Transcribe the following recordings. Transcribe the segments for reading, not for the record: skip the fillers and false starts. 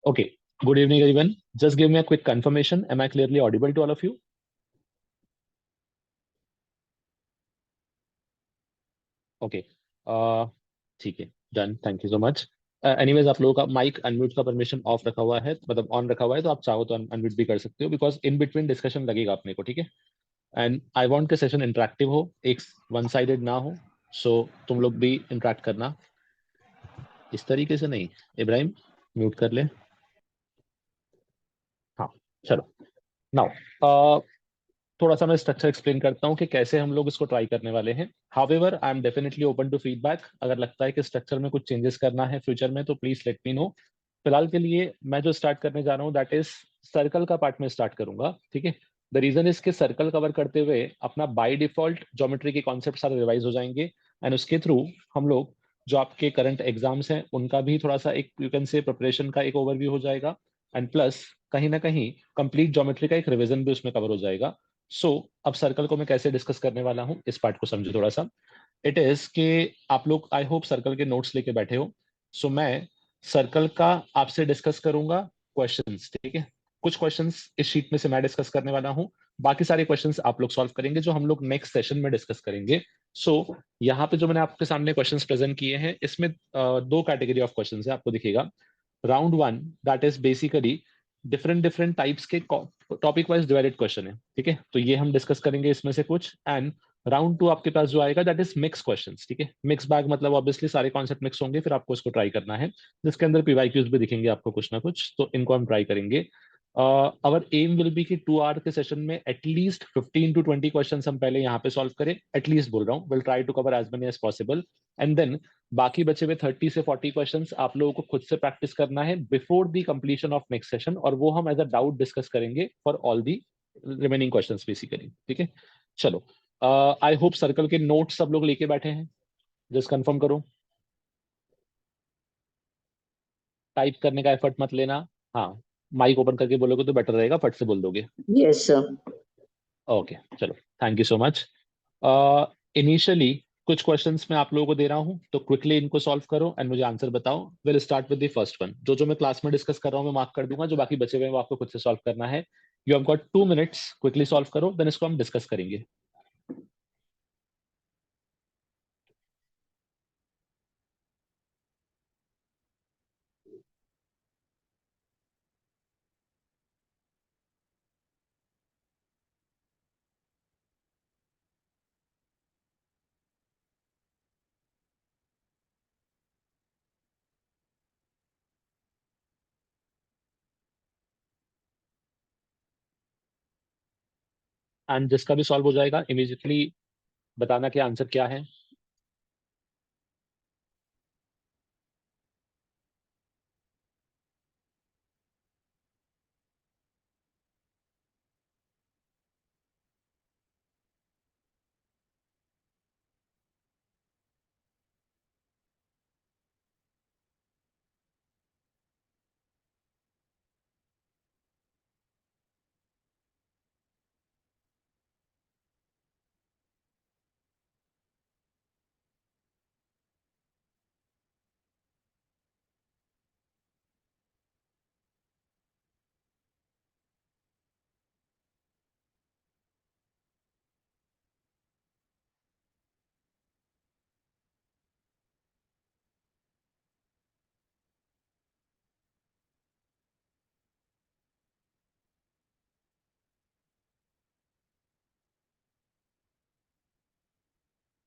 Okay. Good evening, everyone. Just give me a quick confirmation. Am I clearly audible to all of you? Okay. ठीक है. Done. Thank you so much. Anyways, आप लोगों का mic unmute का permission of रखा हुआ है, मतलब ऑन रखा हुआ है, तो आप चाहो तो अनम्यूट भी कर सकते हो, बिकॉज इन बिटवीन डिस्कशन लगेगा अपने को. ठीक है. एंड आई वांट के सेशन इंटरेक्टिव हो, एक वन साइडेड ना हो. सो तुम लोग भी इंटरेक्ट करना इस तरीके से नहीं. इब्राहिम म्यूट कर ले. हाँ. चलो. नाउ थोड़ा सा मैं स्ट्रक्चर एक्सप्लेन करता हूँ कि कैसे हम लोग इसको ट्राई करने वाले हैं. However I am definitely open to feedback. अगर लगता है कि स्ट्रक्चर में कुछ चेंजेस करना है फ्यूचर में, तो प्लीज लेट मी नो. फिलहाल के लिए मैं जो स्टार्ट करने जा रहा हूँ दैट इज सर्कल का पार्ट में स्टार्ट करूंगा. ठीक है. द रीजन इज कि सर्कल कवर करते हुए अपना बाय डिफॉल्ट ज्योमेट्री के कॉन्सेप्ट सारे रिवाइज हो जाएंगे. एंड उसके थ्रू हम लोग जो आपके करंट एग्जाम्स हैं उनका भी थोड़ा सा एक यू कैन से प्रिपरेशन का एक ओवरव्यू हो जाएगा. एंड प्लस कहीं ना कहीं कंप्लीट ज्योमेट्री का एक रिवीजन भी उसमें कवर हो जाएगा. अब सर्कल को मैं कैसे डिस्कस करने वाला हूँ इस पार्ट को समझो थोड़ा सा. इट इज कि आप लोग आई होप सर्कल के नोट्स लेके बैठे हो. मैं सर्कल का आपसे डिस्कस करूंगा क्वेश्चंस. ठीक है. कुछ क्वेश्चंस इस शीट में से मैं डिस्कस करने वाला हूँ. बाकी सारे क्वेश्चंस आप लोग सॉल्व करेंगे जो हम लोग नेक्स्ट सेशन में डिस्कस करेंगे. यहाँ पे जो मैंने आपके सामने क्वेश्चंस प्रेजेंट किए हैं इसमें दो कैटेगरी ऑफ क्वेश्चंस है, आपको दिखेगा. Round one that is basically different different types के टॉपिक वाइज डिवाइडेड क्वेश्चन है. ठीक है. तो ये हम डिस्कस करेंगे इसमें से कुछ. एंड राउंड टू आपके पास जो आएगा दैट इज मिक्स क्वेश्चंस. ठीक है. मिक्स बैग मतलब ऑब्वियसली सारे कॉन्सेप्ट मिक्स होंगे, फिर आपको इसको ट्राई करना है, जिसके अंदर पीवाईक्यूज भी दिखेंगे आपको कुछ ना कुछ, तो इनको हम ट्राई करेंगे. अवर एम विल बी कि 2 आवर के सेशन में एटलीस्ट 15 to 20 क्वेश्चन हम पहले यहाँ पे सॉल्व करें. एटलीस्ट बोल रहा हूँ, will try to cover as many as possible. And then बाकी बचे हुए 30 से 40 क्वेश्चंस आप लोगों को खुद से प्रैक्टिस करना है before the completion of next session, और वो हम एज अ डाउट डिस्कस करेंगे for all the remaining questions basically. ठीक है. चलो. आई होप सर्कल के नोट्स सब लोग लेके बैठे हैं. जस्ट कंफर्म करो. टाइप करने का एफर्ट मत लेना. हाँ. माइक ओपन करके बोलोगे तो बेटर रहेगा, फट से बोल दोगे. Yes sir. ओके. चलो. Thank you so much. Initially कुछ क्वेश्चंस मैं आप लोगों को दे रहा हूं, तो क्विकली इनको सॉल्व करो एंड मुझे आंसर बताओ. Will start with the first one. जो जो मैं क्लास में डिस्कस कर रहा हूं मैं मार्क कर दूंगा, जो बाकी बचे हुए हैं वो आपको खुद से सॉल्व करना है. You have got 2 minutes. Quickly solve करो, देन इसको हम डिस्कस करेंगे. एंड जिसका भी सॉल्व हो जाएगा इमीडिएटली बताना कि आंसर क्या है.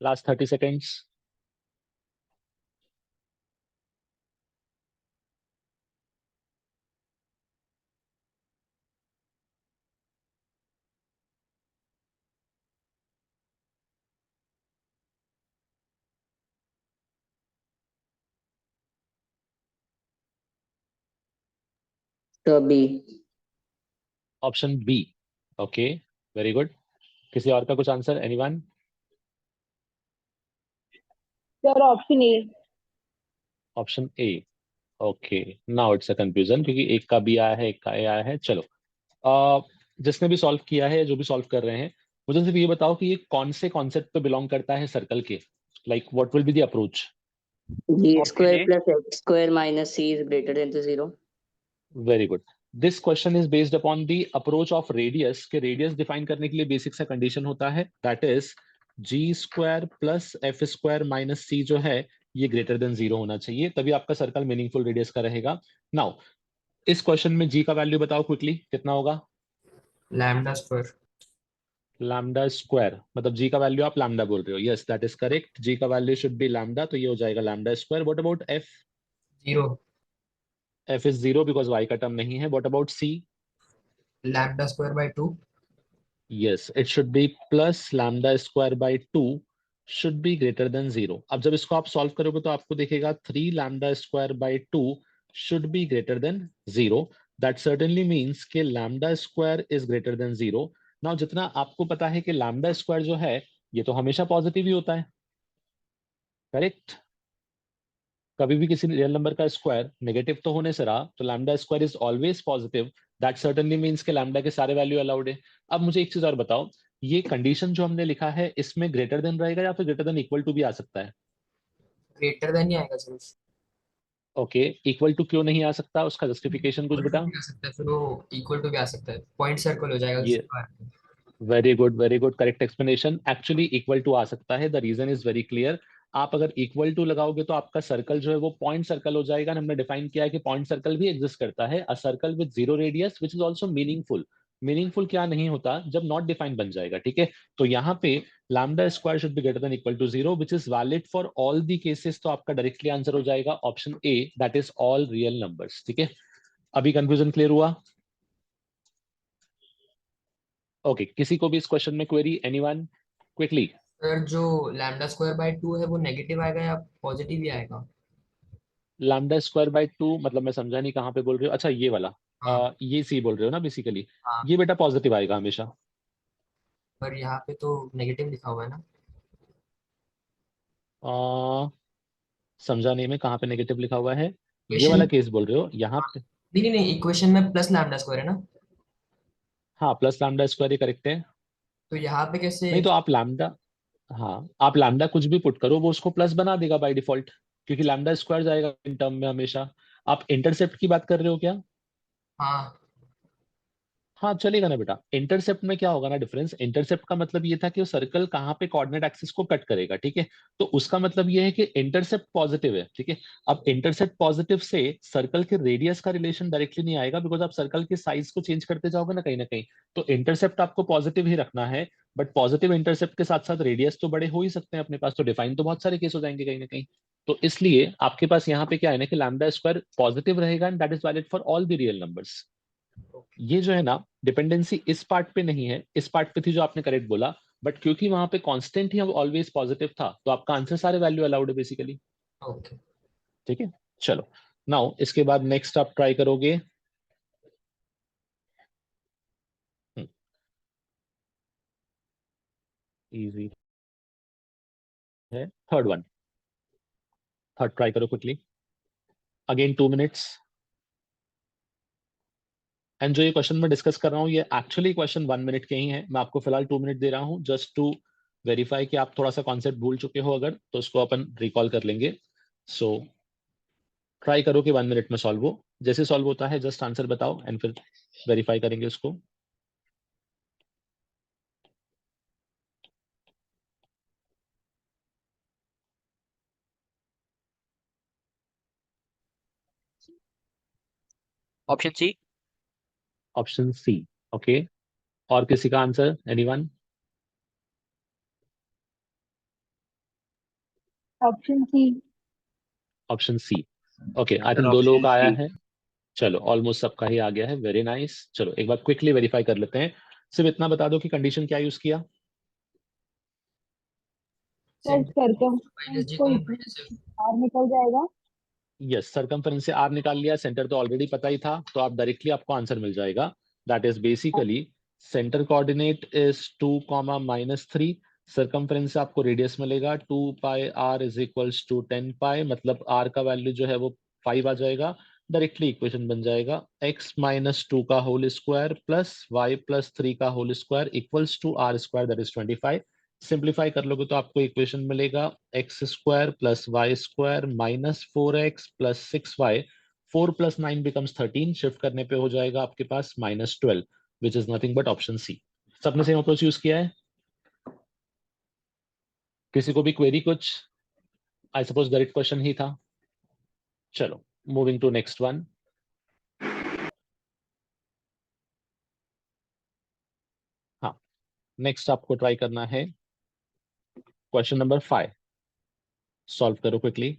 Last 30 seconds. Sir B. Option B. Okay. Very good. किसी और का कुछ answer? Anyone? Sir option A. Option A. Okay. Now it's a confusion, क्योंकि एक का बी आया है एक का ए आया है. चलो. जिसने भी सॉल्व किया है, जो भी सॉल्व कर रहे हैं, मुझे सिर्फ ये बताओ कि ये कौन से कॉन्सेप्ट पे बिलोंग करता है सर्कल के. Like what will be the approach. जी Option square A. Plus x square minus c is greater than to 0. Very good. This question is based upon the approach of radius के radius define करने के लिए basic सा condition होता है, that is g square plus f square minus c जो है ये ग्रेटर देन 0 होना चाहिए, तभी आपका सर्कल मीनिंगफुल रेडियस का रहेगा। नाउ इस क्वेश्चन में जी का वैल्यू बताओ क्विकली, कितना होगा? Lambda square. लैम्डा स्क्वायर मतलब जी का वैल्यू आप लैम्डा बोल रहे हो? Yes that is correct, G का वैल्यू शुड बी लैम्डा, तो ये हो जाएगा lambda square. What about F? 0। F is 0 because Y का टर्म नहीं है। What about C? Lambda square by 2। yes it should be plus lambda square by 2 should be greater than 0। अब जब इसको आप सॉल्व करोगे तो आपको दिखेगा 3 lambda square by 2 should be greater than 0। that certainly means कि lambda square is greater than 0। now जितना आपको पता है कि lambda square जो है ये तो हमेशा पॉजिटिव ही होता है, करेक्ट? कभी भी किसी रियल नंबर का स्क्वायर नेगेटिव तो होने से रहा, तो lambda square is always positive, that certainly means कि लैम्डा के सारे वैल्यू अलाउड है। अब मुझे एक चीज और बताओ, ये कंडीशन जो हमने लिखा है इसमें ग्रेटर देन रहेगा या फिर ग्रेटर देन इक्वल टू भी आ सकता है? ग्रेटर देन ही आएगा सिर्फ। ओके, इक्वल टू क्यों नहीं आ सकता, उसका जस्टिफिकेशन कुछ इक्वल टू बता। भी आ सकता है, फिर वो इक्वल टू भी आ सकता है, पॉइंट सर्कल हो जाएगा ये उसके बाद। Very good correct explanation. Actually equal to आ सकता है, the reason is very clear. आप अगर इक्वल टू लगाओगे तो आपका सर्कल जो है वो पॉइंट सर्कल हो जाएगा। हमने डिफाइन किया है कि पॉइंट सर्कल भी एग्जिस्ट करता है, a circle with zero radius which is also meaningful. Meaningful क्या नहीं होता, जब नॉट डिफाइंड बन जाएगा, ठीक है? तो यहाँ पे lambda square should be greater than equal to 0 which is valid for all the cases. तो आपका डायरेक्टली आंसर हो जाएगा option A, that is all real numbers. ठीक है, अभी कंफ्यूजन क्लियर हुआ? ओके, किसी को भी इस क्वेश्चन में क्वेरी, एनीवन क्विकली? सर जो लैम्डा स्क्वायर बाय 2 है वो नेगेटिव आएगा या पॉजिटिव ही आएगा? लैम्डा स्क्वायर बाय 2 मतलब मैं समझा नहीं, कहाँ पे बोल रहे हो? अच्छा ये वाला, हाँ। ये सी बोल रहे हो ना बेसिकली? हाँ, ये बेटा पॉजिटिव आएगा हमेशा। पर यहाँ पे तो नेगेटिव लिखा हुआ है ना। आ, समझा नहीं मैं, कहाँ पे नेगेटिव लिखा हुआ है? ये इक्वेशन। वाला केस बोल रहे हो यहाँ पे? नहीं नहीं नहीं, इक्वेशन में प्लस लैम्डा स्क्वायर है ना। हाँ प्लस लैम्डा स्क्वायर ही करेक्ट है। तो यहाँ पे कैसे? नहीं तो आप लैम्डा, हाँ आप लैम्डा कुछ भी पुट करो वो उसको प्लस बना देगा बाय डिफॉल्ट, क्योंकि लैम्डा स्क्वायर जाएगा इन टर्म में हमेशा। आप इंटरसेप्ट की बात कर रहे हो क्या? हाँ। हाँ चलेगा ना बेटा। इंटरसेप्ट में क्या होगा ना डिफरेंस, इंटरसेप्ट का मतलब ये था कि वो सर्कल कहाँ पे कोऑर्डिनेट एक्सिस को कट करेगा, ठीक है? तो उसका मतलब ये है कि इंटरसेप्ट पॉजिटिव है, ठीक है? अब इंटरसेप्ट पॉजिटिव से सर्कल के रेडियस का रिलेशन डायरेक्टली नहीं आएगा, बिकॉज आप सर्कल के साइज को चेंज करते जाओगे ना कहीं। तो इंटरसेप्ट आपको पॉजिटिव ही रखना है, बट पॉजिटिव इंटरसेप्ट के साथ साथ रेडियस तो बड़े हो ही सकते हैं अपने पास, तो डिफाइन तो बहुत सारे केस हो जाएंगे कहीं ना कहीं। तो इसलिए आपके पास यहाँ पे क्या है ना कि लैम्डा स्क्वायर पॉजिटिव रहेगा and that is valid for all the real numbers. ये जो है ना डिपेंडेंसी इस पार्ट पे नहीं है, इस पार्ट पे थी जो आपने करेक्ट बोला, बट क्योंकि वहां पे कांस्टेंट ही ऑलवेज पॉजिटिव था तो आपका आंसर सारे वैल्यू अलाउड है बेसिकली। ओके। ठीक है, चलो नाउ इसके बाद नेक्स्ट आप ट्राई करोगे। इजी है, थर्ड वन, थर्ड ट्राई करो क्विकली, अगेन 2 मिनट्स। एंड जो ये क्वेश्चन मैं डिस्कस कर रहा हूँ ये एक्चुअली क्वेश्चन 1 मिनट के ही है, मैं आपको फिलहाल 2 मिनट दे रहा हूँ जस्ट टू वेरीफाई कि आप थोड़ा सा कॉन्सेप्ट भूल चुके हो, अगर तो उसको अपन रिकॉल कर लेंगे। सो ट्राई करो कि 1 मिनट में सॉल्व हो, जैसे सॉल्व होता है जस्ट आंसर बताओ एंड फिर वेरीफाई करेंगे उसको। Option C. Option C, okay. और किसी का answer, anyone? Option C. Option C, okay. I sir think दो लोगों ऑप्शन का आया सी। है, चलो ऑलमोस्ट सबका ही आ गया है, वेरी नाइस। चलो एक बार क्विकली वेरीफाई कर लेते हैं। सिर्फ इतना बता दो कि कंडीशन क्या यूज किया। सर सेंटर सरकम माइनस जी कोई कॉमा माइनस एफ। बाहर निकल जाएगा। यस, सरकमफेरेंस से आर निकाल लिया, सेंटर तो ऑलरेडी पता ही था, तो आप डायरेक्टली आपको आंसर मिल जाएगा। That is basically centre coordinate is 2, -3। Circumference से आपको रेडियस मिलेगा 2πr इज इक्वल्स टू 10π, मतलब आर का वैल्यू जो है वो 5 आ जाएगा। डायरेक्टली इक्वेशन बन जाएगा x-2 का होल स्क्वायर प्लस y+3 का whole square equals to are square, that is 25। Simplify कर लोगे तो आपको इक्वेशन मिलेगा X square plus Y square minus 4x प्लस 6y। 4 + 9 becomes 13, शिफ्ट करने पे हो जाएगा आपके पास -12, which is nothing but option C. सबने सेम अप्रोच यूज किया है? किसी को भी क्वेरी कुछ? आई सपोज डायरेक्ट क्वेश्चन ही था। चलो, मूविंग टू नेक्स्ट वन। हाँ, नेक्स्ट आपको ट्राई करना है क्वेश्चन नंबर 5। सॉल्व करो क्विकली।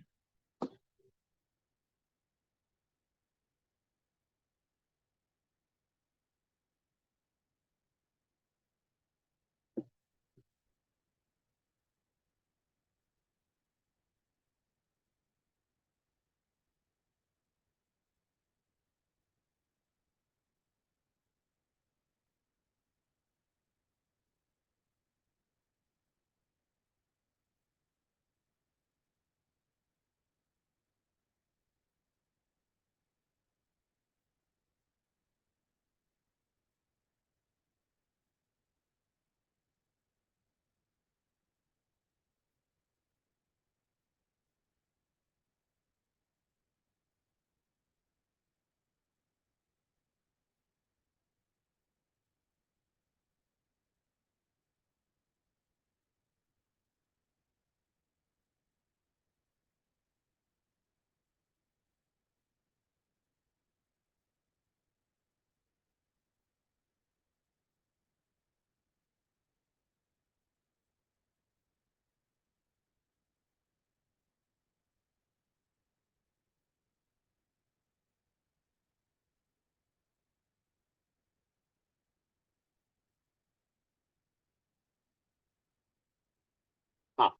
हाँ,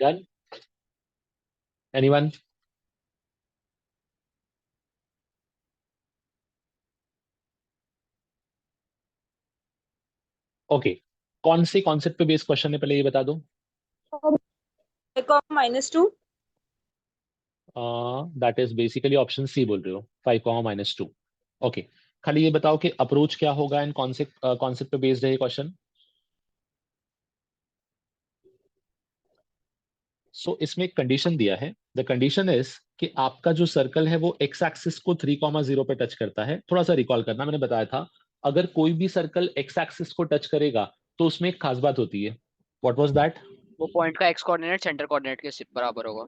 डन। एनीवन? ओके, कौन से कॉन्सेप्ट पे बेस्ड क्वेश्चन है पहले ये बता दो। -2। That is basically option C बोल रहे हो, 5, -2। ओके, खाली ये बताओ कि अप्रोच क्या होगा एंड कॉन्सेप्ट कॉन्सेप्ट पे बेस्ड है ये क्वेश्चन। सो इसमें एक कंडीशन दिया है। द कंडीशन इज कि आपका जो सर्कल है वो एक्स एक्सिस को 3,0 पे टच करता है। थोड़ा सा रिकॉल करना, मैंने बताया था अगर कोई भी सर्कल एक्स एक्सिस को टच करेगा तो उसमें एक खास बात होती है। What was that? वो पॉइंट का एक्स कोऑर्डिनेट सेंटर कोऑर्डिनेट के बराबर होगा।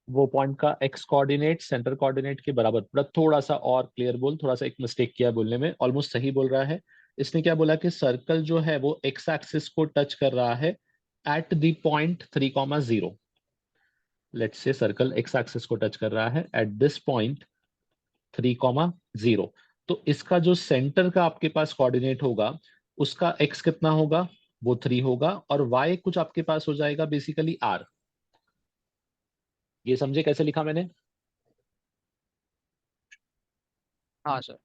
वो पॉइंट का एक्स कोऑर्डिनेट सेंटर कोऑर्डिनेट के बराबर। मतलब थोड़ा सा और क्लियर बोल, थोड़ा सा एक मिस्टेक किया बोलने में, ऑलमोस्ट सही बोल रहा है। इसने क्या बोला कि सर्कल जो है वो एक्स एक्सिस को टच कर रहा है at the point 3,0। Let's say circle x axis को टच कर रहा है एट दिस पॉइंट 3,0। तो इसका जो सेंटर का आपके पास कोऑर्डिनेट होगा उसका एक्स कितना होगा? वो 3 होगा, और वाई कुछ आपके पास हो जाएगा बेसिकली आर। ये समझे कैसे लिखा मैंने? हाँ सर।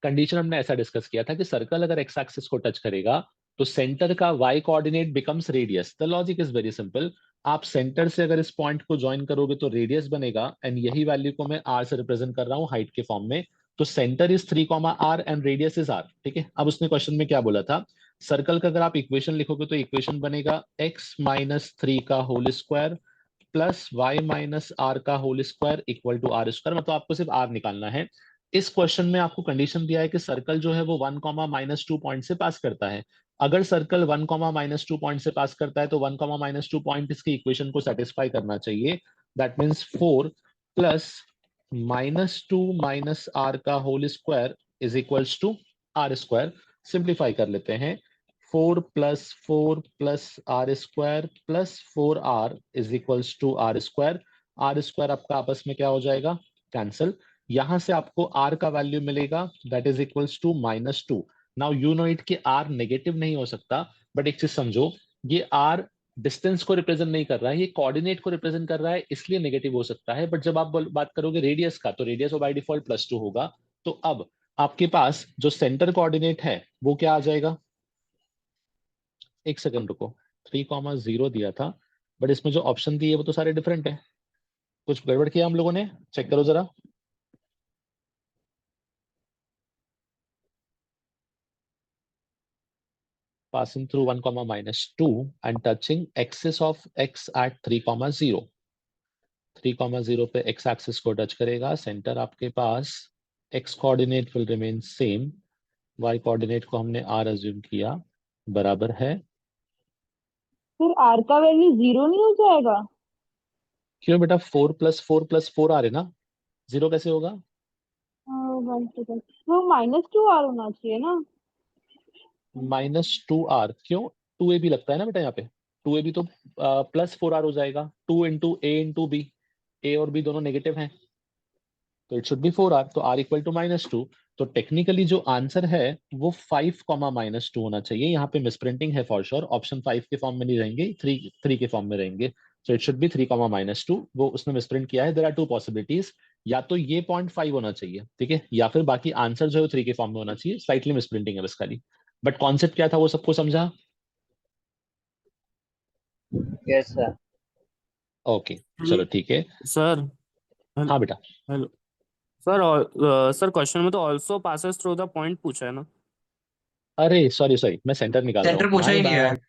कंडीशन हमने ऐसा डिस्कस किया था कि सर्कल अगर एक्स एक्सिस को टच करेगा तो सेंटर का Y coordinate becomes radius. The logic is very simple. आप सेंटर से अगर इस पॉइंट को ज्वाइन करोगे तो रेडियस बनेगा, एंड यही वैल्यू को मैं आर से रिप्रेजेंट कर रहा हूं हाइट के फॉर्म में। तो centre is 3, R and radius is R. ठीक है, अब उसने क्वेश्चन में क्या बोला था? सर्कल का अगर आप इक्वेशन लिखोगे तो इक्वेशन बनेगा x-3 का होल स्क्वायर प्लस y-r का whole square equal to are square. मतलब आपको सिर्फ आर निकालना है। इस क्वेश्चन में आपको कंडीशन दिया है कि सर्कल जो है वो 1, -2 पॉइंट से पास करता है। अगर सर्कल 1, -2 पॉइंट से पास करता है तो 1, -2 पॉइंट इसकी इक्वेशन को सेटिस्फाई करना चाहिए। That means 4 plus -2 minus r का whole square is equals to are square. Simplify कर लेते हैं। 4 + 4 + r square plus 4r is equals to are square. R square आपका आपस में क्या हो जाएगा? कैंसल। यहां से आपको r का वैल्यू मिलेगा that is equals to -2। Now you know it कि r नेगेटिव नहीं हो सकता, बट एक चीज समझो, ये r डिस्टेंस को रिप्रेजेंट नहीं कर रहा है, ये कोऑर्डिनेट को रिप्रेजेंट कर रहा है, इसलिए नेगेटिव हो सकता है। बट जब आप बात करोगे रेडियस का तो रेडियस बाय डिफॉल्ट +2 होगा। तो अब आपके पास जो सेंटर कोऑर्डिनेट है वो क्या आ जाएगा? एक सेकंड रुको, 3,0 दिया था, बट इसमें जो ऑप्शन दिए वो तो सारे डिफरेंट है। कुछ गड़बड़ किया हम लोगों ने, चेक करो जरा। Passing through 1, -2 and touching axis of x at 3,0. 3,0 पे एक्स एक्सिस को टच करेगा, सेंटर आपके पास, x coordinate will remain same, y coordinate को हमने आर अज्यूम किया, बराबर है, फिर आर का वैल्यू 0 नहीं हो जाएगा? क्यों बेटा, 4 + 4 + 4 आ रहे ना, 0 कैसे होगा? 1 सेकंड, वो -2 r होना चाहिए ना? -2r क्यों? 2a भी लगता है ना बेटा यहाँ पे, 2a भी तो +4r हो जाएगा, 2 × a × b, a और b दोनों नेगेटिव हैं, तो इट शुड बी 4r, तो r = -2। तो टेक्निकली जो आंसर है वो 5, -2 होना चाहिए। यहाँ पे मिसप्रिंटिंग है फॉर श्योर, ऑप्शन 5 के फॉर्म में नहीं रहेंगे, 3 के फॉर्म में रहेंगे, सो इट शुड बी 3, -2। वो उसने मिसप्रिंट किया है। देयर आर टू पॉसिबिलिटीज, या तो ये 0.5 होना चाहिए, ठीक है, या फिर बाकी आंसर जो है 3 के फॉर्म में होना चाहिए, स्लाइटली मिसप्रिंटिंग है बस खाली। बट कॉन्सेप्ट क्या था वो सबको समझा? Yes sir. ओके, चलो ठीक है। सर हाँ बेटा, हेलो सर, सर क्वेश्चन में तो also passes through the point पूछा है ना? अरे सॉरी सॉरी, मैं सेंटर निकाल रहा सेंटर हूँ, पूछा माय ही नहीं है। Bad.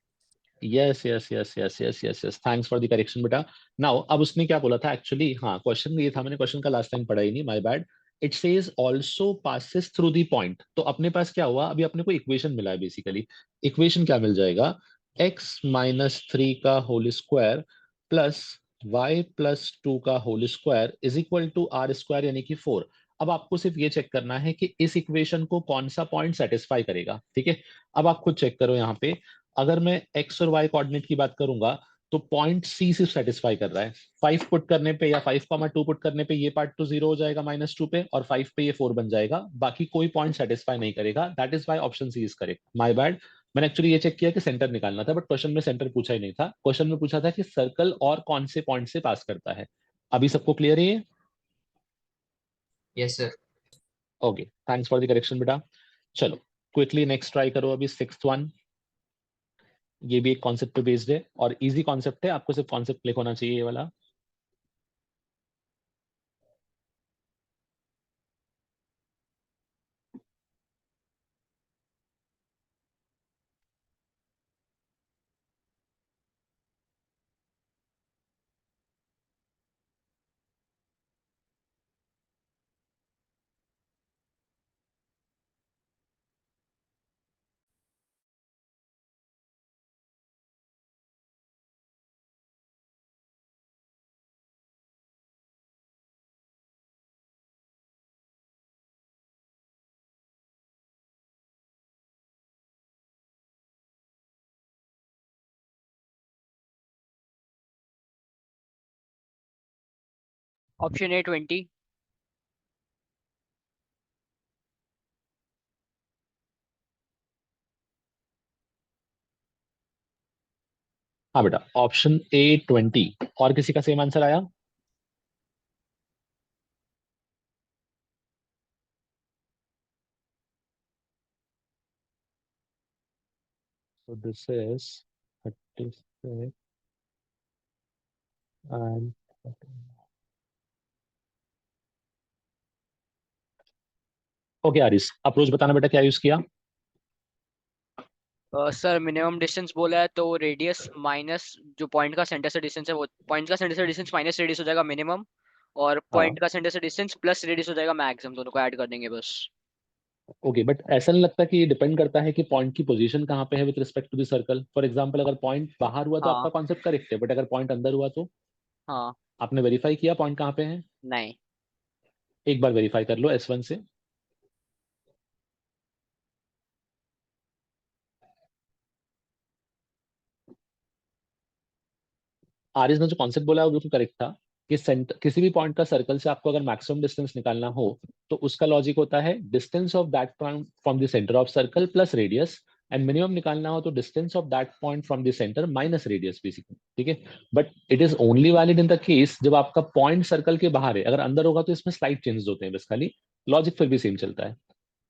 Yes yes yes yes yes yes yes, thanks for the correction बेटा। नाउ अब उसने क्या बोला था एक्चुअली, हाँ क्वेश्चन ये था, मैंने क्वेश्चन का लास्ट टाइम पढ़ा ही नहीं, my bad. It says also passes through the point, तो अपने पास क्या हुआ, अभी अपने को इक्वेशन मिला है बेसिकली। इक्वेशन क्या मिल जाएगा, x - 3 का होल स्क्वायर प्लस y + 2 का whole square is equal to r² यानी कि 4। अब आपको सिर्फ ये चेक करना है कि इस इक्वेशन को कौन सा पॉइंट सेटिस्फाई करेगा, ठीक है। अब आप खुद चेक करो यहाँ पे, अगर मैं एक्स और वाई कोऑर्डिनेट की बात करूंगा तो पॉइंट सी सिर्फ सेटिस्फाई कर रहा है। 5 पुट करने पे या 5,2 पुट करने पे ये पार्ट तो 0 हो जाएगा -2 पे, और 5 पे ये 4 बन जाएगा, बाकी कोई पॉइंट सेटिस्फाई नहीं करेगा। That is Y option C is correct, my bad. मैंने एक्चुअली ये चेक किया कि सेंटर निकालना था, बट क्वेश्चन में सेंटर पूछा ही नहीं था, क्वेश्चन में पूछा था कि सर्कल और कौन से पॉइंट से पास करता है। अभी सबको क्लियर है ये? Yes sir. Okay, thanks for the correction बेटा। चलो क्विकली नेक्स्ट ट्राई करो, अभी 6th वन। ये भी एक कॉन्सेप्ट पे बेस्ड है और इजी कॉन्सेप्ट है, आपको सिर्फ कॉन्सेप्ट क्लिक होना चाहिए ये वाला। Option A 20। हाँ बेटा, ऑप्शन ए 20। और किसी का सेम आंसर आया? So this is 36 and okay Aris, approach बताना बेटा क्या यूज किया? सर मिनिमम डिस्टेंस बोला है तो रेडियस माइनस जो पॉइंट का सेंटर से डिस्टेंस है, वो पॉइंट का सेंटर से डिस्टेंस माइनस रेडियस हो जाएगा मिनिमम, और हाँ पॉइंट का सेंटर से डिस्टेंस प्लस रेडियस हो जाएगा मैक्सिमम, दोनों को ऐड कर देंगे बस। ओके, बट ऐसा नहीं लगता कि ये डिपेंड करता है कि पॉइंट की पोजीशन कहाँ पे है with respect to the circle? For example अगर पॉइंट बाहर हुआ तो आपका हाँ कॉन्सेप्ट करेक्ट है, बट अगर पॉइंट अंदर हुआ तो? हाँ। आपने वेरीफाई किया पॉइंट कहाँ पे है? नहीं। एक बार वेरीफाई कर लो S1 से। आरिस ने जो कॉन्सेप्ट बोला है वो बिल्कुल करेक्ट था कि सेंटर किसी भी पॉइंट का सर्कल से आपको अगर मैक्सिमम डिस्टेंस निकालना हो तो उसका लॉजिक होता है distance of that point from the centre of circle plus radius, and minimum निकालना हो तो distance of that point from the centre minus radius basically, ठीक है। But it is only valid in the case जब आपका point circle के बाहर है, अगर अंदर होगा तो इसमें स्लाइड चेंजेस होते हैं बस खाली, लॉजिक फिर भी सेम चलता है।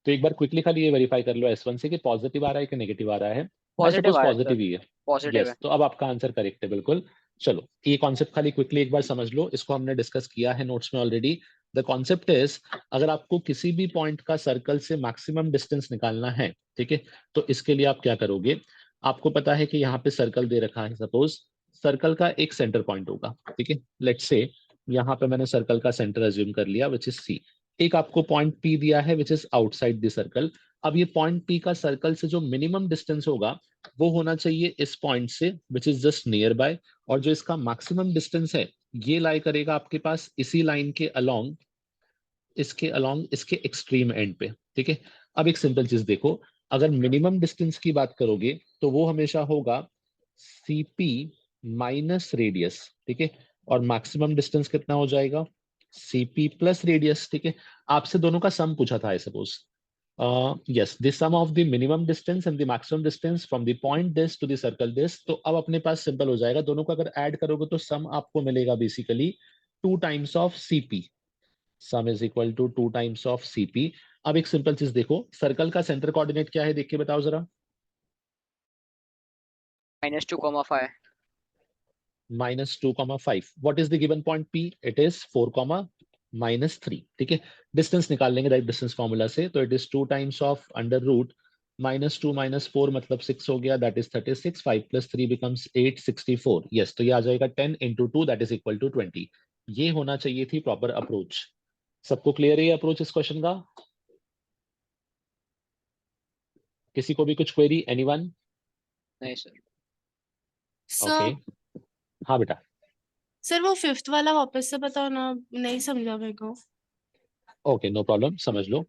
तो एक बार क्विकली खाली ये वेरीफाई कर लो S1 से कि पॉजिटिव आ रहा है कि नेगेटिव आ रहा है। आई पॉजिटिव सपोज आया सर। पॉजिटिव ही है। पॉजिटिव है। यस, तो अब आपका आंसर करेक्ट है बिल्कुल। चलो ये कॉन्सेप्ट खाली क्विकली एक बार समझ लो, इसको हमने डिस्कस किया है नोट्स में ऑलरेडी। द कॉन्सेप्ट इज, अगर आपको किसी भी पॉइंट का सर्कल से मैक्सिमम डिस्टेंस निकालना है, ठीक है, तो इसके लिए आप क्या करोगे? आपको पता है कि यहाँ पे सर्कल दे रखा है, सपोज सर्कल का एक सेंटर पॉइंट होगा, ठीक है, लेट्स से यहाँ पे मैंने सर्कल का सेंटर अज्यूम कर लिया विच इज सी। एक आपको पॉइंट पी दिया है which is outside the circle. अब ये पॉइंट पी का सर्कल से जो मिनिमम डिस्टेंस होगा वो होना चाहिए इस पॉइंट से which is just near by, और जो इसका मैक्सिमम डिस्टेंस है ये लाई करेगा आपके पास इसी लाइन के अलोंग, इसके एक्सट्रीम एंड पे। ठीक है, अब एक सिंपल चीज देखो, अगर मिनिमम डिस्टेंस की बात करोगे तो वो हमेशा होगा सीपी माइनस रेडियस। ठीक है, और मैक्सिमम डिस्टेंस कितना हो जाएगा, सीपी प्लस रेडियस। ठीक है, आपसे दोनों का सम पूछा था I suppose. yes, the sum of the minimum distance and the maximum distance from the point this to the circle this। तो अब अपने पास सिंपल हो जाएगा, दोनों को अगर ऐड करोगे तो सम आपको मिलेगा basically 2 times of CP. Sum is equal to 2 times of CP. अब एक सिंपल चीज देखो, सर्कल का सेंटर कोऑर्डिनेट क्या है देख के बताओ जरा। -2,5 -2,5। What is the given point P, it is 4,-3। ठीक है, डिस्टेंस निकाल लेंगे डायरेक्ट डिस्टेंस फॉर्मूला से, तो it is 2 times of under root -2 - 4 मतलब 6 हो गया, दैट इज 36। 5 + 3 बिकम्स 8, 64। यस, तो ये आ जाएगा 10 × 2 दैट इज इक्वल टू 20। ये होना चाहिए थी प्रॉपर अप्रोच। सबको क्लियर है ये अप्रोच इस क्वेश्चन का? किसी को भी कुछ क्वेरी, एनीवन? नहीं सर। ओके, सर हाँ बेटा। सर वो फिफ्थ वाला वापस से बताओ ना, नहीं समझा मेरे को। ओके, नो प्रॉब्लम, समझ लो।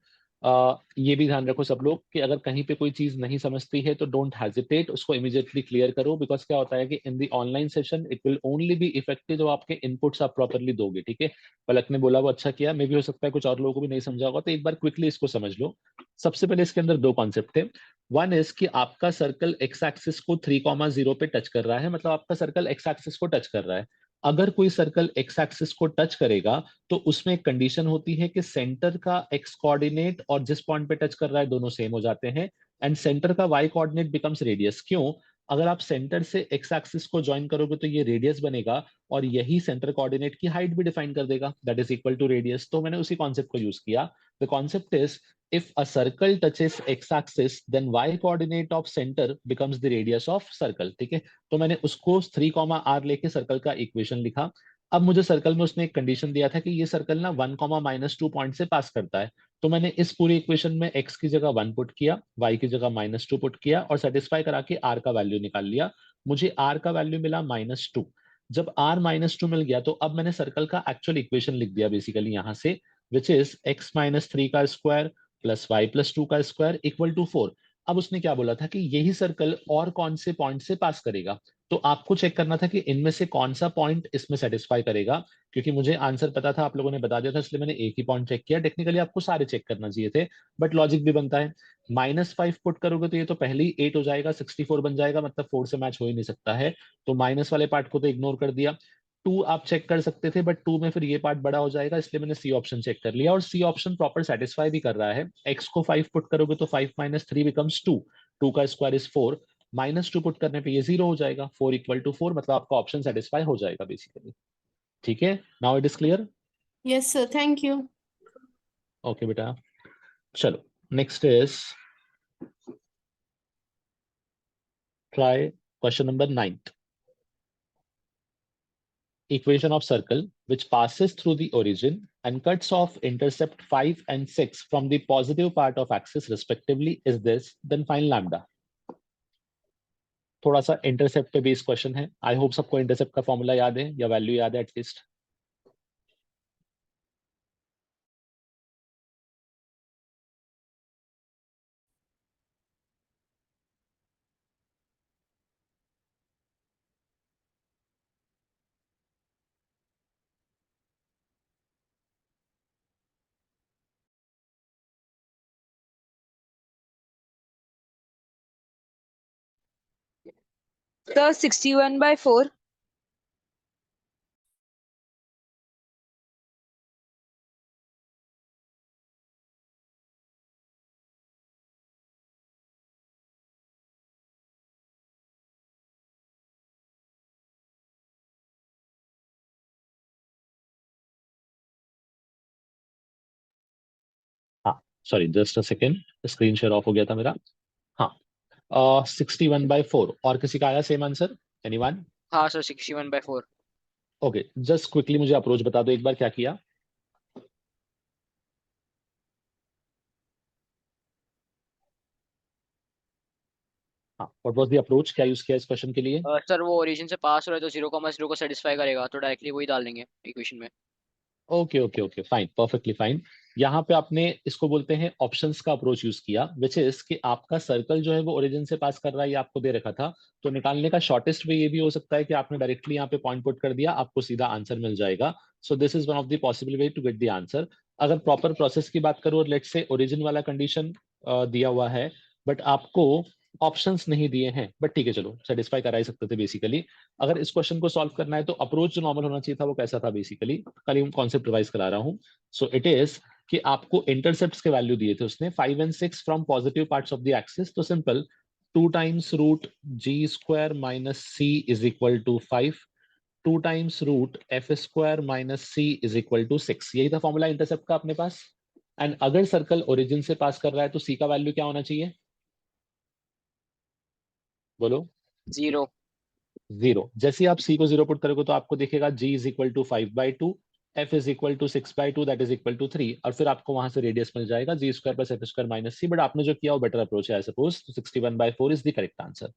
ये भी ध्यान रखो सब लोग कि अगर कहीं पे कोई चीज नहीं समझती है तो डोंट हेजिटेट, उसको इमीडिएटली क्लियर करो। बिकॉज क्या होता है कि in the online session it will only be effective जब आपके इनपुट्स आप प्रॉपरली दोगे। ठीक है, पलक ने बोला वो अच्छा किया, मे भी हो सकता है कुछ और लोगों को भी नहीं समझा होगा, तो एक बार क्विकली इसको समझ लो। सबसे पहले इसके अंदर दो कॉन्सेप्ट थे। वन इज कि आपका सर्कल एक्स एक्सिस को 3,0 पे टच कर रहा है, मतलब आपका सर्कल एक्स एक्सिस को टच कर रहा है। अगर कोई सर्कल एक्स एक्सिस को टच करेगा तो उसमें एक कंडीशन होती है कि सेंटर का एक्स कोऑर्डिनेट और जिस पॉइंट पे टच कर रहा है दोनों सेम हो जाते हैं, एंड सेंटर का वाई कोऑर्डिनेट बिकम्स रेडियस। क्यों? अगर आप सेंटर से एक्स एक्सिस को ज्वाइन करोगे तो ये रेडियस बनेगा, और यही सेंटर कोऑर्डिनेट की हाइट भी डिफाइन कर देगा, that is equal to radius. तो मैंने उसी कॉन्सेप्ट को यूज किया। The concept is if a circle touches x-axis then y coordinate of center becomes the radius of circle। ठीक है, तो मैंने उसको 3, लेके सर्कल का इक्वेशन लिखा। अब मुझे सर्कल में उसने एक कंडीशन दिया था कि ये सर्कल ना 1, -2 पॉइंट से पास करता है। तो मैंने इस पूरी इक्वेशन में x की जगह 1 पुट किया, y की जगह -2 पुट किया, और सेटिस्फाई करा के r का वैल्यू निकाल लिया। मुझे r का वैल्यू मिला -2। जब r -2 मिल गया तो अब मैंने सर्कल का एक्चुअल इक्वेशन लिख दिया बेसिकली यहाँ से, विच इज x - 3 का स्क्वायर प्लस y + 2 का स्क्वायर इक्वल टू 4। अब उसने क्या बोला था कि यही सर्कल और कौन से पॉइंट से पास करेगा, तो आपको चेक करना था कि इनमें से कौन सा पॉइंट इसमें सेटिस्फाई करेगा। क्योंकि मुझे आंसर पता था, आप लोगों ने बता दिया था, इसलिए मैंने एक ही पॉइंट चेक किया। टेक्निकली आपको सारे चेक करना चाहिए थे, बट लॉजिक भी बनता है। -5 पुट करोगे तो ये तो पहले ही 8 हो जाएगा, 64 बन जाएगा, मतलब 4 से मैच हो ही नहीं सकता है, तो माइनस वाले पार्ट को तो इग्नोर कर दिया। 2 आप चेक कर सकते थे, बट 2 में फिर ये पार्ट बड़ा हो जाएगा, इसलिए मैंने सी ऑप्शन चेक कर लिया, और सी ऑप्शन प्रॉपर सेटिस्फाई भी कर रहा है। x को 5 पुट करोगे तो 5 - 3 बिकम्स 2, 2 का स्क्वायर इज 4, -2 पुट करने पे ये 0 हो जाएगा, 4 = 4, मतलब आपका ऑप्शन सेटिस्फाई हो जाएगा बेसिकली। ठीक है, now it is clear? Yes sir, thank you. Okay बेटा, चलो next is try question number 9। Equation of circle which passes through the origin and cuts off intercept 5 and 6 from the positive part of axis respectively is this, then find lambda। थोड़ा सा intercept पे based question है, I hope सबको intercept का formula याद है या value याद है एटलीस्ट। Sir, 61/4. हाँ, sorry just a second, screen share of हो गया था मेरा। हाँ, 61/4। और किसी का आया सेम आंसर? एनीवन? हाँ सर, 61/4। ओके, जस्ट क्विकली मुझे अप्रोच बता दो एक बार क्या किया। हाँ, व्हाट वाज द अप्रोच, क्या यूज किया इस क्वेश्चन के लिए? सर वो ओरिजिन से पास हो रहा है तो 0,0 को सेटिस्फाई करेगा, तो डायरेक्टली वही डाल देंगे इक्वेशन में। Okay okay okay, fine, perfectly fine. यहाँ पे आपने इसको बोलते हैं ऑप्शंस का अप्रोच यूज किया, विच इज कि आपका सर्कल जो है वो ओरिजिन से पास कर रहा है, ये आपको दे रखा था। तो निकालने का शॉर्टेस्ट वे ये भी हो सकता है कि आपने डायरेक्टली यहाँ पे पॉइंट पुट कर दिया, आपको सीधा आंसर मिल जाएगा। So this is one of the possible way to get the answer. अगर प्रॉपर प्रोसेस की बात करूँ और लेट्स से ओरिजिन वाला कंडीशन दिया हुआ है बट आपको ऑप्शंस नहीं दिए हैं, बट ठीक है चलो सेटिस्फाई करा ही सकते थे बेसिकली। अगर इस क्वेश्चन को सॉल्व करना है तो अप्रोच जो नॉर्मल होना चाहिए था वो कैसा था बेसिकली, कल ही कॉन्सेप्ट रिवाइज करा रहा हूँ। सो इट इज कि आपको इंटरसेप्ट्स के वैल्यू दिए थे उसने 5 and 6 from positive parts of the axis, तो simple 2 times root g square minus c is equal to 5, 2 times root f square minus c is equal to 6, यही था formula intercept का अपने पास। एंड अगर सर्कल ओरिजिन से pass कर रहा है तो सी का वैल्यू क्या होना चाहिए, बोलो? 0। 0। जैसे ही आप सी को 0 पुट करोगे तो आपको दिखेगा g is equal to 5/2, f is equal to 6/2, that is equal to 3, और फिर आपको वहां से रेडियस मिल जाएगा g square plus f square minus c. But आपने जो किया वो बेटर अप्रोच है आई सपोज, तो 61/4 इज द करेक्ट आंसर।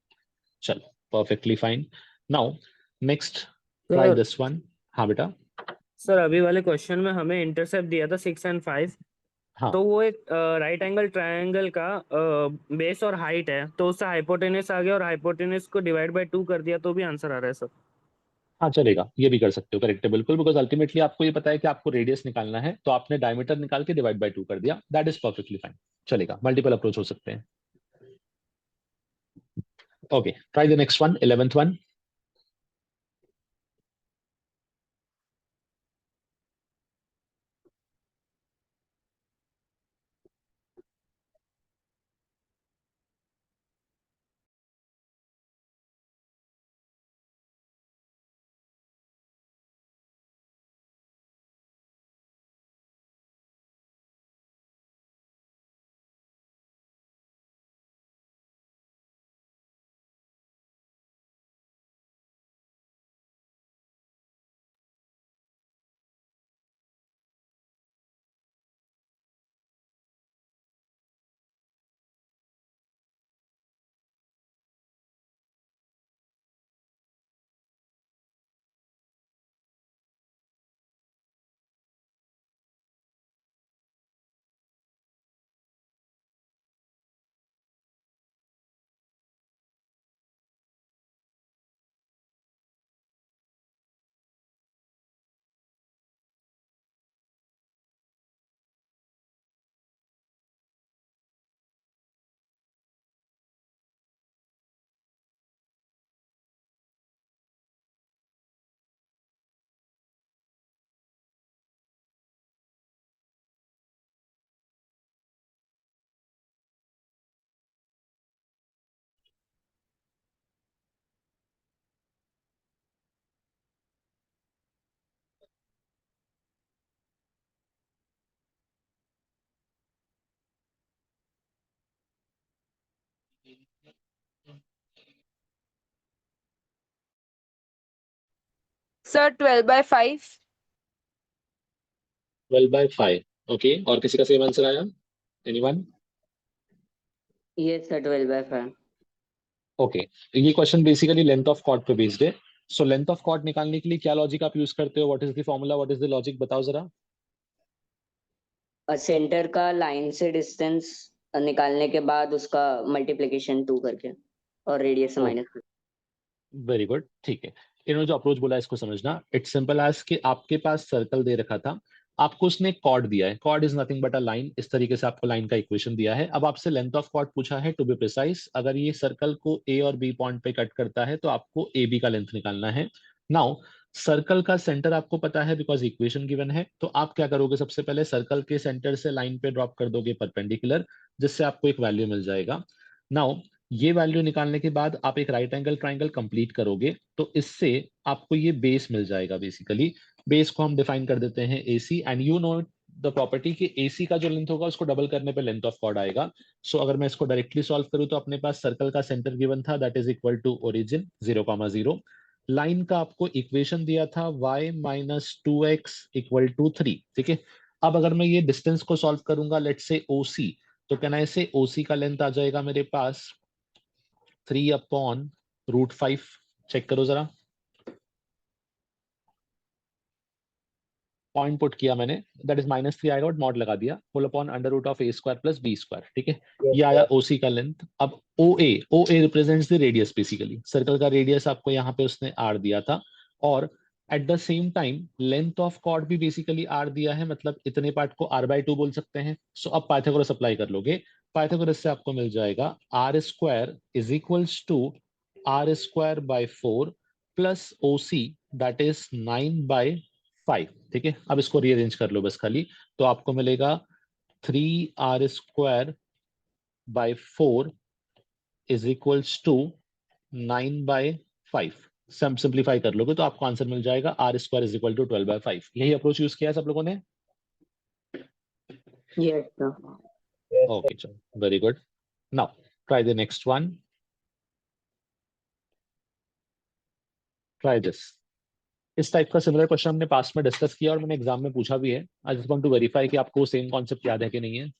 चलो, perfectly fine. Now next try sir this one. हाँ बेटा। सर अभी वाले क्वेश्चन में हमें इंटरसेप्ट दिया था 6 and 5, हाँ तो वो एक राइट एंगल ट्रायंगल का बेस और हाइट है, तो उससे हाइपोटेनस आ गया और हाइपोटेनस को डिवाइड बाय 2 कर दिया तो भी आंसर आ रहा है सर। हाँ, चलेगा, ये भी कर सकते हो, करेक्ट है बिल्कुल, बिकॉज अल्टीमेटली आपको ये पता है कि आपको रेडियस निकालना है, तो आपने डायमीटर निकाल के डिवाइड बाय 2 कर दिया, दैट इज परफेक्टली फाइन। चलेगा, मल्टीपल अप्रोच हो सकते हैं। Okay, try the next one, 11th one. Sir 12/5। 12/5, okay, और किसी का सेम आंसर आया? एनीवन? Yes, sir, 12/5. ओके, ये question basically length of chord पे बेस्ड है। सो लेंथ ऑफ कॉर्ड निकालने के लिए क्या लॉजिक आप यूज करते हो, what is the formula, what is the logic, बताओ जरा। सेंटर का लाइन से डिस्टेंस निकालने के बाद उसका मल्टीप्लिकेशन 2 करके और रेडियस से ओ, माइनस करके। वेरी गुड, ठीक है। इन्होंने जो अप्रोच बोला है इसको समझना, इट्स सिंपल एज कि आपके पास सर्कल दे रखा था, आपको उसने कॉर्ड दिया है, chord is nothing but a line, इस तरीके से आपको लाइन का इक्वेशन दिया है। अब आपसे लेंथ ऑफ कॉर्ड पूछा है, टू बी प्रिसाइज अगर ये सर्कल को ए और बी पॉइंट पे कट करता है तो आपको ए बी का लेंथ निकालना है। नाउ सर्कल का सेंटर आपको पता है बिकॉज इक्वेशन गिवन है, तो आप क्या करोगे, सबसे पहले सर्कल के सेंटर से लाइन पे ड्रॉप कर दोगे परपेंडिकुलर, जिससे आपको एक वैल्यू मिल जाएगा। नाउ ये वैल्यू निकालने के बाद आप एक राइट एंगल ट्राइंगल कंप्लीट करोगे, तो इससे आपको ये बेस मिल जाएगा। बेसिकली बेस को हम डिफाइन कर देते हैं AC, and you know the property कि AC का जो लेंथ होगा उसको डबल करने पे लेंथ ऑफ कॉर्ड आएगा। सो अगर मैं इसको डायरेक्टली सॉल्व करूं तो अपने पास सर्कल का सेंटर गिवन था, that is equal to origin 0,0, line का आपको इक्वेशन दिया था y minus 2x equal to 3, ठीक है। अब अगर मैं ये डिस्टेंस को सॉल्व करूंगा, लेट्स से OC, तो कहना है से OC का लेंथ आ जाएगा मेरे पास 3/√5। चेक करो जरा, पॉइंट पुट किया मैंने, दैट इज -3 आएगा और मॉड लगा दिया, होल अपॉन √(a² + b²), ठीक है। ये आया OC का लेंथ। अब OA represents the radius, basically circle का रेडियस आपको यहाँ पे उसने r दिया था, और at the same time length of chord भी बेसिकली r दिया है, मतलब इतने पार्ट को r/2 बोल सकते हैं। सो अब पाइथागोरस अप्लाई कर लोगे, पाइथागोरस से आपको मिल जाएगा r² is equals to r²/4 plus OC that is 9/5, ठीक है। अब इसको रीअरेंज कर लो बस खाली, तो आपको मिलेगा 3r²/4 is equals to 9/5। Some simplify कर लोगे तो आपको आंसर मिल जाएगा r² इज इक्वल टू 12/5। यही अप्रोच यूज किया है सब लोगों ने? Yes sir. ओके, चलो, very good. Now try the next one, try this. इस टाइप का सिमिलर क्वेश्चन हमने पास्ट में डिस्कस किया और मैंने एग्जाम में पूछा भी है। I just want to verify कि आपको सेम कॉन्सेप्ट याद है कि नहीं है।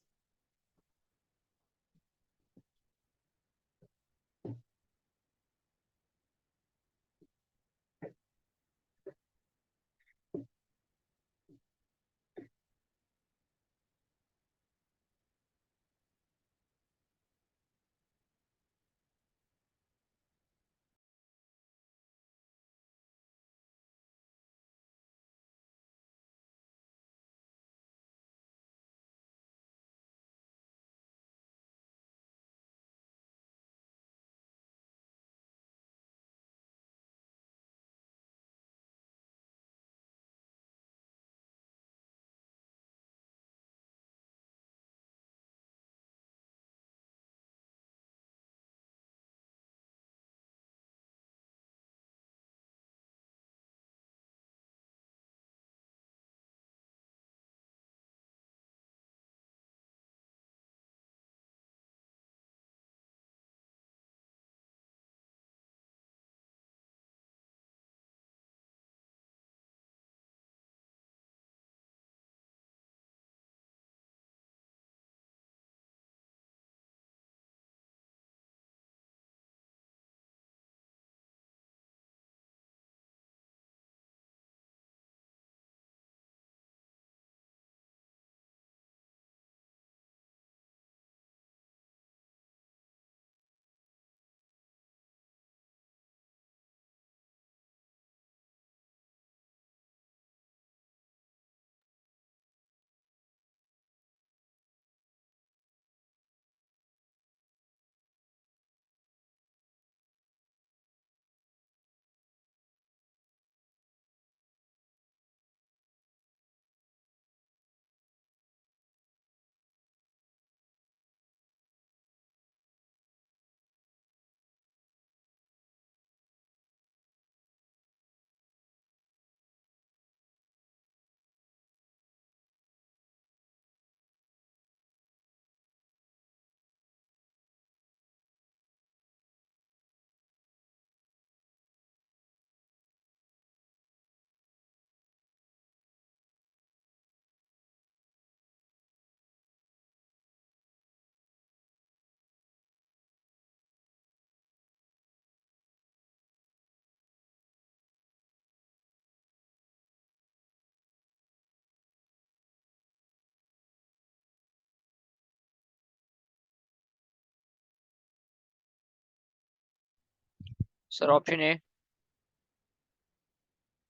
Sir option A.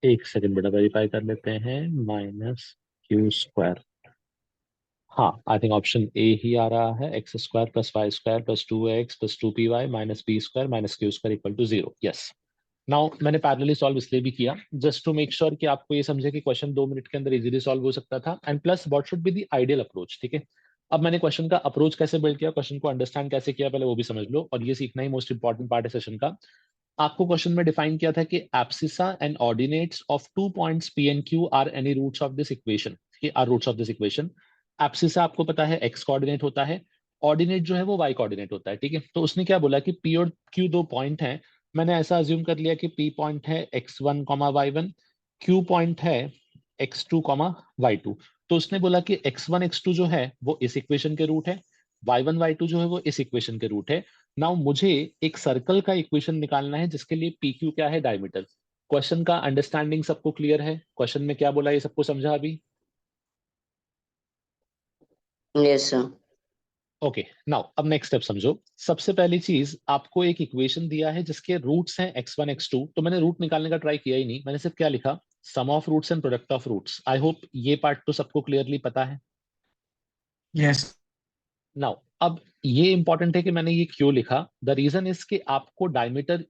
एक सेकंड बेटा, वेरीफाई कर लेते हैं। -q², हाँ, आई थिंक ऑप्शन ए ही आ रहा है। x² + y² + 2x + 2py - b² - q² equal to 0। Yes. Now मैंने पैरेलली सॉल्व इसलिए भी किया, जस्ट टू मेक श्योर कि आपको ये समझे कि क्वेश्चन 2 मिनट के अंदर इजीली सॉल्व हो सकता था, and plus what should be the ideal approach, ठीक है। अब मैंने क्वेश्चन का अप्रोच कैसे बिल्ड किया, क्वेश्चन को अंडरस्टैंड कैसे किया, पहले वो भी समझ लो, और ये सीखना ही मोस्ट इंपॉर्टेंट पार्ट है सेशन का। आपको क्वेश्चन में डिफाइन किया था कि abscissa and ordinates of 2 points P and Q are any roots of this equation, are roots of this equation. Abscissa आपको पता है x कोऑर्डिनेट होता है, ऑर्डिनेट जो है वो y कोऑर्डिनेट होता है, ठीक है। तो उसने क्या बोला कि P और Q 2 पॉइंट हैं, मैंने ऐसा अज्यूम कर लिया कि P पॉइंट है x1, y1, Q पॉइंट है x2, y2। तो उसने बोला कि x1, x2 जो है वो इस इक्वेशन के रूट है, y1, y2 जो है वो इस इक्वेशन के रूट है। नाउ मुझे एक सर्कल का इक्वेशन निकालना है जिसके लिए PQ क्या है, डायमीटर। क्वेश्चन का अंडरस्टैंडिंग सबको क्लियर है? क्वेश्चन में क्या बोला ये सबको समझा अभी? Yes sir. ओके, नाउ अब नेक्स्ट स्टेप समझो। सबसे पहली चीज, आपको एक इक्वेशन दिया है जिसके रूट्स हैं x1, x2। तो मैंने रूट निकालने का ट्राई किया ही नहीं, मैंने सिर्फ क्या लिखा, sum of roots and product of roots. I hope ये पार्ट तो सबको क्लियरली पता है। यस। नाउ अब ये इंपॉर्टेंट है कि मैंने ये क्यों लिखा। द रीजन इज कि आपको डायमीटर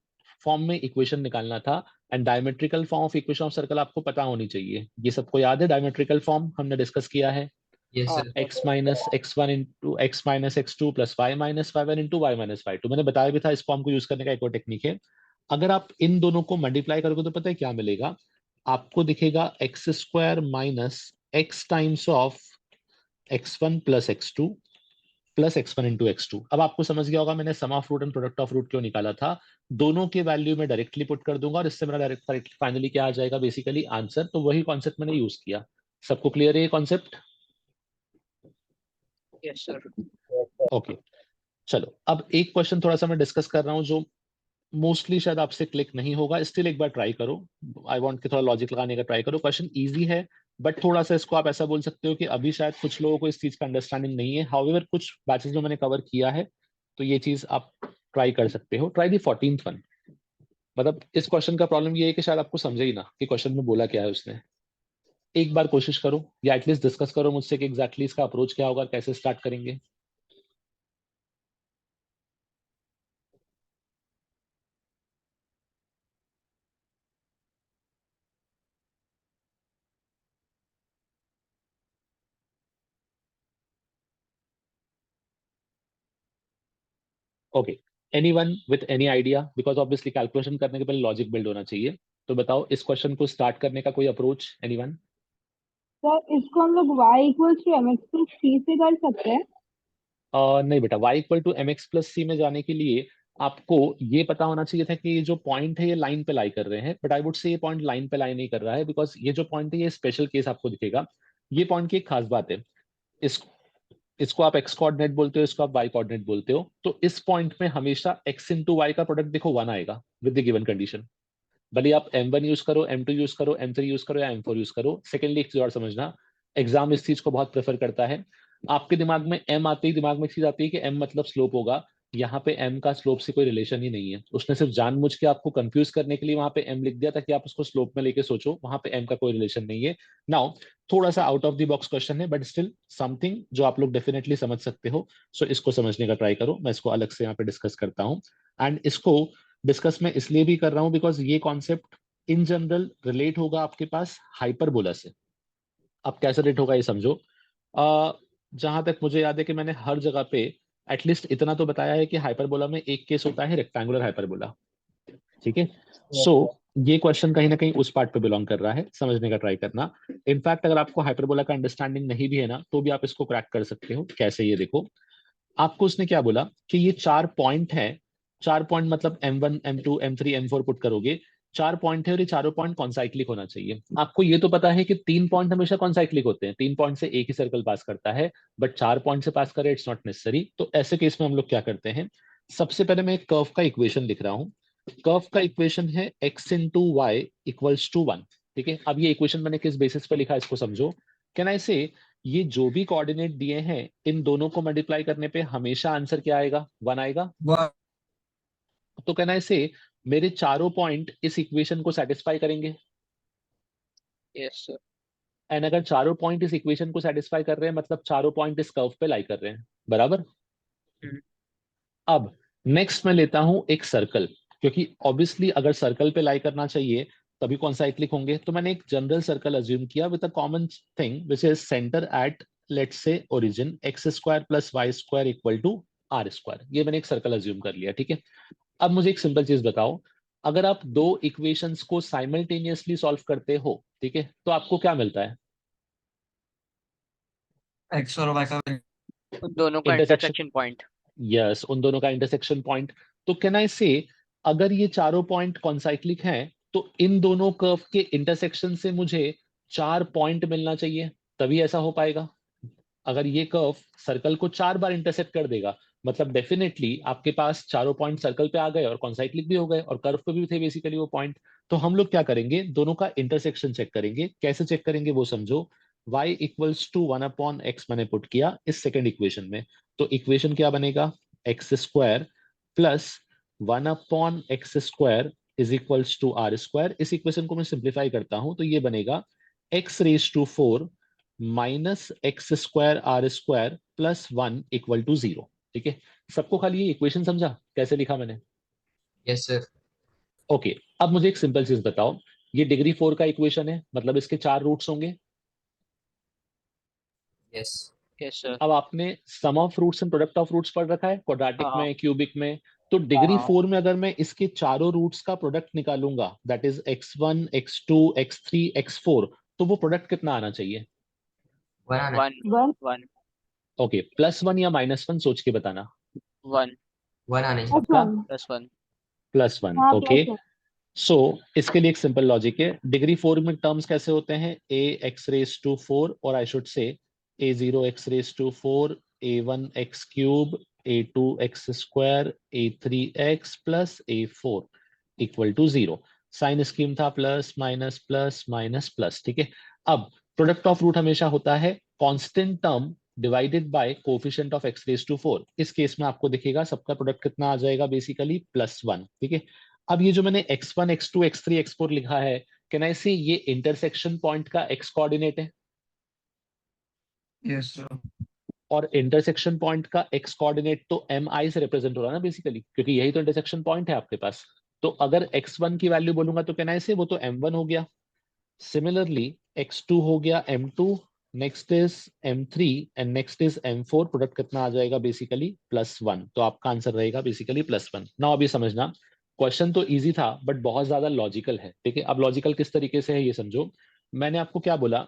फॉर्म में इक्वेशन निकालना था, and diametrical form of equation of circle आपको पता होनी चाहिए। ये सबको याद है? डायमेट्रिकल फॉर्म हमने डिस्कस किया है, yes sir. x minus x1 into x minus x2 plus y minus y1 into y minus y2। मैंने बताया भी था इस फॉर्म को यूज करने का एक और टेक्निक है। अगर आप इन दोनों को मल्टीप्लाई करोगे तो पता है क्या मिलेगा? आपको दिखेगा x square minus x times of x1 plus x2 plus x1 into x2। अब आपको समझ गया होगा मैंने sum of root and product of root क्यों निकाला था। दोनों के वैल्यू में डायरेक्टली पुट कर दूंगा और इससे मेरा डायरेक्ट फाइनली क्या आ जाएगा, बेसिकली आंसर। तो वही कॉन्सेप्ट मैंने यूज किया। सबको क्लियर है ये कॉन्सेप्ट? Yes sir. ओके, चलो अब एक क्वेश्चन थोड़ा सा मैं डिस्कस कर रहा हूँ जो मोस्टली शायद आपसे क्लिक नहीं होगा, स्टिल एक बार ट्राई करो। आई वांट कि थोड़ा लॉजिक लगाने का ट्राई करो। क्वेश्चन इजी है, बट थोड़ा सा इसको आप ऐसा बोल सकते हो कि अभी शायद कुछ लोगों को इस चीज का अंडरस्टैंडिंग नहीं है। हाउएवर कुछ बैचेस में मैंने कवर किया है, तो ये चीज आप ट्राई कर सकते हो। ट्राई दी 14th वन। मतलब इस क्वेश्चन का प्रॉब्लम ये है कि शायद आपको समझे ही ना कि क्वेश्चन में बोला क्या है उसने। एक बार कोशिश करो या एटलीस्ट डिस्कस करो मुझसे कि एग्जैक्टली इसका अप्रोच क्या होगा, कैसे स्टार्ट करेंगे। Okay, anyone with any idea? Because obviously calculation करने के पहले लॉजिक बिल्ड होना चाहिए। तो बताओ इस क्वेश्चन को स्टार्ट करने का कोई अप्रोच, एनीवन? सर इसको हम लोग y equals to mx plus c से कर सकते हैं। नहीं बेटा, y equal to M x plus c में जाने के लिए आपको ये पता होना चाहिए था कि ये जो पॉइंट है ये लाइन पे लाई कर रहे हैं। बट आई वुड से ये पॉइंट लाइन पे लाई नहीं कर रहा है, बिकॉज ये जो पॉइंट है ये स्पेशल केस आपको दिखेगा। ये पॉइंट की एक खास बात है, इस इसको आप एक्स कोऑर्डिनेट बोलते हो, इसको आप वाई कोऑर्डिनेट बोलते हो। तो इस पॉइंट में हमेशा एक्स इंटू वाई का प्रोडक्ट देखो 1 आएगा विद द गिवन कंडीशन। भले आप M1 यूज करो, M2 यूज करो, M3 यूज करो या M4 यूज करो। सेकेंडली एक चीज और समझना, एग्जाम इस चीज को बहुत प्रेफर करता है। आपके दिमाग में M आते ही दिमाग में एक चीज आती है कि M मतलब स्लोप होगा। यहाँ पे M का स्लोप से कोई रिलेशन ही नहीं है। उसने सिर्फ जानबूझ के आपको कंफ्यूज करने के लिए वहां पे M लिख दिया ताकि आप उसको स्लोप में लेके सोचो। वहां पे M का कोई रिलेशन नहीं है। नाउ थोड़ा सा out of the box question है, बट स्टिल समथिंग जो आप लोग डेफिनेटली समझ सकते हो। सो इसको समझने का ट्राई करो। मैं इसको अलग से यहाँ पे डिस्कस करता हूँ, एंड इसको डिस्कस मैं इसलिए भी कर रहा हूँ बिकॉज ये कॉन्सेप्ट इन जनरल रिलेट होगा आपके पास हाइपरबोला से। अब कैसे रिलेट होगा ये समझो। जहां तक मुझे याद है कि मैंने हर जगह पे एटलीस्ट इतना तो बताया है कि हाइपरबोला में एक केस होता है रेक्टेंगुलर हाइपरबोला। ठीक है, सो ये क्वेश्चन कहीं ना कहीं उस पार्ट पे बिलोंग कर रहा है, समझने का ट्राई करना। इनफैक्ट अगर आपको हाइपरबोला का अंडरस्टैंडिंग नहीं भी है ना, तो भी आप इसको क्रैक कर सकते हो। कैसे, ये देखो। आपको उसने क्या बोला कि ये 4 पॉइंट है। 4 पॉइंट मतलब M1, M2, M3, M4 put करोगे। 4 पॉइंट है और ये चारों पॉइंट कॉन्साइक्लिक होना चाहिए। आपको ये तो पता है कि 3 पॉइंट हमेशा कॉन्साइक्लिक होते हैं, 3 पॉइंट से एक ही सर्कल पास करता है। बट 4 पॉइंट से पास करे इट्स नॉट नेसेसरी। तो ऐसे केस में हम लोग क्या करते हैं, सबसे पहले मैं एक कर्व का इक्वेशन लिख रहा हूँ। कर्व का इक्वेशन है x into y equals to 1। ठीक है, अब ये इक्वेशन मैंने किस बेसिस पे लिखा है इसको समझो। कैन आई से ये जो भी कोऑर्डिनेट दिए हैं इन दोनों को मल्टीप्लाई करने पे हमेशा आंसर क्या आएगा, 1 आएगा। तो कैन आई से मेरे चारों पॉइंट इस इक्वेशन को सेटिस्फाई करेंगे। Yes sir. एंड अगर चारों पॉइंट इस इक्वेशन को सेटिस्फाई कर रहे हैं मतलब चारों पॉइंट इस कर्व पे लाई कर रहे हैं, बराबर। अब नेक्स्ट मैं लेता हूं एक सर्कल, क्योंकि ऑब्वियसली अगर सर्कल पे लाई करना चाहिए तभी कौन साइक्लिक होंगे। तो मैंने एक जनरल सर्कल अज्यूम किया with a common thing which is centre at let's say origin x square plus Y square equal to are square. ये मैंने एक सर्कल अज्यूम कर लिया। ठीक है, अब मुझे एक सिंपल चीज बताओ, अगर आप दो इक्वेशंस को साइमल्टेनियसली सॉल्व करते हो, ठीक है, तो आपको क्या मिलता है? एक्स और वाई का उन दोनों का इंटरसेक्शन। Intersection point. यस, उन दोनों का इंटरसेक्शन पॉइंट। तो कैन आई से अगर ये चारों पॉइंट कॉन्साइक्लिक हैं तो इन दोनों कर्व के इंटरसेक्शन से मुझे 4 पॉइंट मिलना चाहिए, तभी ऐसा हो पाएगा। अगर ये कर्व सर्कल को 4 बार इंटरसेक्ट कर देगा, मतलब डेफिनेटली आपके पास चारों पॉइंट सर्कल पे आ गए और कॉन्साइक्लिक भी हो गए और कर्व पे भी थे बेसिकली वो पॉइंट। तो हम लोग क्या करेंगे, दोनों का इंटरसेक्शन चेक करेंगे। कैसे चेक करेंगे वो समझो। y इक्वल्स टू 1/x मैंने पुट किया इस सेकेंड इक्वेशन में, तो इक्वेशन क्या बनेगा, x square plus 1/x² is equals to r²। इस इक्वेशन को मैं सिंप्लीफाई करता हूं तो ये बनेगा x⁴ minus x² plus 1 equal to 0। ठीक है, सबको खाली ये इक्वेशन समझा कैसे लिखा मैंने? Yes sir. ओके, अब मुझे एक सिंपल चीज बताओ, ये डिग्री 4 का इक्वेशन है, मतलब इसके 4 रूट्स होंगे। यस। Yes sir. अब आपने sum of roots and product of roots पढ़ रखा है क्वाड्रेटिक हाँ। में, क्यूबिक में। तो डिग्री हाँ। 4 में अगर मैं इसके चारों रूट्स का प्रोडक्ट निकालूंगा, that is x1 x2 x3 x4, तो वो प्रोडक्ट कितना आना चाहिए? 1 आना। 1 वन 1 ओके, +1 या -1 सोच के बताना। 1 1 आने प्लस पक्का? वन +1। +1। हाँ ओके, प्लस वन सो इसके लिए एक सिंपल लॉजिक है। डिग्री 4 में टर्म्स कैसे होते हैं, ax⁴ और I should say a0x⁴ a1x³ a2x² a3x plus a4 equal to 0। Sign scheme था plus minus plus minus plus. ठीक है, अब प्रोडक्ट ऑफ रूट हमेशा होता है constant term divided by coefficient of x⁴। इस केस में आपको दिखेगा सबका प्रोडक्ट कितना आ जाएगा, बेसिकली +1। ठीक है, अब ये जो मैंने x1 x2 x3 x4 लिखा है, कैन आई से ये इंटरसेक्शन पॉइंट का x कोऑर्डिनेट है, Yes, sir. और इंटरसेक्शन पॉइंट का x कोऑर्डिनेट तो mi से रिप्रेजेंट हो रहा है ना बेसिकली, क्योंकि यही तो इंटरसेक्शन पॉइंट है आपके पास। तो अगर x1 की वैल्यू बोलूंगा तो कैन आई से वो तो m1 हो गया। सिमिलरली x2 हो गया m2, next is m3 and next is m4। Product कितना आ जाएगा, बेसिकली +1। तो आपका आंसर रहेगा बेसिकली +1। नाउ अभी समझना, क्वेश्चन तो इजी था बट बहुत ज्यादा लॉजिकल है। ठीक है, अब लॉजिकल किस तरीके से है ये समझो। मैंने आपको क्या बोला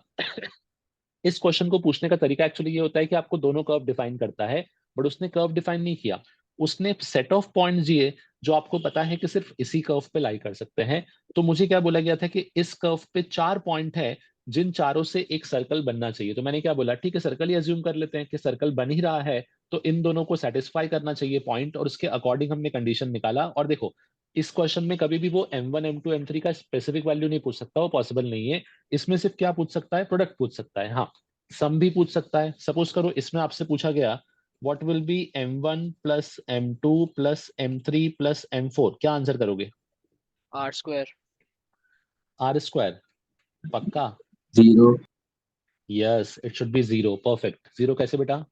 इस क्वेश्चन को पूछने का तरीका एक्चुअली ये होता है कि आपको दोनों कर्व डिफाइन करता है, बट उसने कर्व डिफाइन नहीं किया, उसने सेट ऑफ पॉइंट दिए जो आपको पता है कि सिर्फ इसी कर्व पे लाई कर सकते हैं। तो मुझे क्या बोला गया था कि इस कर्व पे 4 पॉइंट है जिन चारों से एक सर्कल बनना चाहिए। तो मैंने क्या बोला, ठीक है सर्कल ही अज्यूम कर लेते हैं कि सर्कल बन ही रहा है, तो इन दोनों को सेटिस्फाई करना चाहिए पॉइंट, और उसके अकॉर्डिंग हमने कंडीशन निकाला। और देखो, इस क्वेश्चन में कभी भी वो m1 m2 m3 का स्पेसिफिक वैल्यू नहीं पूछ सकता, वो पॉसिबल नहीं है। इसमें सिर्फ क्या पूछ सकता है, प्रोडक्ट पूछ सकता है। हाँ, सम भी पूछ सकता है। सपोज करो इसमें आपसे पूछा गया what will B m1 plus m2 plus m3 plus m4, क्या आंसर करोगे? r²। r²। पक्का? 0. Yes, it should B 0। Perfect. 0 कैसे बेटा?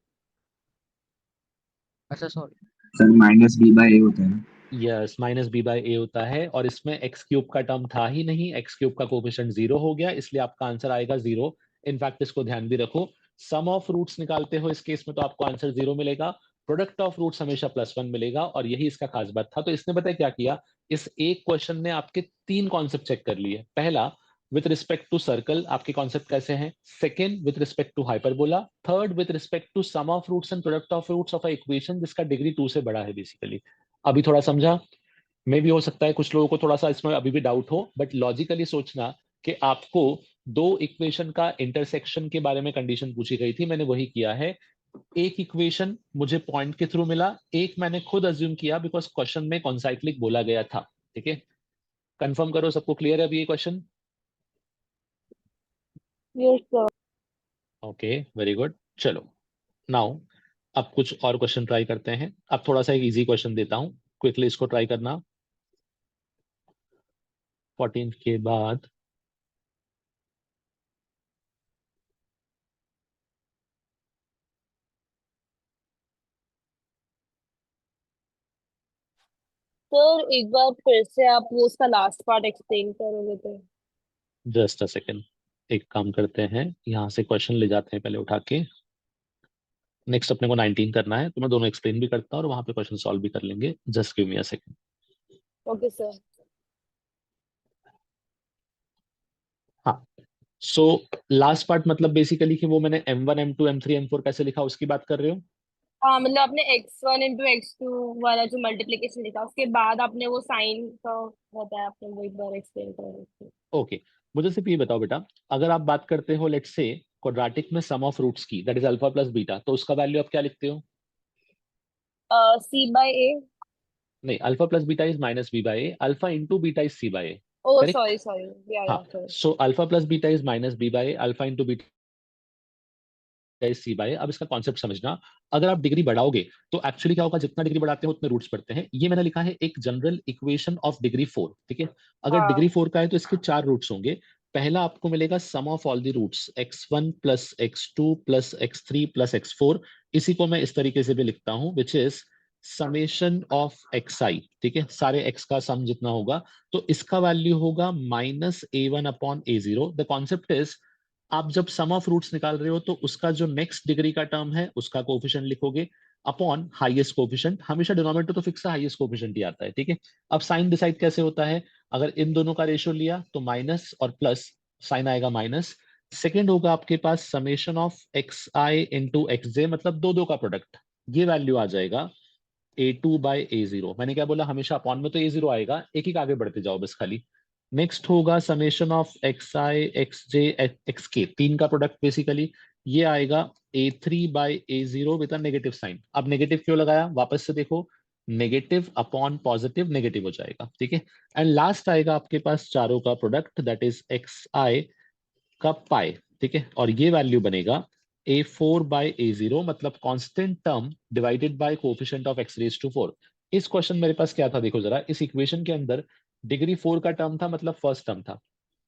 अच्छा सॉरी। सर -b/a होता है ना. यस, -b/a होता है, और इसमें x³ का टर्म था ही नहीं, x³ का कोफिशिएंट 0 हो गया, इसलिए आपका आंसर आएगा 0। इनफैक्ट इसको ध्यान भी रखो, सम ऑफ रूट्स निकालते हो इस केस में तो आपको आंसर 0 मिलेगा, प्रोडक्ट ऑफ रूट्स हमेशा +1 मिलेगा, और यही इसका खास बात था। तो इसने बताया क्या किया, इस एक क्वेश्चन ने आपके 3 कॉन्सेप्ट चेक कर लिए। पहला, विथ रिस्पेक्ट टू सर्कल आपके कॉन्सेप्ट कैसे हैं। Second, with respect to hyperbola. Third, with respect to sum of roots and product of roots of a equation जिसका डिग्री 2 से बड़ा है बेसिकली। अभी थोड़ा समझा? मे भी हो सकता है कुछ लोगों को थोड़ा सा इसमें अभी भी डाउट हो, बट लॉजिकली सोचना कि आपको 2 इक्वेशन का इंटरसेक्शन के बारे में कंडीशन पूछी गई थी, मैंने वही किया है। एक इक्वेशन मुझे पॉइंट के थ्रू मिला, एक मैंने खुद अज्यूम किया बिकॉज क्वेश्चन में कॉन्साइक्लिक बोला गया था। ठीक है, कंफर्म करो सबको क्लियर है अभी ये question? Yes sir okay, very good. चलो नाउ अब कुछ और क्वेश्चन ट्राई करते हैं। अब थोड़ा सा एक इजी क्वेश्चन देता हूं, क्विकली इसको ट्राई करना। 14 के बाद सर एक बार फिर से आप वो उसका लास्ट पार्ट एक्सप्लेन करोगे तो? जस्ट अ सेकेंड, एक काम करते हैं, यहाँ से क्वेश्चन ले जाते हैं पहले उठा के। नेक्स्ट अपने को 19 करना है, तो मैं दोनों एक्सप्लेन भी करता हूँ और वहां पे क्वेश्चन सॉल्व भी कर लेंगे। Just give me a second. Okay sir. हाँ, सो लास्ट पार्ट मतलब बेसिकली कि वो मैंने m1 m2 m3 m4 कैसे लिखा उसकी बात कर रहे हो? हाँ मतलब आपने x1 इंटू x2 वाला जो मल्टीप्लीकेशन लिखा उसके बाद आपने वो साइन का बताया, आपने वो एक बार एक्सप्लेन करा। ओके, मुझे सिर्फ ये बताओ बेटा, अगर आप बात करते हो लेट्स से क्वाड्रेटिक में सम ऑफ रूट्स की, that is alpha plus beta, तो उसका वैल्यू आप क्या लिखते हो? c/a। नहीं, alpha plus beta is minus B by A, alpha into beta is C by A, oh correct? Sorry sorry, या हाँ, sorry. So alpha plus beta is minus B by A, alpha into beta C by A. अब इसका concept समझना, अगर आप degree बढ़ाओगे तो actually क्या होगा, जितना डिग्री बढ़ाते हैं उतने रूट्स बढ़ते हैं। ये मैंने लिखा है एक जनरल इक्वेशन ऑफ डिग्री 4, ठीक है? अगर डिग्री हाँ 4 का है तो इसके 4 रूट्स होंगे। पहला आपको मिलेगा sum of all the roots x1 plus x2 plus x3 plus x4, इसी को मैं इस तरीके से भी लिखता हूं, which is summation of xi, ठीक है? सारे x का सम जितना होगा, तो इसका वैल्यू होगा minus a1 upon a0। The concept is, आप जब सम ऑफ रूट्स निकाल रहे हो तो उसका जो नेक्स्ट डिग्री का टर्म है उसका कोफिशिएंट लिखोगे अपॉन हाईएस्ट कोफिशिएंट। हमेशा डिनोमिनेटर तो फिक्स है, हाईएस्ट कोफिशिएंट ही आता है, ठीक है? अब साइन डिसाइड कैसे होता है, अगर इन दोनों का रेशियो लिया तो माइनस और प्लस, साइन आएगा माइनस। सेकेंड होगा आपके पास summation of x i into x j, मतलब दो दो का प्रोडक्ट, ये वैल्यू आ जाएगा a2 बाई a0। मैंने क्या बोला, हमेशा अपॉन में तो a0 आएगा, एक एक आगे बढ़ते जाओ बस खाली। नेक्स्ट होगा summation of x i x j x k, तीन का प्रोडक्ट बेसिकली, ये आएगा a3 by a0 with a negative sign. अब नेगेटिव क्यों लगाया, वापस से देखो, नेगेटिव अपॉन पॉजिटिव नेगेटिव हो जाएगा, ठीक है? एंड लास्ट आएगा आपके पास चारों का प्रोडक्ट, दैट इज एक्स आई का पाई, ठीक है? और ये वैल्यू बनेगा a4 बाई a0, मतलब constant term divided by coefficient of x raise to 4। इस क्वेश्चन मेरे पास क्या था, देखो जरा, इस इक्वेशन के अंदर डिग्री 4 का टर्म था मतलब फर्स्ट टर्म था,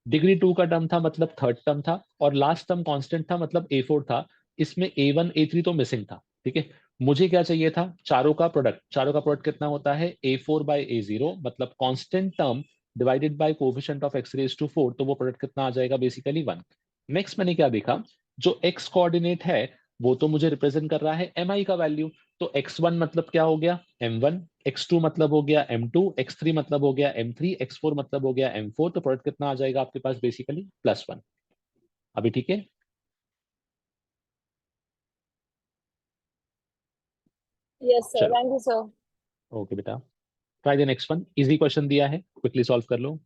डिग्री 2 का टर्म था मतलब थर्ड टर्म था, और लास्ट टर्म कांस्टेंट था मतलब a4 था। इसमें a1 a3 तो मिसिंग था, ठीक है? मुझे क्या चाहिए था, चारों का प्रोडक्ट। चारों का प्रोडक्ट कितना होता है, a4 बाई a0, मतलब constant term divided by coefficient of x raise to 4, तो वो प्रोडक्ट कितना आ जाएगा, बेसिकली 1। नेक्स्ट मैंने क्या देखा, जो x कोऑर्डिनेट है वो तो मुझे रिप्रेजेंट कर रहा है mi का वैल्यू, तो x1 मतलब क्या हो गया, m1, x2 मतलब हो गया m2, x3 मतलब हो गया m3, x4 मतलब हो गया m4, तो प्रोडक्ट कितना आ जाएगा आपके पास, बेसिकली +1। अभी ठीक है? यस सर, चलो, थैंक यू सर। ओके बेटा, try the next one. Easy question दिया है, क्विकली सॉल्व कर लो।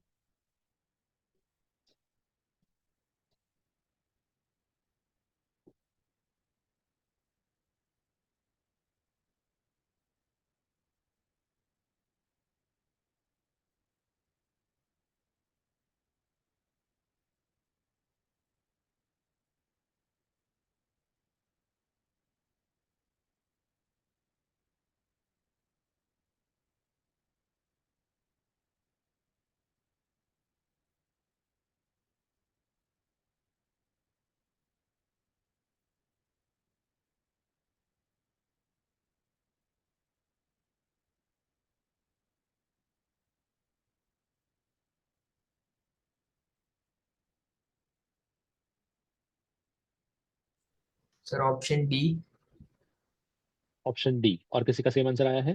Sir option D. Option D, और किसी का सेम आंसर आया है?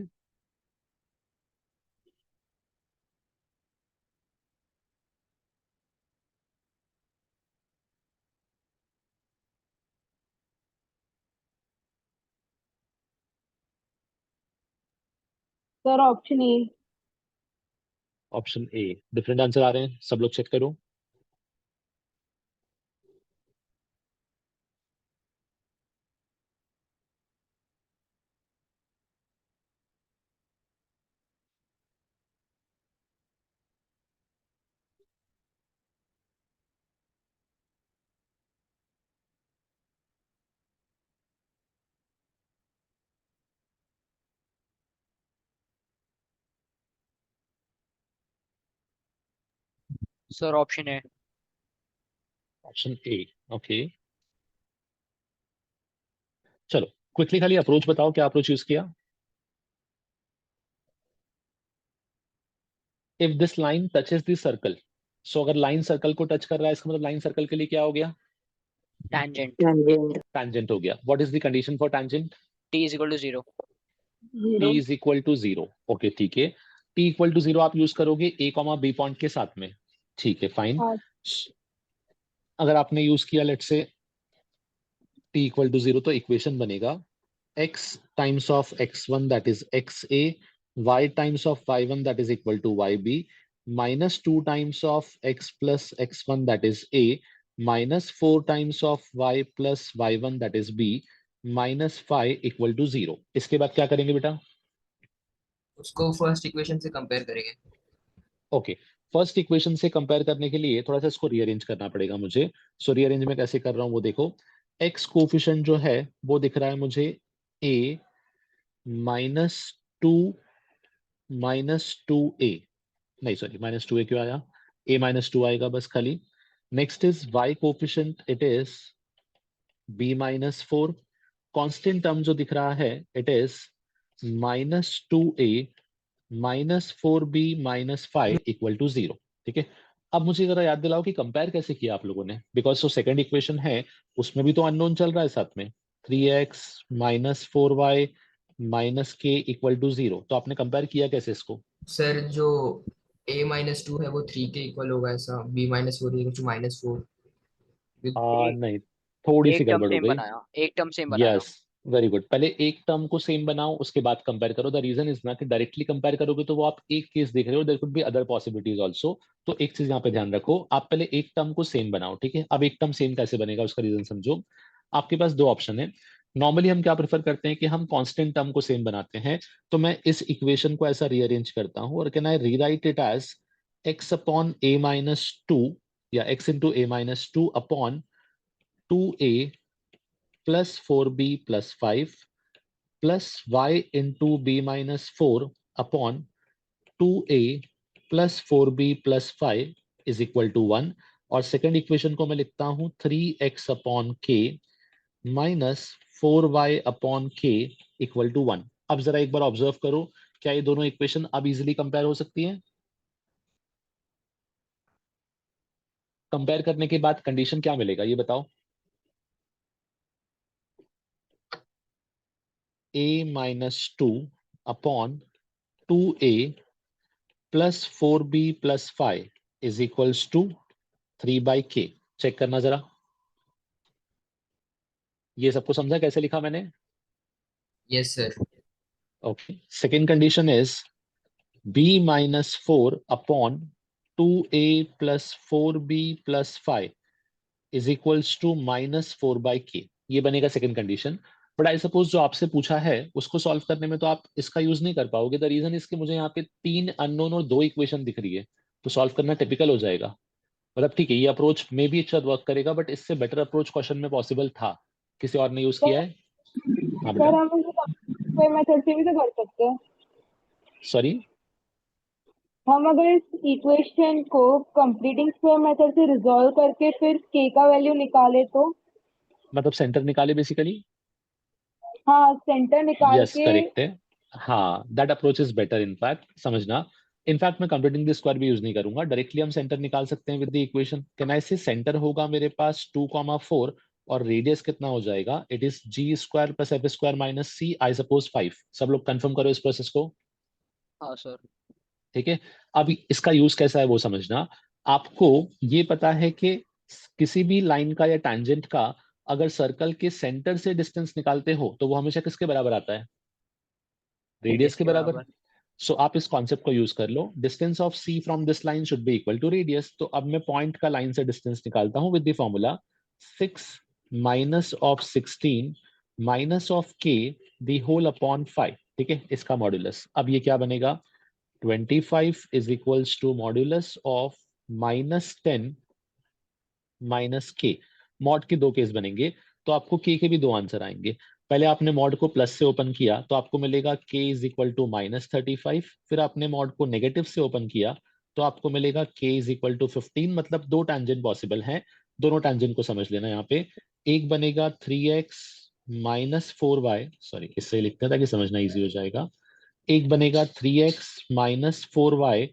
Sir option A. Option A, different answer आ रहे हैं, सब लोग चेक करो। सर ऑप्शन है। Option A, okay. चलो, क्विकली खाली अप्रोच बताओ, क्या अप्रोच यूज किया? If this line touches this circle, सो अगर लाइन सर्कल को टच कर रहा है, इसका मतलब लाइन सर्कल के लिए क्या हो गया, टैंजेंट। tangent टैंजेंट हो गया। What is the condition for tangent? t is equal to 0। Zero. t is equal to 0, okay ठीक है। t इक्वल टू 0 आप यूज करोगे a कॉमा b पॉइंट के साथ में, ठीक है, फाइन। हाँ। अगर आपने यूज किया लेट से t इक्वल टू 0, तो इक्वेशन बनेगा x times of x1 that is xa, y times of y1 that is equal to yb, minus 2 times of x plus x1 that is a, minus 4 times of y plus y1 that is b, minus 5 equal to 0। इसके बाद क्या करेंगे बेटा? उसको first equation से compare करेंगे। Okay, first equation से compare करने के लिए थोड़ा सा इसको रीअरेंज करना पड़ेगा मुझे। सो रीअरेंज में कैसे कर रहा हूँ वो देखो। एक्स कोफिशिएंट जो है वो दिख रहा है मुझे a माइनस टू ए, नहीं सॉरी माइनस टू ए क्यों आया, a माइनस टू आएगा बस खाली। Next is y coefficient, it is b minus four. Constant term जो दिख रहा है it is minus two a minus four b minus five equal to 0। ठीक है, अब मुझे जरा याद दिलाओ कि कंपेयर कैसे किया आप लोगों ने, बिकॉज जो सेकंड इक्वेशन है उसमें भी तो अननोन चल रहा है साथ में, 3x माइनस 4y माइनस के इक्वल टू 0। तो आपने कंपेयर किया कैसे इसको? सर जो a माइनस टू है वो 3 के इक्वल होगा, ऐसा b minus four equal to minus four. नहीं, थोड़ी सी एक टर्म गड़बड़ हो सेम गई। बनाया, एक टर्म सेम बनाया। Yes, very good. पहले एक टर्म को सेम बनाओ उसके बाद कंपेयर करो। द रीजन इज ना कि डायरेक्टली कंपेयर करोगे तो वो आप एक केस देख रहे हो, there could be other possibilities also. तो एक चीज यहाँ पे ध्यान रखो, आप पहले एक टर्म को सेम बनाओ। ठीक है, अब एक टर्म सेम कैसे बनेगा उसका रीजन समझो। आपके पास दो ऑप्शन है। नॉर्मली हम क्या प्रेफर करते हैं कि हम कांस्टेंट टर्म को सेम बनाते हैं। तो मैं इस इक्वेशन को ऐसा रीअरेंज करता हूँ और can I rewrite it as x upon a minus two या x into a minus two upon 2a plus 4b plus 5 plus y into b minus 4 upon 2a plus 4b plus 5 is equal to 1। और second equation को मैं लिखता हूं 3x upon k minus 4y upon k equal to 1। अब जरा एक बार observe करो, क्या ये दोनों इक्वेशन अब इजीली कंपेयर हो सकती है? कंपेयर करने के बाद कंडीशन क्या मिलेगा ये बताओ। a minus two upon 2a plus 4b plus 5 is equals to 3/k। Check करना जरा, ये सबको समझा कैसे लिखा मैंने? Yes sir. Okay, second condition is b minus 4 upon 2a plus 4b plus 5 is equals to minus 4/k। ये बनेगा second condition. But I suppose जो आपसे पूछा है उसको सॉल्व करने में तो आप इसका यूज नहीं कर पाओगे। द रीजन इसके मुझे यहाँ पे 3 अननोन और 2 इक्वेशन दिख रही है, तो सॉल्व करना टिपिकल हो जाएगा। मतलब ठीक है, ये अप्रोच में भी अच्छा वर्क करेगा, बट इससे बेटर अप्रोच क्वेश्चन में पॉसिबल था। किसी और ने यूज किया है? हाँ सर बेटा, हम इसे स्क्वायर मेथड से भी तो कर सकते हैं। सॉरी। हम अगर इस इक्वेशन को कंप्लीटिंग स्क्वायर मेथड से रिजॉल्व करके फिर k का वैल्यू निकाले तो? मतलब सेंटर निकाले बेसिकली। हाँ, सेंटर निकाल यस, के। करेक्ट है। हाँ, that approach is better in fact, समझना। इनफैक्ट मैं कंप्यूटिंग द स्क्वायर भी यूज नहीं करूंगा, डायरेक्टली हम सेंटर निकाल सकते हैं with the equation. Can I से सेंटर होगा मेरे पास 2,4 और रेडियस कितना हो जाएगा? It is g square plus f square minus c, I suppose 5। सब लोग कंफर्म करो इस प्रोसेस को। हाँ सर। ठीक है, अब इसका यूज कैसा है वो समझना। आपको ये पता है कि किसी भी लाइन का या टैंजेंट का अगर सर्कल के सेंटर से डिस्टेंस निकालते हो तो वो हमेशा किसके बराबर आता है? रेडियस के बराबर। सो आप इस कॉन्सेप्ट को यूज कर लो, distance of C from this line should be equal to radius. तो अब मैं पॉइंट का लाइन से डिस्टेंस निकालता हूं with the formula 6 minus of 16 minus of k the whole upon 5। ठीक है, इसका मॉड्यूलस। अब ये क्या बनेगा? 25 is equals to modulus of minus 10 minus k. Mod के दो केस बनेंगे तो आपको k के भी दो आंसर आएंगे। पहले आपने मॉड को प्लस से ओपन किया तो आपको मिलेगा k is equal to minus 35। फिर आपने मॉड को नेगेटिव से ओपन किया तो आपको मिलेगा k इज इक्वल टू 15। मतलब दो टैंजेंट पॉसिबल हैं, दोनों टैंजेंट को समझ लेना। यहाँ पे एक बनेगा 3x माइनस 4y, सॉरी इससे लिखते हैं ताकि समझना इजी हो जाएगा। एक बनेगा 3x minus 4y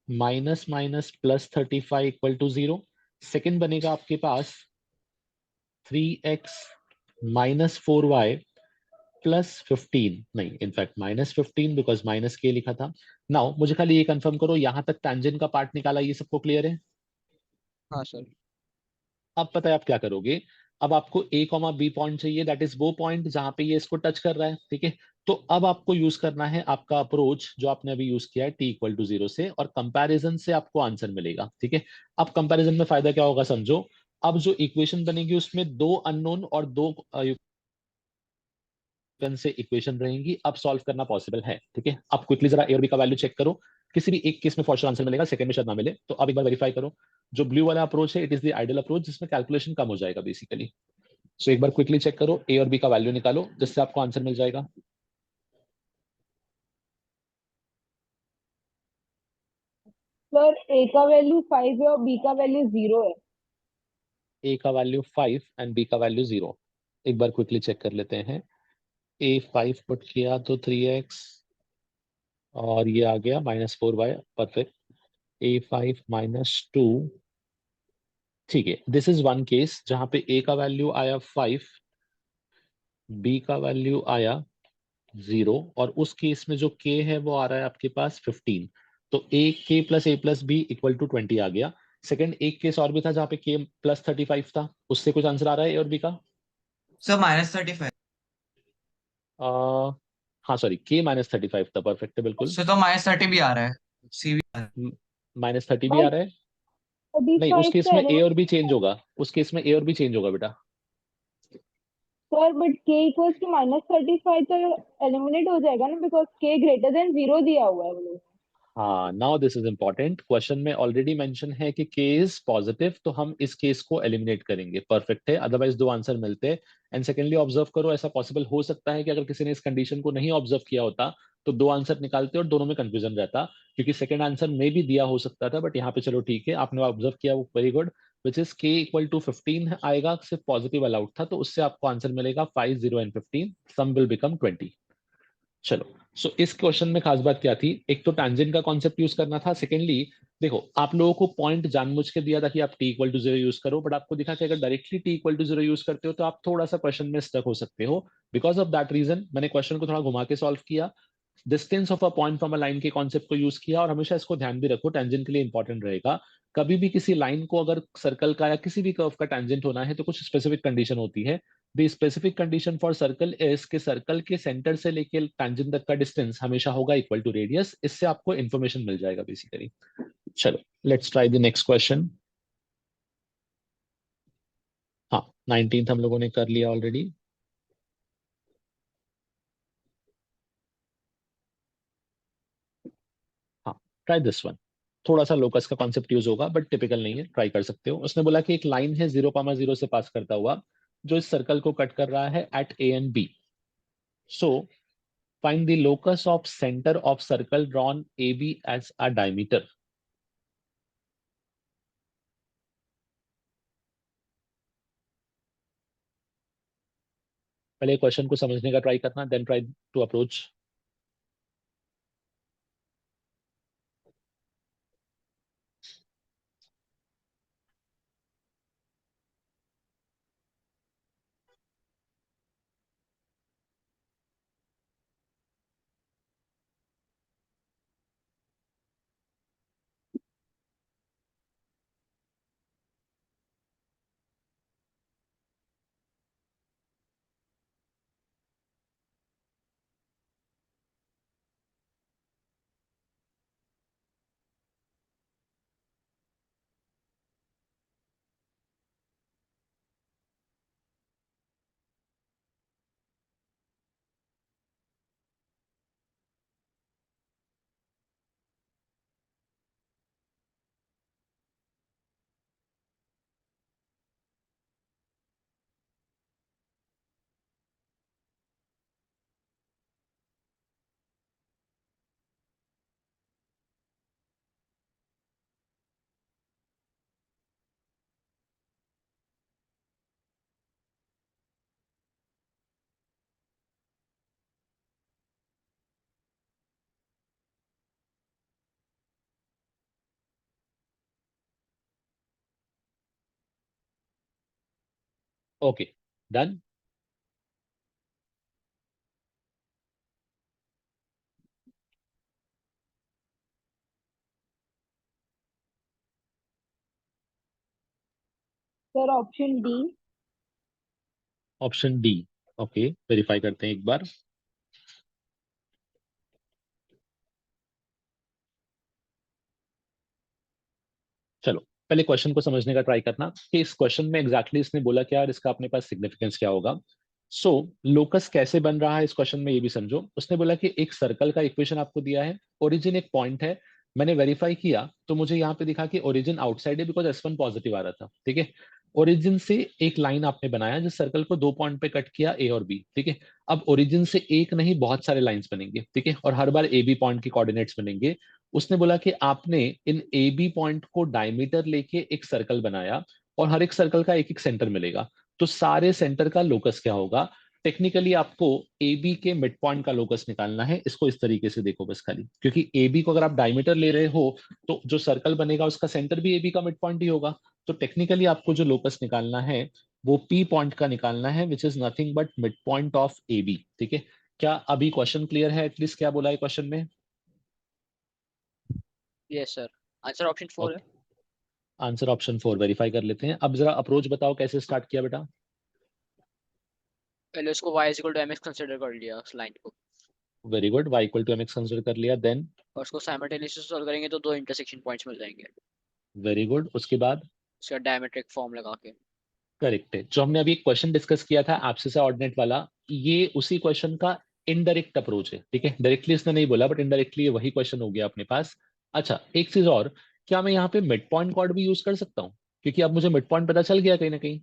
minus minus plus 35 equal to 0। Second बनेगा आपके पास 3x माइनस 4y प्लस 15, नहीं इनफैक्ट माइनस 15 बिकॉज माइनस के लिखा था। नाउ मुझे खाली ये कंफर्म करो, यहां तक टैंजेंट का पार्ट निकाला, ये सबको क्लियर है? हाँ सर। अब पता है आप क्या करोगे। अब आपको ए कॉमा बी पॉइंट चाहिए, दैट इज वो पॉइंट जहां पे ये इसको टच कर रहा है, ठीक है। तो अब आपको यूज करना है आपका अप्रोच जो आपने अभी यूज किया है टी इक्वल टू 0 से, और कंपैरिजन से आपको आंसर मिलेगा, ठीक है। अब कंपैरिजन में फायदा क्या होगा समझो, अब जो इक्वेशन बनेगी उसमें दो अननोन और दो से इक्वेशन रहेंगी, अब सॉल्व करना पॉसिबल है, ठीक है। अब क्विकली जरा ए और बी का वैल्यू चेक करो, किसी भी एक केस में फॉर श्योर आंसर मिलेगा, सेकंड में शायद ना मिले, तो अब एक बार वेरीफाई करो। जो ब्लू वाला अप्रोच है it is the ideal approach, जिसमें कैलकुलेशन कम हो जाएगा बेसिकली। सो एक बार क्विकली चेक करो, ए और बी का वैल्यू निकालो, जिससे आपको आंसर मिल जाएगा। सर ए का वैल्यू 5 है और बी का वैल्यू 0 है। ए का वैल्यू 5 एंड बी का वैल्यू 0। एक बार क्विकली चेक कर लेते हैं। ए 5 पुट किया तो 3x, और ये आ गया -4y, परफेक्ट। ए 5 -2, ठीक है। दिस इज वन केस जहां पे ए का वैल्यू आया 5, बी का वैल्यू आया 0, और उस केस में जो k है वो आ रहा है आपके पास 15। तो a+b इक्वल टू 20 आ गया। सेकंड एक केस और भी था जहां पे k+35 था, उससे कुछ आंसर आ रहा है ए और बी का? सर -35। आ, हाँ सॉरी, k-35 था, परफेक्ट है बिल्कुल। सर तो -30 भी आ रहा है, सी भी आ रहा है। -30 भी आ बट रहा है? नहीं, उस 35 केस का में ए और बी चेंज एलिमिनेट। होगा, उस केस में ए और बी चेंज होगा बेटा। सर बट के इक्वल्स टू -35 तो एलिमिनेट हो जाएगा ना, बिकॉज के ग्रेटर देन 0 दिया हुआ है वो लोग। हाँ, now this is important, question में ऑलरेडी मेंशन है कि के इज पॉजिटिव, तो हम इस केस को एलिमिनेट करेंगे, परफेक्ट है, अदरवाइज दो आंसर मिलते। एंड सेकेंडली ऑब्जर्व करो, ऐसा पॉसिबल हो सकता है कि अगर किसी ने इस कंडीशन को नहीं ऑब्जर्व किया होता तो दो आंसर निकालते और दोनों में कंफ्यूजन रहता, क्योंकि सेकंड आंसर में भी दिया हो सकता था, बट यहाँ पे चलो ठीक है, आपने ऑब्जर्व किया, वो वेरी गुड। विच इज के इक्वल टू 15 आएगा, सिर्फ पॉजिटिव अलाउड था, तो उससे आपको आंसर मिलेगा 5, 0 एंड 15, सम विल बिकम 20। चलो, सो इस क्वेश्चन में खास बात क्या थी, एक तो टैंजेंट का कॉन्सेप्ट यूज करना था, सेकेंडली देखो आप लोगों को पॉइंट जानबूझ के दिया था कि आप टी इक्वल टू 0 यूज करो, बट आपको दिखा कि अगर directly t equal to 0 use करते हो तो आप थोड़ा सा क्वेश्चन में स्टक हो सकते हो। बिकॉज ऑफ दैट रीजन मैंने क्वेश्चन को थोड़ा घुमा के सॉल्व किया, distance of a point from a line के कॉन्सेप्ट को यूज किया, और हमेशा इसको ध्यान भी रखो, टेंजेंट के लिए इंपॉर्टेंट रहेगा। कभी भी किसी लाइन को अगर सर्कल का या किसी भी कर्व का टेंजेंट होना है तो कुछ स्पेसिफिक कंडीशन होती है। The specific condition for circle is के सर्कल के सेंटर से लेके टेंजेंट तक का डिस्टेंस हमेशा होगा इक्वल टू रेडियस। इससे आपको इन्फॉर्मेशन मिल जाएगा बेसिकली। चलो, let's try the next question. हाँ, 19th हम लोगों ने कर लिया ऑलरेडी। हाँ, ट्राई दिस वन। थोड़ा सा लोकस का कॉन्सेप्ट यूज होगा बट टिपिकल नहीं है, ट्राई कर सकते हो। उसने बोला कि एक लाइन है 0,0 से पास करता हुआ जो इस सर्कल को कट कर रहा है at A and B. So find the locus of centre of circle drawn A B as a diameter. पहले क्वेश्चन को समझने का ट्राई करना, then try to approach. Okay, done. Sir option D. Option D. Okay, verify करते हैं एक बार। चलो पहले क्वेश्चन को समझने का ट्राई करना कि इस क्वेश्चन में एग्जैक्टली इसने बोला क्या और इसका अपने पास सिग्निफिकेंस क्या होगा। सो लोकस कैसे बन रहा है इस क्वेश्चन में ये भी समझो। उसने बोला कि एक सर्कल का इक्वेशन आपको दिया है, ओरिजिन एक पॉइंट है। मैंने वेरीफाई किया तो मुझे यहाँ पे दिखा कि ओरिजिन आउटसाइड है बिकॉज S1 पॉजिटिव आ रहा था। ठीक है, ओरिजिन से एक लाइन आपने बनाया जिस सर्कल को 2 पॉइंट पे कट किया, A और B। ठीक है, अब ओरिजिन से एक नहीं बहुत सारे लाइंस बनेंगे। ठीक है, और हर बार AB पॉइंट के कोऑर्डिनेट्स बनेंगे। उसने बोला कि आपने इन ए बी पॉइंट को डायमीटर लेके एक सर्कल बनाया और हर एक सर्कल का एक एक सेंटर मिलेगा। तो सारे सेंटर का लोकस क्या होगा। टेक्निकली आपको ए बी के मिड पॉइंट का लोकस निकालना है। इसको इस तरीके से देखो बस खाली, क्योंकि ए बी को अगर आप डायमीटर ले रहे हो तो जो सर्कल बनेगा उसका सेंटर भी ए बी का मिड पॉइंट ही होगा। तो टेक्निकली आपको जो लोकस निकालना है वो पी पॉइंट का निकालना है, which is nothing but mid point of A B. ठीक है, क्या अभी क्वेश्चन क्लियर है? एटलीस्ट क्या बोला है क्वेश्चन में? यस सर, आंसर ऑप्शन 4 है। आंसर ऑप्शन 4 वेरीफाई कर लेते हैं। अब जरा अप्रोच बताओ कैसे स्टार्ट किया बेटा। पहले उसको y is equal to mx consider कर लिया उस लाइन को, very good, y equal to mx consider कर लिया। देन और उसको साइमल्टेनियसली सॉल्व करेंगे तो दो इंटरसेक्शन पॉइंट्स मिल जाएंगे वेरी गुड, उसके बाद उसका डायमेट्रिक फॉर्म लगा के। करेक्ट है। जो हमने अभी एक क्वेश्चन डिस्कस किया था एब्सिस ऑर्डिनेट वाला, ये उसी क्वेश्चन का इनडायरेक्ट अप्रोच है। ठीक है, डायरेक्टली इसने नहीं बोला बट इनडायरेक्टली वही क्वेश्चन हो गया अपने पास। अच्छा एक चीज और, क्या मैं यहाँ पे मिड पॉइंट कॉर्ड भी यूज कर सकता हूँ? क्योंकि अब मुझे मिड पॉइंट पता चल गया कहीं ना कहीं।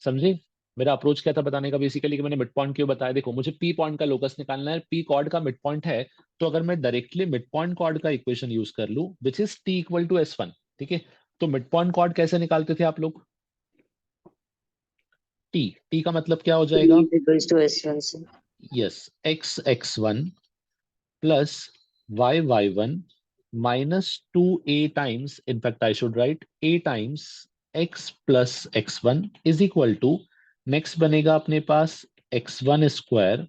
समझे मेरा अप्रोच क्या था बताने का बेसिकली, कि मैंने मिड पॉइंट क्यों बताया। देखो मुझे पी पॉइंट का लोकस निकालना है, पी कॉर्ड का मिड पॉइंट है। तो अगर मैं डायरेक्टली मिड पॉइंट कॉर्ड का इक्वेशन यूज कर लूं which is T equal to S1। ठीक है, तो मिड पॉइंट कॉर्ड कैसे निकालते थे आप लोग? टी का मतलब क्या हो जाएगा? इक्वल्स टू S1 से yes, x(x1) plus y(y1) minus 2a times, in fact I should write a times x plus x1 is equal to, next बनेगा अपने पास x1 square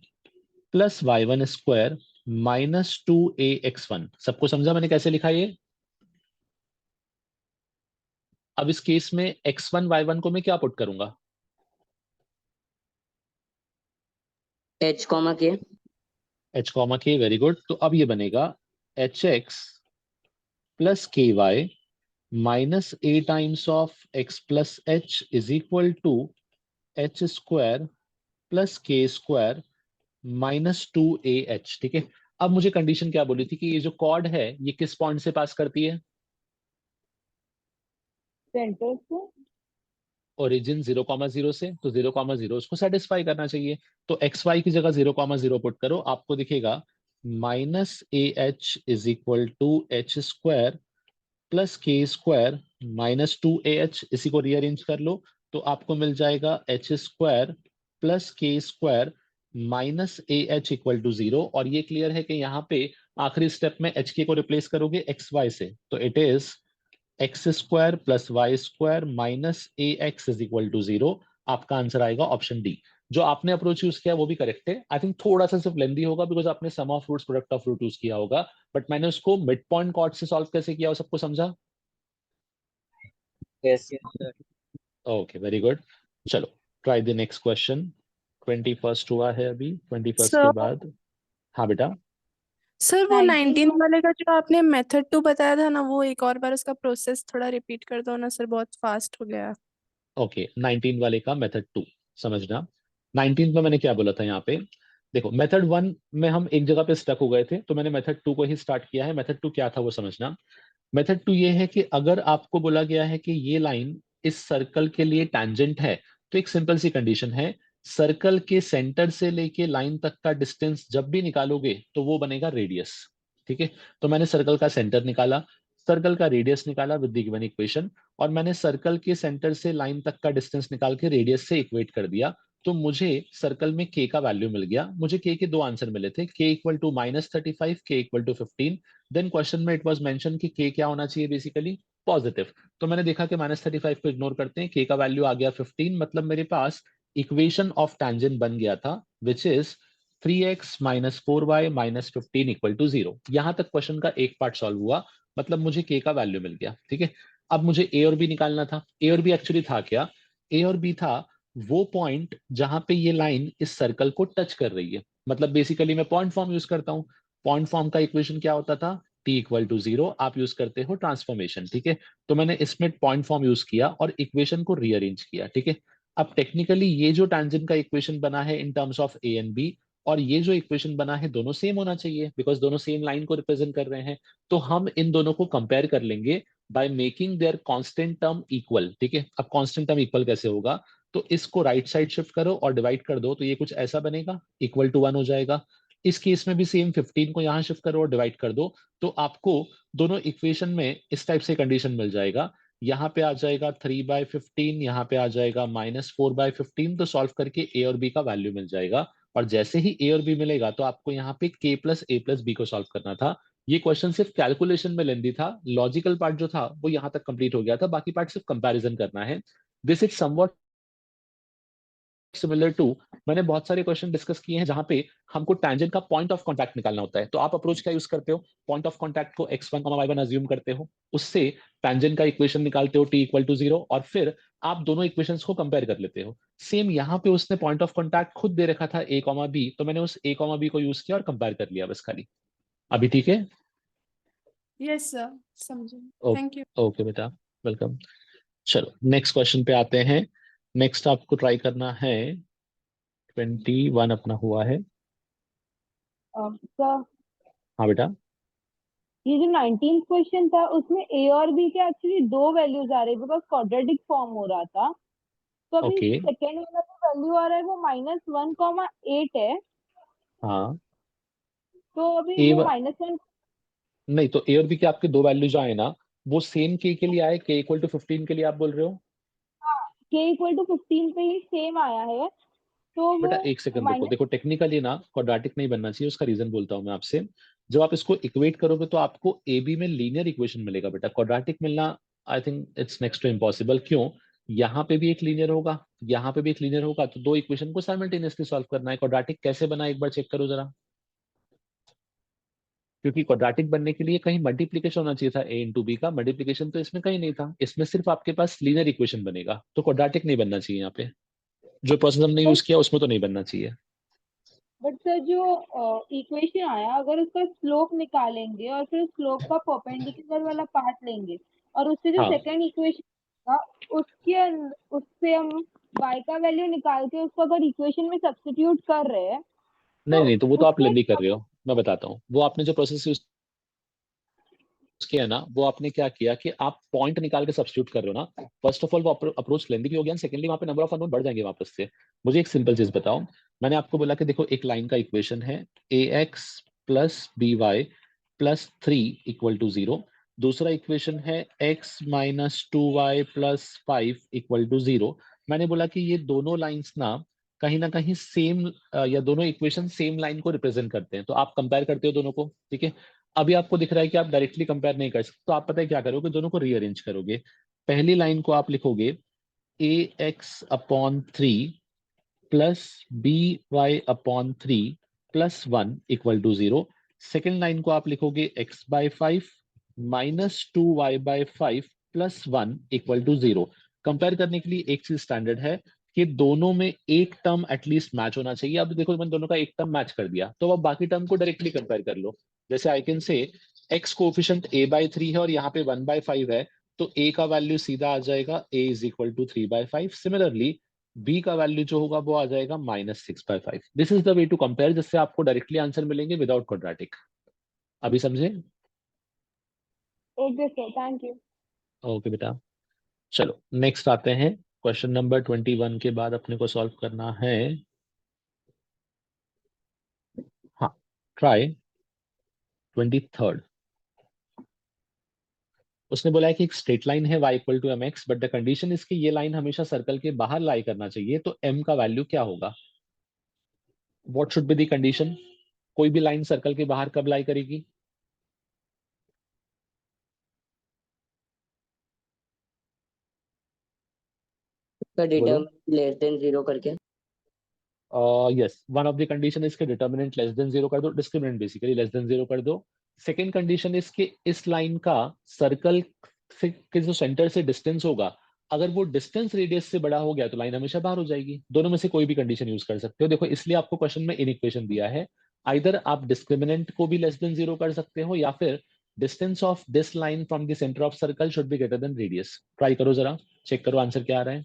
plus y1 square minus 2ax1। सबको समझा मैंने कैसे लिखा ये? अब इस केस में x1 y1 को मैं क्या पुट करूंगा? H comma k h comma k, very good. तो अब ये बनेगा hx plus ky minus a times of x plus h is equal to h square plus k square minus 2ah। ठीक है, अब मुझे कंडीशन क्या बोली थी कि ये जो कॉर्ड है ये किस पॉइंट से पास करती है? सेंटर से। ओरिजिन 0,0 से, तो 0,0 उसको सेटिस्फाई करना चाहिए। तो एक्स वाई की जगह 0,0 पुट करो, आपको दिखेगा minus AH is equal to h square plus k square minus 2AH। इसी को रीअरेंज कर लो तो आपको मिल जाएगा h square plus k square minus AH equal to 0। और ये क्लियर है कि यहाँ पे आखिरी स्टेप में HK को रिप्लेस करोगे XY से, तो it is x square plus Y square minus AX is equal to 0। आपका आंसर आएगा ऑप्शन डी। जो आपने अप्रोच यूज किया वो भी करेक्ट है। आई थिंक थोड़ा सा सिर्फ लेंदी होगा बिकॉज आपने sum of roots product of root use किया होगा, बट मैंने उसको मिड पॉइंट कॉर्ड से सॉल्व कैसे किया वो सबको समझा? Yes sir okay very good. चलो try the next question. 21st हुआ है अभी, 21st के सर बाद। हाँ बेटा। सर वो 19 19 वाले का जो आपने मेथड 2 बताया था ना, वो एक और बार उसका प्रोसेस थोड़ा रिपीट कर दो ना सर, बहुत फास्ट हो गया। ओके 19 वाले का मेथड 2 समझना। 19 में मैंने क्या बोला था यहाँ पे, देखो मेथड 1 में हम एक जगह पे स्टक हो गए थे तो मैंने मेथड 2 को ही स्टार्ट किया है। मेथड 2 क्या था वो समझना। मेथड 2 ये है कि अगर आपको बोला गया है कि ये लाइन इस सर्कल के लिए टैंजेंट है तो एक सिंपल सी कंडीशन है, सर्कल के सेंटर से लेके लाइन तक का डिस्टेंस जब भी निकालोगे तो वो बनेगा रेडियस। ठीक है, तो मैंने सर्कल का सेंटर निकाला, सर्कल का रेडियस निकाला विद द गिवन इक्वेशन, और मैंने सर्कल के सेंटर से लाइन तक का डिस्टेंस निकाल के रेडियस से इक्वेट कर दिया। तो मुझे सर्कल में k का वैल्यू मिल गया। मुझे k के दो आंसर मिले थे, k equal to -35, k equal to 15। Then question में इट वाज मेंशन कि k क्या होना चाहिए, बेसिकली पॉजिटिव। तो मैंने देखा कि -35 को इग्नोर करते हैं, k का वैल्यू आ गया 15, मतलब मेरे पास इक्वेशन ऑफ टैंजेंट बन गया था which is 3x - 4y - 15 equal to 0। यहां तक क्वेश्चन का एक पार्ट सॉल्व हुआ, मतलब मुझे k का वैल्यू मिल गया। ठीक है, अब मुझे a और b निकालना था। a और b एक्चुअली था क्या, ए और बी था वो पॉइंट जहां पे ये लाइन इस सर्कल को टच कर रही है। मतलब बेसिकली मैं पॉइंट फॉर्म यूज करता हूँ। पॉइंट फॉर्म का इक्वेशन क्या होता था, टी इक्वल टू 0, आप यूज करते हो ट्रांसफॉर्मेशन, ठीक है। तो मैंने इसमें पॉइंट फॉर्म यूज किया और इक्वेशन को रीअरेंज किया, ठीक है। अब टेक्निकली ये जो टैंजेंट का इक्वेशन बना है in terms of a and b, और ये जो इक्वेशन बना है दोनों सेम होना चाहिए, बिकॉज दोनों सेम लाइन को रिप्रेजेंट कर रहे हैं। तो हम इन दोनों को कंपेयर कर लेंगे by making their constant term equal, ठीक है। अब कांस्टेंट टर्म इक्वल कैसे होगा, तो इसको राइट साइड शिफ्ट करो और डिवाइड कर दो, तो ये कुछ ऐसा बनेगा, इक्वल टू 1 हो जाएगा। इस केस में भी सेम 15 को यहाँ शिफ्ट करो और डिवाइड कर दो, तो आपको दोनों इक्वेशन में इस टाइप से कंडीशन मिल जाएगा। यहाँ पे आ जाएगा 3/15, यहाँ पे आ जाएगा -4/15। तो सॉल्व करके ए और बी का वैल्यू मिल जाएगा, और जैसे ही ए और बी मिलेगा तो आपको यहाँ पे k प्लस ए प्लस बी को सॉल्व करना था। ये क्वेश्चन सिर्फ कैलकुलेशन में लेंदी था, लॉजिकल पार्ट जो था वो यहाँ तक कंप्लीट हो गया था, बाकी पार्ट सिर्फ कंपैरिजन करना है। This is somewhat similar to, मैंने बहुत सारे क्वेश्चन डिस्कस किए हैं जहां पे हमको टैंजेंट का पॉइंट ऑफ कांटेक्ट निकालना होता है। तो आप अप्रोच क्या यूज करते हो, पॉइंट ऑफ कांटेक्ट को x1 y1 अज्यूम करते हो, उससे टैंजेंट का इक्वेशन निकालते हो t इक्वल टू 0, और फिर आप दोनों इक्वेशंस को कंपेयर कर लेते हो। सेम यहाँ पे उसने पॉइंट ऑफ कांटेक्ट खुद दे रखा था a, b, तो मैंने उस a, b को यूज किया और कंपेयर कर लिया बस खाली। अभी ठीक है? यस सर, समझे। Thank you. ओके बेटा, वेलकम। चलो नेक्स्ट क्वेश्चन पे आते हैं। नेक्स्ट आपको ट्राई करना है 21 अपना हुआ है। सर हाँ बेटा। ये जो 19th क्वेश्चन था उसमें ए और बी के एक्चुअली दो वैल्यूज आ रहे बिकॉज क्वाड्रेटिक फॉर्म हो रहा था। तो अभी ओके। सेकेंड वाला जो वैल्यू आ रहा है वो -1,8 है। हाँ तो अभी ए वो -1 नहीं, तो ए और बी के आपके दो वैल्यू जो आए ना, वो सेम के लिए आए, के इक्वल टू 15 के लिए आप बोल रहे हो? के इक्वल टू 15 पे ही सेम आया है। तो बेटा वो एक सेकंड रुको, माइनस देखो टेक्निकली ना क्वाड्रेटिक नहीं बनना चाहिए, उसका रीजन बोलता हूँ मैं आपसे। जब आप इसको इक्वेट करोगे तो आपको ए बी में लीनियर इक्वेशन मिलेगा बेटा, क्वाड्रेटिक मिलना I think it's next to impossible. क्यों? यहाँ पे भी एक लीनियर होगा, यहाँ पे भी एक लीनियर होगा, तो दो इक्वेशन को साइमल्टेनियसली सॉल्व करना है। क्वाड्रेटिक कैसे बना एक बार चेक करो जरा, क्योंकि क्वाड्रेटिक बनने के लिए कहीं मल्टीप्लीकेशन होना चाहिए था, ए इंटू बी का मल्टीप्लीकेशन तो इसमें कहीं नहीं था, इसमें सिर्फ आपके पास लीनियर इक्वेशन बनेगा, तो क्वाड्रेटिक नहीं बनना चाहिए यहाँ पे। जो प्रोसेस हमने यूज किया उसमें तो नहीं बनना चाहिए। बट सर जो इक्वेशन आया अगर उसका स्लोप निकालेंगे और फिर स्लोप का परपेंडिकुलर वाला पार्ट लेंगे और उससे जो हाँ सेकंड इक्वेशन था उससे हम y का वैल्यू निकाल के उसको अगर इक्वेशन में सब्स्टिट्यूट कर रहे हैं नहीं नहीं, तो वो तो आप उसमें लेंदी कर रहे हो, मैं बताता हूँ। वो आपने जो प्रोसेस यूज किया ना, वो आपने क्या किया कि आप पॉइंट निकाल के सब्स्टिट्यूट कर रहे हो ना। फर्स्ट ऑफ ऑल वो अप्रोच लेंदी भी हो गया, सेकेंडली वहां पे नंबर ऑफ अननोन बढ़ जाएंगे वापस से। मुझे एक सिंपल चीज बताओ, मैंने आपको बोला कि देखो एक लाइन का इक्वेशन है ax plus by plus 3 equal to 0, दूसरा इक्वेशन है x minus 2y plus 5 equal to 0। मैंने बोला कि ये दोनों लाइंस ना कहीं सेम, या दोनों इक्वेशन सेम लाइन को रिप्रेजेंट करते हैं, तो आप कंपेयर करते हो दोनों को, ठीक है। अभी आपको दिख रहा है कि आप डायरेक्टली कंपेयर नहीं कर सकते, तो आप पता है क्या करोगे, दोनों को रीअरेंज करोगे। पहली लाइन को आप लिखोगे ax/3 plus by/3 plus 1 equal to 0। Second line को आप लिखोगे x/5 minus 2y/5 plus 1 equal to 0। Compare करने के लिए एक चीज स्टैंडर्ड है कि दोनों में एक टर्म एटलीस्ट मैच होना चाहिए। अब देखो मैंने दोनों का एक टर्म मैच कर दिया, तो अब बाकी टर्म को डायरेक्टली कंपेयर कर लो। जैसे I can say x coefficient a/3 है और यहाँ पे 1/5 है, तो a का वैल्यू सीधा आ जाएगा a is equal to 3/5। Similarly b का वैल्यू जो होगा वो आ जाएगा -6/5। This is the way to compare, जिससे आपको डायरेक्टली आंसर मिलेंगे विदाउट क्वाड्रेटिक। अभी समझे? Okay sir, thank you. Okay बेटा। चलो नेक्स्ट आते हैं, क्वेश्चन नंबर 21 के बाद अपने को सॉल्व करना है, हाँ, ट्राई 23rd। उसने बोला है कि एक स्ट्रेट लाइन है y equal to mx, but the condition इसकी ये लाइन हमेशा सर्कल के बाहर लाई करना चाहिए, तो m का वैल्यू क्या होगा? What should be the condition? कोई भी लाइन सर्कल के बाहर कब लाई करेगी? का बोलो। डिटरमिनेंट लेस देन 0 करके। Yes, one of the condition इसके डिटर्मिनेंट लेस देन 0 कर दो, डिस्क्रिमिनेंट बेसिकली लेस देन 0 कर दो। सेकेंड कंडीशन इसके इस लाइन का सर्कल से के जो सेंटर से डिस्टेंस होगा अगर वो डिस्टेंस रेडियस से बड़ा हो गया तो लाइन हमेशा बाहर हो जाएगी। दोनों में से कोई भी कंडीशन यूज कर सकते हो। देखो इसलिए आपको क्वेश्चन में इन इक्वेशन दिया है, आइदर आप डिस्क्रिमिनेंट को भी लेस देन जीरो कर सकते हो या फिर distance of this line from the centre of circle should be greater than radius. Try करो जरा, चेक करो आंसर क्या आ रहा है।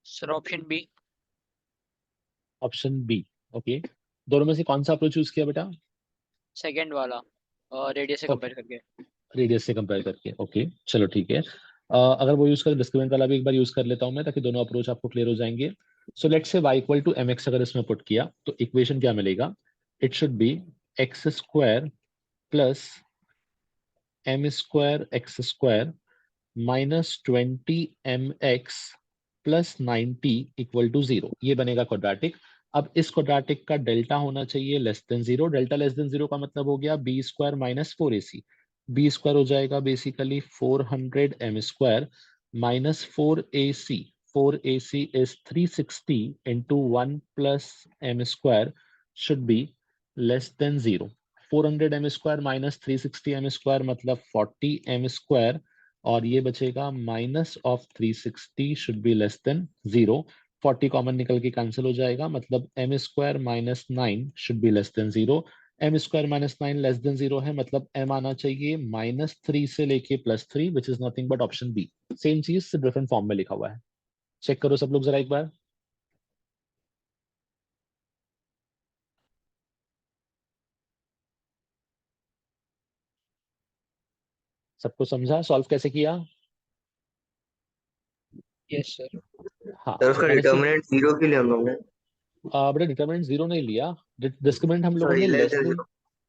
Sir option B. Option B, okay. दोनों में से कौन सा अप्रोच यूज किया बेटा? सेकंड वाला, रेडियस से ओके, कंपेयर करके। रेडियस से कंपेयर करके, ओके चलो ठीक है। अगर वो यूज करें, डिस्क्रिमिनेंट वाला भी एक बार यूज कर लेता हूं मैं, ताकि दोनों अप्रोच आपको क्लियर हो जाएंगे। So let's say y equal to M x अगर इसमें पुट किया तो इक्वेशन क्या मिलेगा? It should be x square plus M square x square -20mx plus 90 equal to 0। ये बनेगा क्वाड्रेटिक। अब इस क्वाड्रेटिक का डेल्टा होना चाहिए less than zero. Delta less than zero का मतलब हो गया b square minus 4ac। B square हो जाएगा basically 400m² minus 4ac। 4ac is 360 into 1 plus M square should be less than zero. 400m² minus 360m² मतलब 40m², और ये बचेगा minus of 360 should be less than zero. 40 common निकल के cancel हो जाएगा, मतलब m square minus 9 should be less than zero. M square minus 9 less than zero है, मतलब एम आना चाहिए -3 से लेके +3, which is nothing but option B. Same चीज डिफरेंट फॉर्म में लिखा हुआ है। चेक करो सब लोग जरा एक बार। सबको समझा सॉल्व कैसे किया? Yes sir. हाँ सर तो उसका मैंने सिर्फ डिटर्मिनेंट जीरो के लिए हम लोग ने बेटा डिटरमिनेंट जीरो नहीं लिया। डिस्क्रिमिनेंट हम लोगों सॉरी ने less less than than, zero.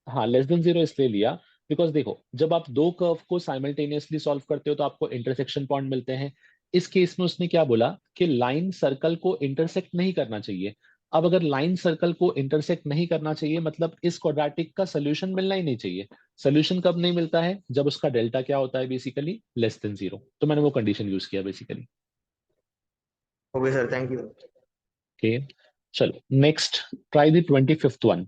हाँ लेस देन जीरो इसलिए लिया बिकॉज देखो जब आप दो कर्व को साइमल्टेनियसली सॉल्व करते हो तो आपको इंटरसेक्शन पॉइंट मिलते हैं। इस केस में उसने क्या बोला कि लाइन सर्कल को इंटरसेक्ट नहीं करना चाहिए। अब अगर लाइन सर्कल को इंटरसेक्ट नहीं करना चाहिए मतलब इस क्वाड्रेटिक का सोल्यूशन मिलना ही नहीं चाहिए। सोल्यूशन कब नहीं मिलता है? जब उसका डेल्टा क्या होता है बेसिकली लेस देन जीरो। तो मैंने वो कंडीशन यूज किया basically. Okay sir, thank you. Okay चलो next, try the 25th one.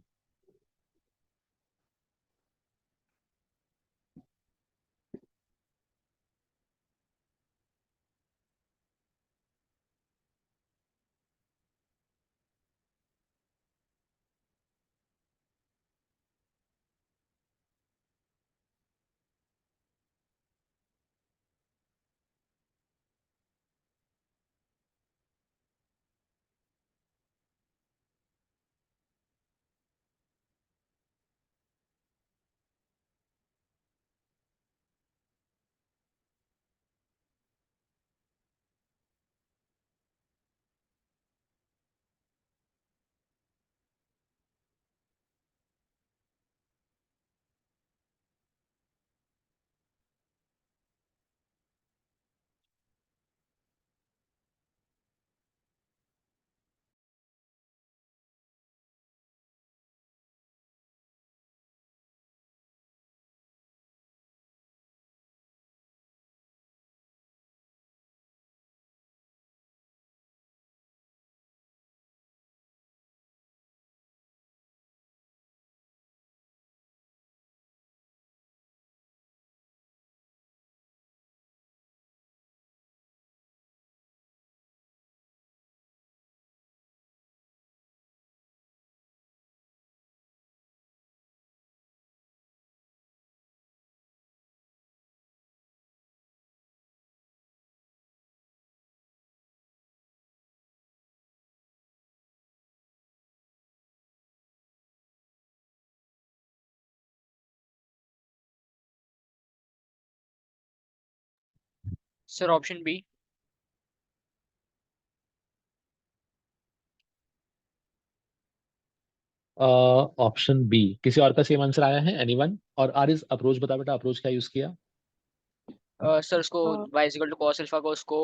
Sir option B. Option B, किसी और का सेम आंसर आया है? एनीवन? और आरिस अप्रोच बता बेटा, अप्रोच क्या यूज किया? सर उसको y is equal to cos alpha को उसको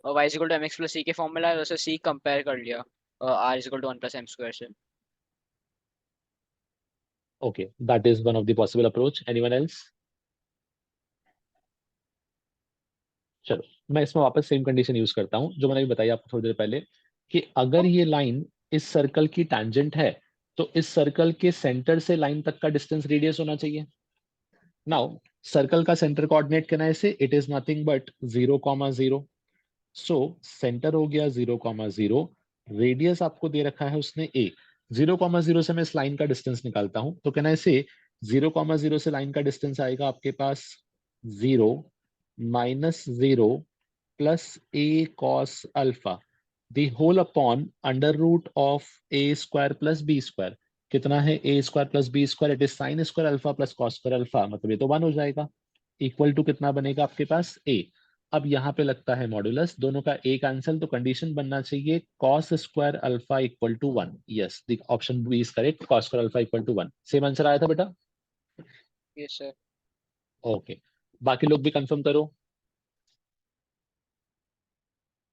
y is equal to mx plus c के फॉर्म में लाया, वैसे c कंपेयर कर लिया r is equal to 1 plus m square से। Okay, that is one of the possible approach. Anyone else? चलो, मैं इसमें वापस सेम कंडीशन यूज करता हूं जो मैंने अभी बताई आपको थोड़ी देर पहले, कि अगर ये लाइन इस सर्कल की टैंजेंट है तो इस सर्कल के सेंटर से लाइन तक का डिस्टेंस रेडियस होना चाहिए। नाउ सर्कल का सेंटर कोऑर्डिनेट कहना है इसे, it is nothing but 0,0। So centre हो गया 0,0, रेडियस आपको दे रखा है उसने a। 0,0 से मैं इस लाइन का डिस्टेंस निकालता हूं तो कहना है इसे 0,0 से लाइन का डिस्टेंस आएगा आपके पास 0 -0 plus a cos alpha the whole upon under root of a square plus b square. कितना है a square plus b square? It is sine square alpha plus cos square alpha, मतलब ये तो 1 हो जाएगा। इक्वल टू कितना बनेगा आपके पास? a। अब यहाँ पे लगता है मॉड्यूलस, दोनों का a कैंसिल, तो कंडीशन बनना चाहिए cos square alpha equal to 1। Yes, the option B is correct, cos square alpha equal to 1। Same answer आया था बेटा? Yes sir. ओके, बाकी लोग भी कंफर्म करो।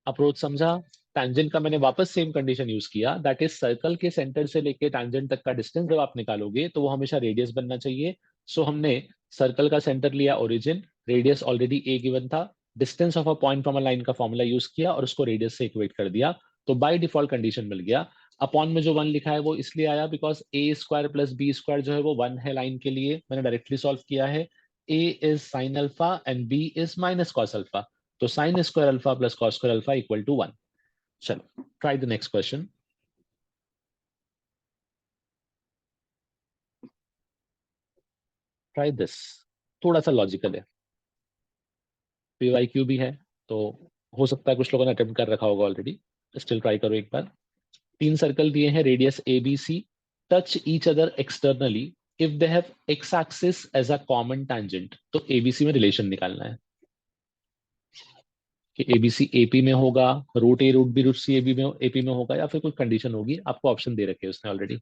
अप्रोच समझा? टैंजेंट का मैंने वापस सेम कंडीशन यूज किया, दैट इज सर्कल के सेंटर से लेके टैंजेंट तक का डिस्टेंस जब आप निकालोगे तो वो हमेशा रेडियस बनना चाहिए। सो हमने सर्कल का सेंटर लिया origin, radius already a given था, distance of a point from a line का फॉर्मूला यूज किया और उसको रेडियस से इक्वेट कर दिया, तो बाय डिफॉल्ट कंडीशन मिल गया। अपॉन में जो 1 लिखा है वो इसलिए आया because a square plus b square जो है वो 1 है लाइन के लिए, मैंने डायरेक्टली सॉल्व किया है। a is sine alpha and b is minus cos alpha, तो sine square alpha plus cos square alpha equal to 1। चलो, try the next question. Try this, थोड़ा सा लॉजिकल है, पीवाईक्यू भी है, तो हो सकता है कुछ लोगों ने अटेम्प्ट कर रखा होगा ऑलरेडी। स्टिल ट्राई करो एक बार। 3 सर्कल दिए हैं, radius A B C, touch each other externally if they have x axis as a common tangent. तो एबीसी में रिलेशन निकालना है कि एबीसी एपी में होगा, root A root B root C AB में एपी में होगा, या फिर कोई कंडीशन होगी। आपको ऑप्शन दे रखे हैं उसने ऑलरेडी।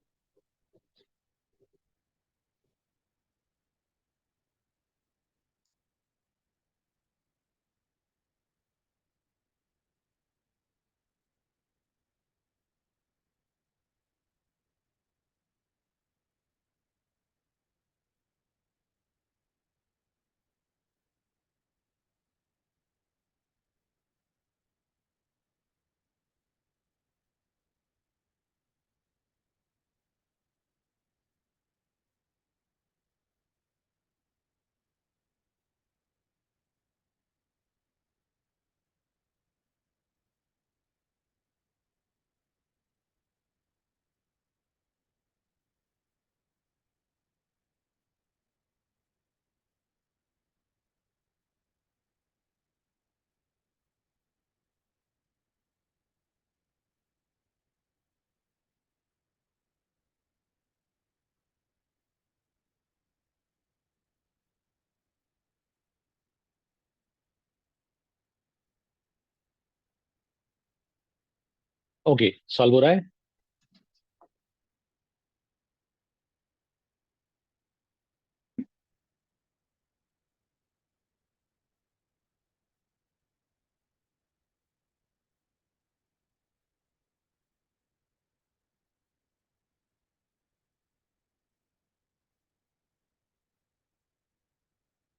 ओके, सॉल्व हो रहा है।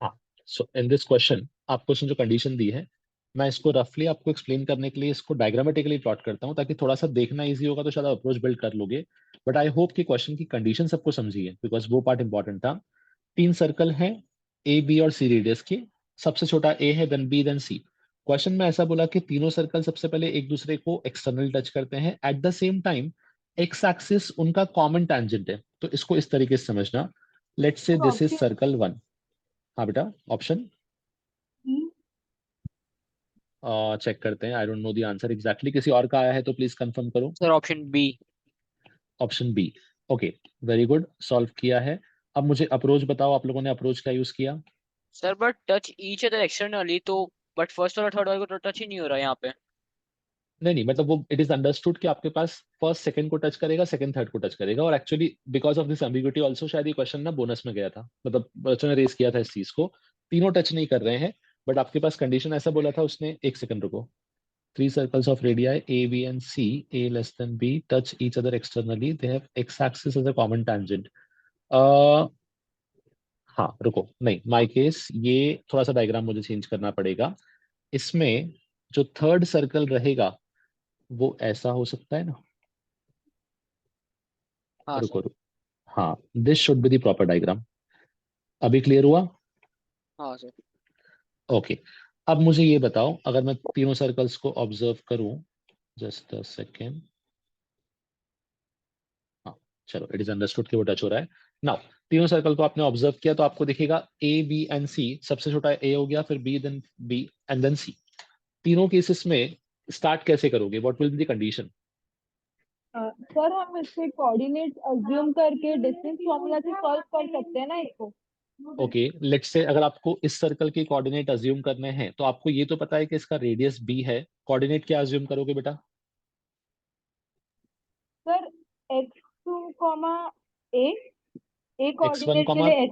हाँ, सो इन दिस क्वेश्चन आपको उसने जो कंडीशन दी है, मैं इसको रफली आपको एक्सप्लेन करने के लिए इसको डायग्रामेटिकली प्लॉट करता हूँ ताकि थोड़ा सा देखना इजी होगा, तो शायद अप्रोच बिल्ड कर लोगे। बट आई होप कि क्वेश्चन की कंडीशन सबको समझी है, बिकॉज वो पार्ट इंपॉर्टेंट था। 3 सर्कल हैं, ए बी और सी रेडियस के, सबसे छोटा ए है, देन बी, देन सी। क्वेश्चन में ऐसा बोला कि तीनों सर्कल सबसे पहले एक दूसरे को एक्सटर्नल टच करते हैं, eight the same time x axis उनका कॉमन टैंजेंट है। तो इसको इस तरीके से समझना, let's say this is circle 1। हाँ बेटा, ऑप्शन चेक करते हैं। I don't know the answer exactly, किसी और का आया है तो प्लीज कंफर्म करो। Sir option B. Option B, okay, very good, solve किया है। अब मुझे अप्रोच बताओ, आप लोगों ने अप्रोच क्या यूज किया? Sir but touch each other externally, तो बट फर्स्ट और थर्ड वाले को तो टच ही नहीं हो रहा यहाँ पे। नहीं मतलब वो इट इज अंडरस्टूड कि आपके पास फर्स्ट सेकंड को टच करेगा, सेकंड थर्ड को टच करेगा, और actually because of this ambiguity also शायद ये क्वेश्चन ना बोनस में गया था, मतलब बच्चों ने रेस किया था इस चीज को। तीनों टच नहीं कर रहे हैं, बट आपके पास कंडीशन ऐसा बोला था उसने, एक सेकंड रुको। 3 circles of radii A, B, and C, A less than B, touch each other externally. They have x-axis as a common tangent. हाँ रुको, नहीं माय केस ये थोड़ा सा डायग्राम मुझे चेंज करना पड़ेगा। इसमें जो थर्ड सर्कल रहेगा वो ऐसा हो सकता है ना। हाँ रुको सर। रुको, हाँ this should be the proper diagram. अभी क्लियर हुआ? हाँ सर। ओके अब मुझे ये बताओ, अगर मैं तीनों सर्कल्स को ऑब्जर्व करूं, जस्ट अ सेकेंड। हाँ चलो, इट इज अंडरस्टूड कि वो टच हो रहा है। नाउ तीनों सर्कल को आपने ऑब्जर्व किया तो आपको दिखेगा ए बी एंड सी, सबसे छोटा ए हो गया, फिर B, then B and then C. तीनों केसेस में स्टार्ट कैसे करोगे? What will be the condition? Sir हम इसके कोऑर्डिनेट अज्यूम करके डिस्टेंस फॉर्मूला से सॉल्व कर सकते हैं ना इसको। ओके लेट्स से अगर आपको इस सर्कल के कोऑर्डिनेट अज्यूम करने हैं तो आपको ये तो पता है कि इसका रेडियस बी है, कोऑर्डिनेट क्या अज्यूम करोगे बेटा? सर x2 कॉमा ए, ए x1 कोऑर्डिनेट के कॉमा लिए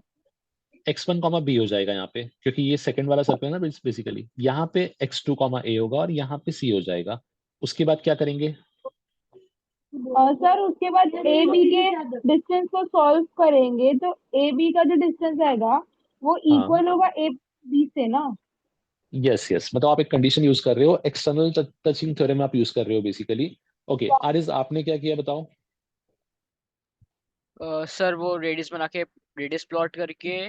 x1 कॉमा बी हो जाएगा यहाँ पे, क्योंकि ये सेकंड वाला सर्कल है ना बेसिकली। यहाँ पे x2 कॉमा ए होगा और यहाँ पे c हो जाएगा। उसके बाद क्या करेंगे? सर उसके बाद ए बी के डिस्टेंस को सॉल्व करेंगे तो ए बी का जो डिस्टेंस आएगा वो हाँ इक्वल होगा ए बी से ना। यस यस, मतलब आप एक कंडीशन यूज कर रहे हो, एक्सटर्नल टचिंग थ्योरम आप यूज कर रहे हो बेसिकली। ओके आरिज आपने क्या किया बताओ? सर वो रेडियस बना के, रेडियस प्लॉट करके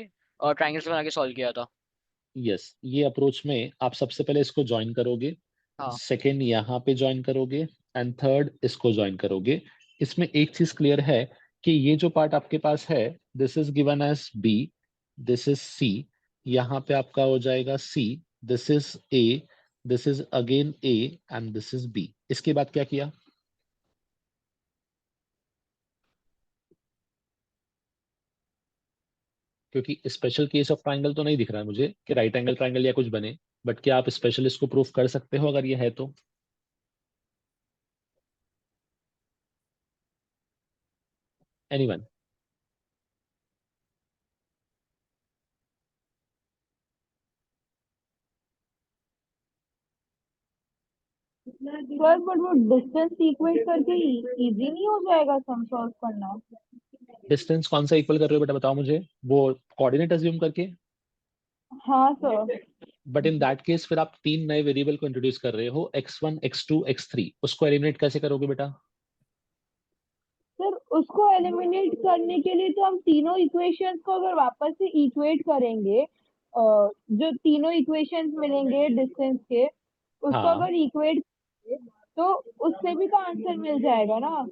और ट्रायंगल्स बना के सॉल्व किया था। यस ये अप्रोच में आप सबसे पहले इसको ज्वाइन करोगे, हाँ। सेकेंड यहाँ पे ज्वाइन करोगे, एंड थर्ड इसको ज्वाइन करोगे। इसमें एक चीज क्लियर है कि ये जो पार्ट आपके पास है, this is given as B, this is C, यहाँ पे आपका हो जाएगा C, this is A, this is again A, and this is B. इसके बाद क्या किया? क्योंकि स्पेशल केस ऑफ ट्राइंगल तो नहीं दिख रहा है मुझे कि राइट एंगल ट्राइंगल या कुछ बने, बट क्या आप स्पेशल इसको प्रूफ कर सकते हो अगर ये है तो? एनीवन? सर बट वो डिस्टेंस इक्वेट करके इजी नहीं हो जाएगा सम सॉल्व करना। डिस्टेंस कौन सा इक्वल कर रहे हो बेटा बताओ मुझे? वो कोऑर्डिनेट अज्यूम करके? हाँ sir. But in that case फिर आप तीन नए वेरिएबल को इंट्रोड्यूस कर रहे हो, x1 x2 x3, उसको एलिमिनेट कैसे करोगे बेटा? सर उसको एलिमिनेट करने के लिए तो हम तीनों इक्वेशंस को अगर वापस से इक्वेट करेंगे, जो तीनों इक्वेशंस मिलेंगे डिस्टेंस के उसको हाँ अगर इक्वेट तो उससे भी तो आंसर मिल जाएगा ना।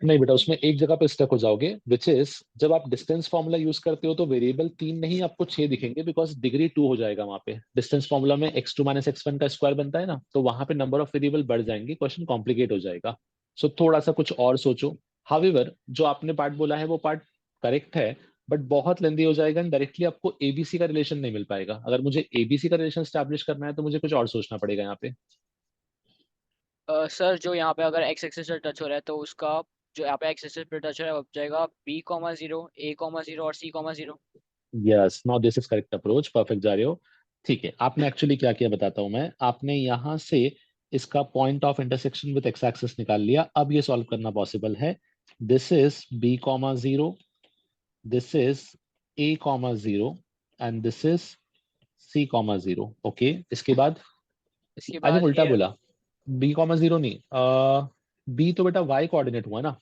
नहीं बेटा, उसमें एक जगह पे स्टक हो जाओगे, विच इज जब आप डिस्टेंस फॉर्मूला यूज करते हो तो वेरिएबल 3 नहीं आपको 6 दिखेंगे, बिकॉज डिग्री 2 हो जाएगा वहां पे। डिस्टेंस फॉर्मूला में x2 माइनस x1 का स्क्वायर बनता है ना, तो वहां पे नंबर ऑफ वेरिएबल बढ़ जाएंगे, क्वेश्चन कॉम्प्लिकेट हो जाएगा। सो थोड़ा सा कुछ और सोचो। हाउएवर जो आपने पार्ट बोला है वो पार्ट करेक्ट है, बट बहुत लेंदी हो जाएगा एंड डायरेक्टली आपको एबीसी का रिलेशन नहीं मिल पाएगा। अगर मुझे एबीसी का रिलेशन स्टैब्लिश करना है तो मुझे कुछ और सोचना पड़ेगा यहाँ पे। सर जो यहाँ पे अगर एक्स एक्सिस से टच हो रहा है तो उसका जो यहाँ पे एक्स एक्सिस पे टच हो रहा है वो जाएगा b कॉमा 0, a कॉमा 0 और c comma 0। Yes now this is correct approach, perfect जा रहे हो। ठीक है, आपने एक्चुअली क्या किया बताता हूं मैं। आपने यहां से इसका point of intersection with x axis निकाल लिया। अब ये सॉल्व करना पॉसिबल है। This is b comma 0, this is a comma 0, and this is c comma 0। Okay इसके बाद इसके आई थिंक बाद उल्टा ये बोला, b कॉमा 0 नहीं, b तो बेटा y कोऑर्डिनेट हुआ ना,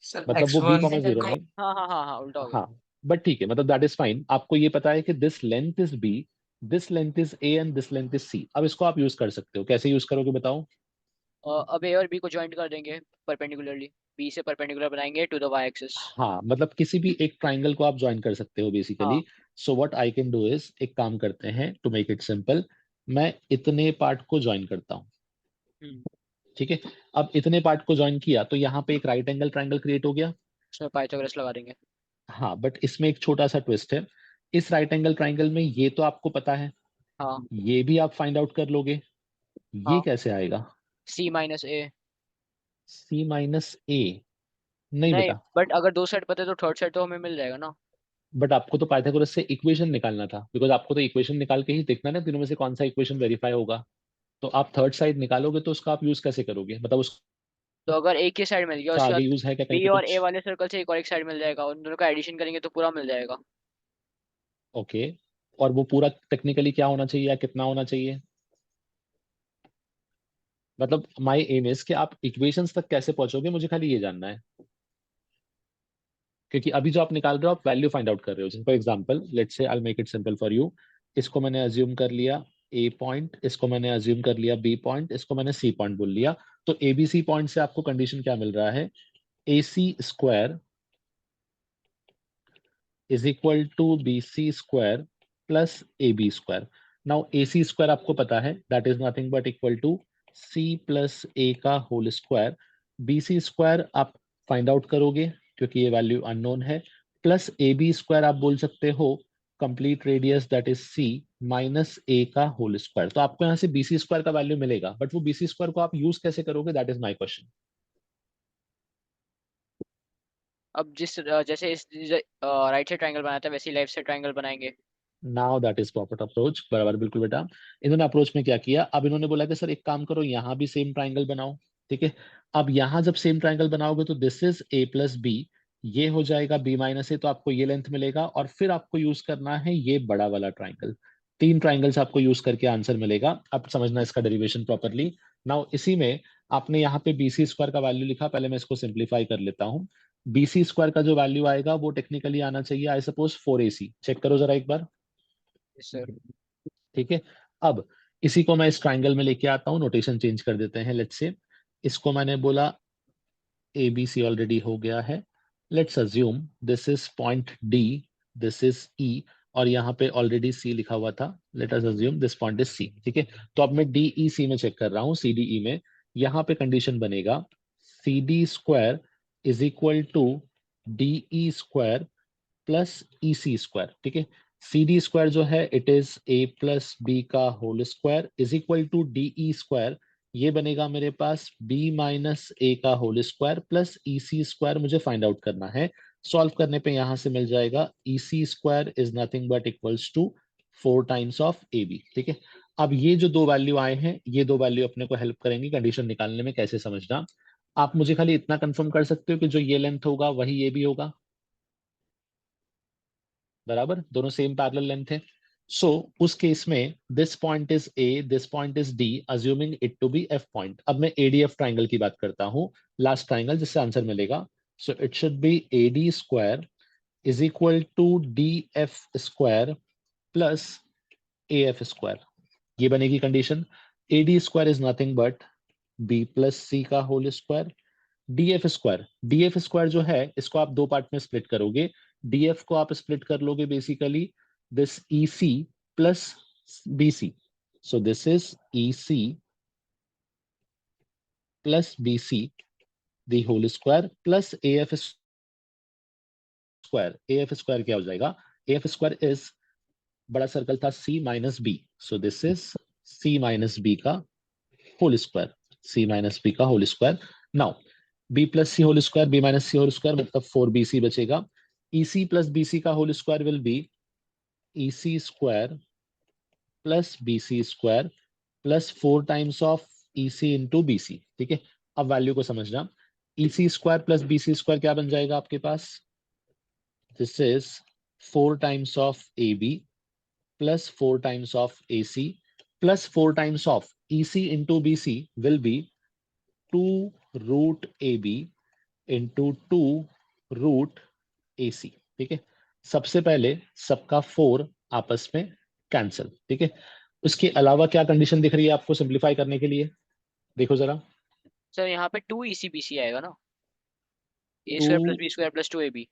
सर मतलब वो b x1 कॉमा 0 नहीं। हाँ हाँ हाँ हाँ उल्टा हो गया। हाँ बट ठीक है, मतलब दैट इज फाइन। आपको ये पता है कि this length is b, this length is a and this length is c। अब इसको आप यूज कर सकते हो, कैसे यूज करोगे बताओ? अब a और b को ज्वाइन कर देंगे परपेंडिकुलरली, b से परपेंडिकुलर बनाएंगे टू द y एक्सिस। हाँ मतलब किसी भी एक ट्राइंगल को आप ज्वाइन कर सकते हो बेसिकली। हाँ। So what I can do is, एक काम करते हैं टू मेक इट सिंपल, मैं इतने पार्ट को ज्वाइन करता हूँ। हम्म। ठीक है, अब इतने पार्ट को ज्वाइन किया तो यहाँ पे एक राइट एंगल ट्राइंगल क्रिएट हो गया। इसमें पाइथागोरस लगा देंगे। हाँ बट इसमें एक छोटा सा ट्विस्ट है। इस राइट एंगल ट्राइंगल में ये तो आपको पता है हाँ ये भी आप फाइंड आउट कर लोगे, ये हाँ कैसे आएगा? C minus A। C minus A? नहीं नहीं बेटा, बट अगर दो सेट पता है तो थर्ड सेट तो हमें मिल जाएगा ना। बट आपको तो पाइथागोरस से इक्वेशन निकालना था, बिकॉज आपको तो इक्वेशन निकाल के ही देखना ना तीनों में से कौन सा इक्वेशन वेरीफाई होगा। तो आप थर्ड साइड निकालोगे तो उसका आप यूज कैसे करोगे, मतलब उसका तो अगर एक ही साइड मिल गया उसके आगे बाद यूज है क्या कहीं B पे और A कुछ? वाले सर्कल से एक और एक साइड मिल जाएगा, उन दोनों का एडिशन करेंगे तो पूरा मिल जाएगा। ओके, और वो पूरा टेक्निकली क्या होना चाहिए या कितना होना चाहिए? मतलब माय एम इज कि आप इक्वेशंस तक कैसे पहुंचोगे, मुझे खाली ये जानना है। क्योंकि अभी जो आप निकाल रहे हो आप वैल्यू फाइंड आउट कर रहे हो। For example let's say I make it simple for you. इसको मैंने अज्यूम कर लिया ए पॉइंट, इसको मैंने अज्यूम कर लिया बी पॉइंट, इसको मैंने सी पॉइंट बोल लिया। तो ए बी सी पॉइंट से आपको कंडीशन क्या मिल रहा है? A C square is equal to B C square plus A B square. Now A C square आपको पता है that is nothing but equal to C plus A का whole square. B C square आप find out करोगे क्योंकि ये value unknown है, plus A B square आप बोल सकते हो complete radius that is C minus A का होल स्क्वायर। तो आपको यहाँ से बी सी स्क्वायर का वैल्यू मिलेगा, बट वो बी सी स्क्वायर को आप यूज कैसे करोगे, दैट इज माई क्वेश्चन। अब जैसे इस राइट से ट्रायंगल बनाते हैं वैसे ही लेफ्ट से ट्रायंगल बनाएंगे। Now that is proper approach, बराबर बिल्कुल बेटा। इन्होंने अप्रोच में क्या किया, अब इन्होंने बोला कि सर एक काम करो यहाँ भी सेम ट्राइंगल बनाओ। ठीक है, अब यहाँ जब सेम ट्राइंगल बनाओगे तो this is A plus B, ये हो जाएगा बी माइनस ए, तो आपको ये लेंथ मिलेगा और फिर आपको यूज करना है ये बड़ा वाला ट्राइंगल। तीन ट्राइंगल्स आपको यूज करके आंसर मिलेगा। अब समझना इसका डेरिवेशन प्रॉपरली। नाउ इसी में आपने यहाँ पे बी सी स्क्वायर का वैल्यू लिखा, पहले मैं इसको सिंप्लीफाई कर लेता हूँ। बी सी स्क्वायर का जो वैल्यू आएगा वो टेक्निकली आना चाहिए आई सपोज 4ac। चेक करो जरा एक बार। सर ठीक है, अब इसी को मैं इस ट्राइंगल में लेके आता हूँ, नोटेशन चेंज कर देते हैं। लेट्स से इसको मैंने बोला ए बी सी ऑलरेडी हो गया है। Let's assume this is point D, this is E, और यहाँ पे ऑलरेडी सी लिखा हुआ था। Let us assume this point is C. ठीक है, तो अब मैं डी ई सी में चेक कर रहा हूँ, सी डी ई में। यहाँ पे कंडीशन बनेगा C D square is equal to D E square plus E C square. ठीक है, सी डी स्क्वायर जो है it is A plus B का whole square is equal to D E square, ये बनेगा मेरे पास बी माइनस ए का whole square plus E C square मुझे फाइंड आउट करना है। सॉल्व करने पे यहां से मिल जाएगा E C square is nothing but equals to 4 times of A B. ठीक है, अब ये जो दो वैल्यू आए हैं ये दो वैल्यू अपने को हेल्प करेंगी कंडीशन निकालने में। कैसे समझना, आप मुझे खाली इतना कंफर्म कर सकते हो कि जो ये लेंथ होगा वही ये भी होगा, बराबर, दोनों सेम पैरेलल लेंथ है। सो उस केस में this point is A, this point is D, assuming it to be F point. अब मैं एडीएफ ट्राइंगल की बात करता हूं, लास्ट ट्राइंगल जिससे आंसर मिलेगा। So it should be A D square is equal to D F square plus A F square, ये बनेगी condition. A D square is nothing but B plus C का whole square. DF square, DF square जो है इसको आप दो part में split करोगे। डीएफ को आप स्प्लिट कर लोगे basically this EC plus BC. So this is EC plus BC the whole square plus AF square. AF square क्या हो जाएगा, एएफ स्क्वायर इज बड़ा सर्कल था C minus B, so this is C minus B का whole square, C minus B का whole square. Now B plus C whole square, B minus C whole square मतलब 4bc बचेगा। EC plus BC का whole square will be EC square plus BC square plus 4 times of EC into BC. ठीक है, अब value को समझना, EC square plus BC square क्या बन जाएगा आपके पास, this is 4 times of A B plus 4 times of A C plus 4 times of EC into BC will be 2 root A B into 2 root A C. ठीक है, सबसे पहले सबका 4 आपस में कैंसिल। ठीक है, उसके अलावा क्या कंडीशन दिख रही है आपको सिंप्लीफाई करने के लिए, देखो जरा। सर यहाँ पे 2 ECBC आएगा ना, A 2, square plus B square plus 2AB।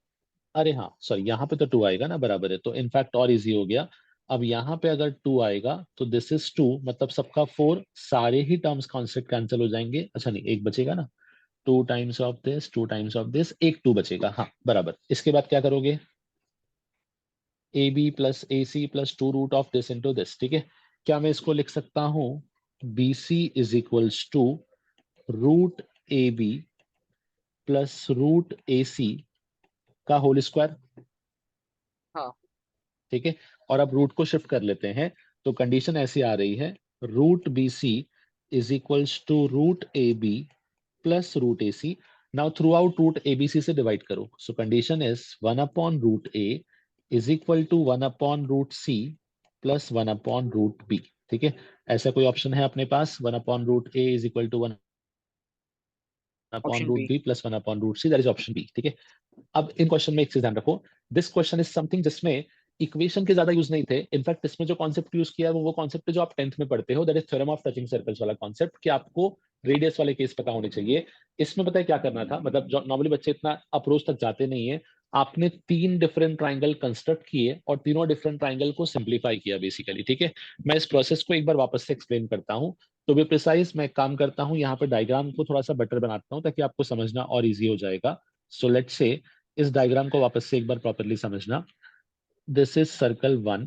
अरे हाँ सॉरी, यहाँ पे तो 2 आएगा ना, बराबर है, तो इनफैक्ट और इजी हो गया। अब यहाँ पे अगर 2 आएगा तो दिस इज 2 मतलब सबका 4, सारे ही टर्म्स कॉन्सेप्ट कैंसिल हो जाएंगे। अच्छा नहीं, एक बचेगा ना, 2 times of this, 2 times of this, एक 2 बचेगा, हाँ बराबर। इसके बाद क्या करोगे, A B plus A C plus 2 root of this into this. ठीक है, क्या मैं इसको लिख सकता हूं BC is equals to root AB plus root AC का होल स्क्वायर? हाँ। ठीक है, और अब रूट को शिफ्ट कर लेते हैं, तो कंडीशन ऐसी आ रही है root BC is equals to root AB plus root AC. Now throughout root ABC से डिवाइड करो, so condition is 1 upon root A is equal to 1 upon root C plus 1 upon root B. ठीक है, ऐसा कोई option है अपने पास? 1 upon root A is equal to 1 upon option root B. B plus 1 upon root C, that is option B. ठीक है, अब इन क्वेश्चन में एक चीज ध्यान रखो, दिस क्वेश्चन इज समथिंग जिसमें इक्वेशन के ज्यादा यूज नहीं थे. इनफैक्ट इसमें जो कॉन्सेप्ट यूज किया है वो कॉन्सेप्ट जो आप 10th में पढ़ते हो, that is theorem of touching circles वाला कॉन्सेप्ट, कि आपको रेडियस वाले केस पता होने चाहिए. इसमें पता है क्या करना था, मतलब जो नॉर्मली बच्चे इतना अप्रोच तक जाते नहीं है, आपने 3 डिफरेंट ट्राइंगल कंस्ट्रक्ट किए और तीनों डिफरेंट ट्राइंगल को सिंप्लीफाई किया बेसिकली. ठीक है, मैं इस प्रोसेस को एक बार वापस से एक्सप्लेन करता हूँ. तो बी प्रिसाइज, मैं एक काम करता हूँ, यहाँ पे डायग्राम को थोड़ा सा बेटर बनाता हूँ ताकि आपको समझना और इजी हो जाएगा. सो लेट्स से इस डायग्राम को वापस से एक बार प्रॉपरली समझना. This is circle 1.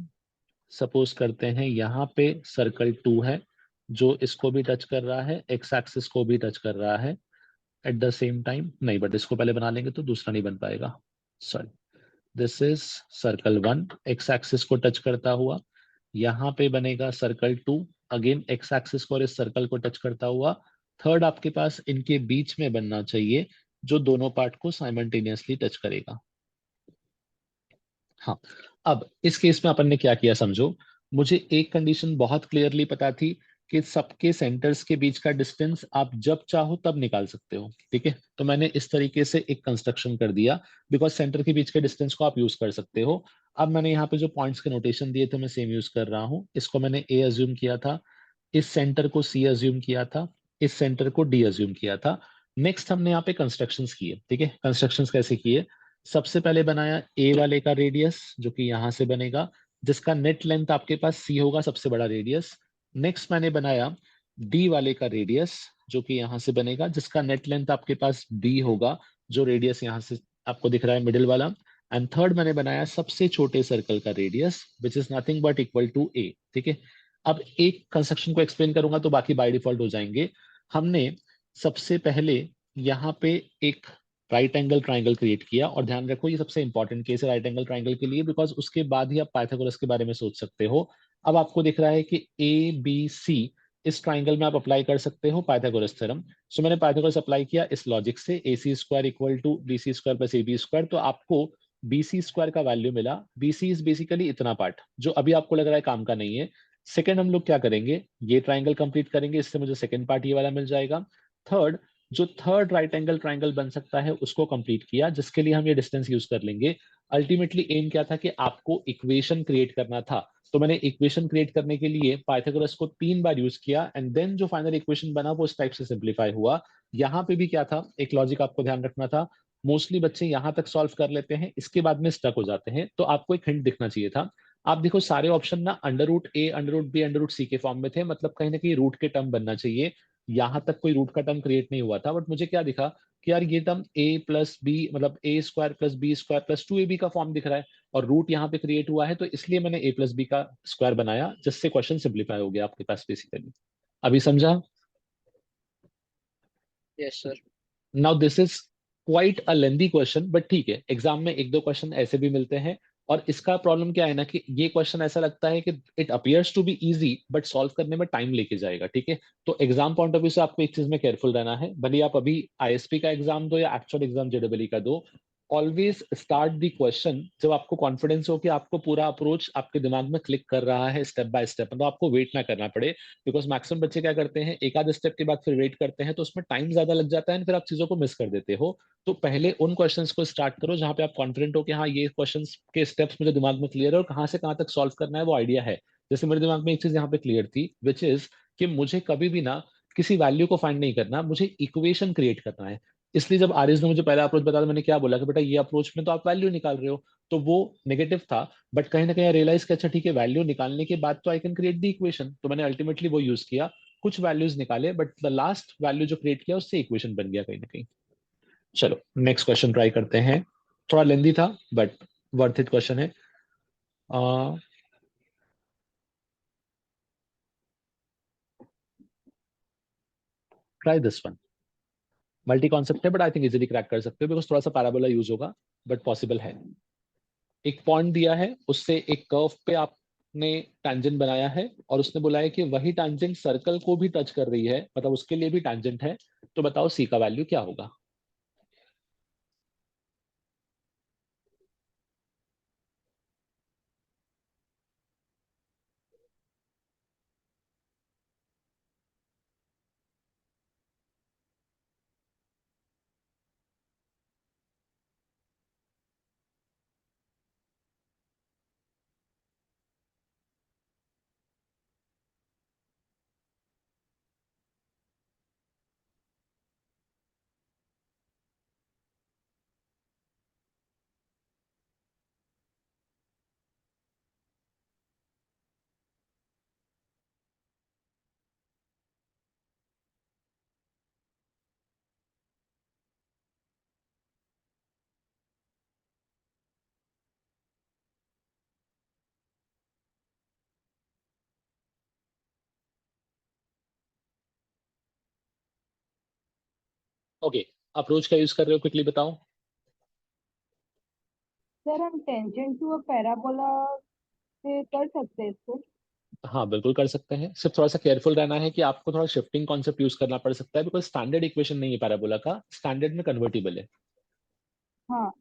सपोज करते हैं यहाँ पे सर्कल 2 है जो इसको भी टच कर रहा है, एक्स एक्सिस को भी टच कर रहा है एट द सेम टाइम. नहीं, बट इसको पहले बना लेंगे तो दूसरा नहीं बन पाएगा. Sorry, this is circle 1 x axis को टच करता हुआ. यहाँ पे बनेगा सर्कल 2, अगेन एक्स एक्सिस को और इस सर्कल को टच करता हुआ. थर्ड आपके पास इनके बीच में बनना चाहिए जो दोनों पार्ट को साइमल्टेनियसली टच करेगा. हाँ, अब इस केस में अपन ने क्या किया समझो. मुझे एक कंडीशन बहुत क्लियरली पता थी कि सबके सेंटर्स के बीच का डिस्टेंस आप जब चाहो तब निकाल सकते हो. ठीक है, तो मैंने इस तरीके से एक कंस्ट्रक्शन कर दिया, बिकॉज सेंटर के बीच के डिस्टेंस को आप यूज कर सकते हो. अब मैंने यहाँ पे जो पॉइंट्स के नोटेशन दिए थे मैं सेम यूज कर रहा हूँ. इसको मैंने A अज्यूम किया था, इस सेंटर को C अज्यूम किया था, इस सेंटर को D अज्यूम किया था. नेक्स्ट हमने यहाँ पे कंस्ट्रक्शंस किए. ठीक है, कंस्ट्रक्शंस कैसे किए? सबसे पहले बनाया A वाले का रेडियस जो कि यहां से बनेगा, जिसका नेट लेंथ आपके पास C होगा, सबसे बड़ा रेडियस. नेक्स्ट मैंने बनाया D वाले का रेडियस जो कि यहां से बनेगा, जिसका नेट लेंथ आपके पास B होगा, जो रेडियस यहां से आपको दिख रहा है मिडिल वाला. एंड थर्ड मैंने बनाया सबसे छोटे सर्कल का radius which is nothing but equal to A. ठीक है, अब एक कंस्ट्रक्शन को एक्सप्लेन करूंगा तो बाकी बाय डिफॉल्ट हो जाएंगे. हमने सबसे पहले यहाँ पे एक राइट एंगल ट्राइंगल क्रिएट किया, और ध्यान रखो ये सबसे इंपॉर्टेंट केस है राइट एंगल ट्राइंगल के लिए, बिकॉज उसके बाद ही आप पाइथागोरस के बारे में सोच सकते हो. अब आपको दिख रहा है कि ABC इस ट्राइंगल में आप अप्लाई कर सकते हो पाइथागोरस थ्योरम. सो मैंने पाइथागोरस अप्लाई किया इस लॉजिक से, AC square equal to BC square plus AB square. तो आपको BC स्क्वायर का वैल्यू मिला. BC इज बेसिकली इतना पार्ट जो अभी आपको लग रहा है काम का नहीं है. सेकेंड हम लोग क्या करेंगे, ये ट्राइंगल कंप्लीट करेंगे, इससे मुझे सेकेंड पार्ट ये वाला मिल जाएगा. थर्ड, जो थर्ड राइट एंगल ट्राइंगल बन सकता है उसको कंप्लीट किया, जिसके लिए हम ये डिस्टेंस यूज कर लेंगे. अल्टीमेटली एम क्या था कि आपको इक्वेशन क्रिएट करना था. तो मैंने इक्वेशन क्रिएट करने के लिए पाइथागोरस को 3 बार यूज किया, एंड देन जो फाइनल इक्वेशन बना वो इस टाइप से सिंप्लीफाई हुआ. यहाँ पे भी क्या था, एक लॉजिक आपको ध्यान रखना था. मोस्टली बच्चे यहाँ तक सॉल्व कर लेते हैं, इसके बाद में स्टक हो जाते हैं, तो आपको एक हिंट दिखना चाहिए था. आप देखो सारे ऑप्शन ना under root A, under root B, under root C के फॉर्म में थे, मतलब कहीं ना कहीं रूट के टर्म बनना चाहिए. यहां तक कोई रूट का टर्म क्रिएट नहीं हुआ था, बट मुझे क्या दिखा कि यार ये टर्म A प्लस बी मतलब A square plus B square plus 2AB का फॉर्म दिख रहा है, और रूट यहाँ पे क्रिएट हुआ है, तो इसलिए मैंने A प्लस B का स्क्वायर बनाया, जिससे क्वेश्चन सिंप्लीफाई हो गया आपके पास बेसिकली. अभी समझा? Yes sir. Now this is quite a lengthy question, but ठीक है, एग्जाम में एक दो क्वेश्चन ऐसे भी मिलते हैं. और इसका प्रॉब्लम क्या है ना कि ये क्वेश्चन ऐसा लगता है कि it appears to be easy but solve करने में टाइम लेके जाएगा. ठीक है, तो एग्जाम पॉइंट ऑफ व्यू से आपको एक चीज में केयरफुल रहना है, भले आप अभी ISP का एग्जाम दो या एक्चुअल एग्जाम JEE का दो, ऑलवेज स्टार्ट द क्वेश्चन जब आपको कॉन्फिडेंस हो कि आपको पूरा अप्रोच आपके दिमाग में क्लिक कर रहा है स्टेप बाय स्टेप, मतलब आपको वेट ना करना पड़े. बिकॉज मैक्सिमम बच्चे क्या करते हैं, एक आध स्टेप के बाद फिर वेट करते हैं, तो उसमें टाइम ज्यादा लग जाता है, फिर आप चीजों को मिस कर देते हो. तो पहले उन क्वेश्चंस को स्टार्ट करो जहां पे आप कॉन्फिडेंट हो कि हाँ ये क्वेश्चंस के स्टेप्स मुझे दिमाग में क्लियर है और कहाँ से कहाँ तक सॉल्व करना है वो आइडिया है. जैसे मेरे दिमाग में एक चीज यहाँ पे क्लियर थी, विच इज कि मुझे कभी भी ना किसी वैल्यू को फाइंड नहीं करना, मुझे इक्वेशन क्रिएट करना है. इसलिए जब आरिस ने मुझे पहला अप्रोच बताया मैंने क्या बोला कि बेटा ये अप्रोच में तो आप वैल्यू निकाल रहे हो, तो वो नेगेटिव था. बट कहीं ना कहीं रियलाइज किया अच्छा ठीक है, वैल्यू निकालने के बाद तो I can create the equation, तो मैंने अल्टीमेटली वो यूज किया. कुछ वैल्यूज निकाले, बट द लास्ट वैल्यू जो क्रिएट किया उससे इक्वेशन बन गया कहीं ना कहीं. चलो नेक्स्ट क्वेश्चन ट्राई करते हैं. थोड़ा लेंदी था बट वर्थ इट क्वेश्चन है. Try this one. Multi concept है but I think easily crack कर सकते हो बिकॉज थोड़ा सा पैराबोला यूज होगा, बट पॉसिबल है। एक पॉइंट दिया है, उससे एक कर्व पे आपने टैंजेंट बनाया है और उसने बोला है कि वही टैंजेंट सर्कल को भी टच कर रही है, मतलब उसके लिए भी टैंजेंट है। तो बताओ सी का वैल्यू क्या होगा? ओके, अप्रोच का यूज कर रहे हो, क्विकली बताओ। सर हम टेंजेंट टू अ पैराबोला से कर सकते हैं इसको? हाँ बिल्कुल कर सकते हैं, सिर्फ थोड़ा सा केयरफुल रहना है कि आपको थोड़ा शिफ्टिंग कॉन्सेप्ट यूज करना पड़ सकता है बिकॉज स्टैंडर्ड इक्वेशन नहीं है पैराबोला का, स्टैंडर्ड में कन्वर्टिबल है। हाँ।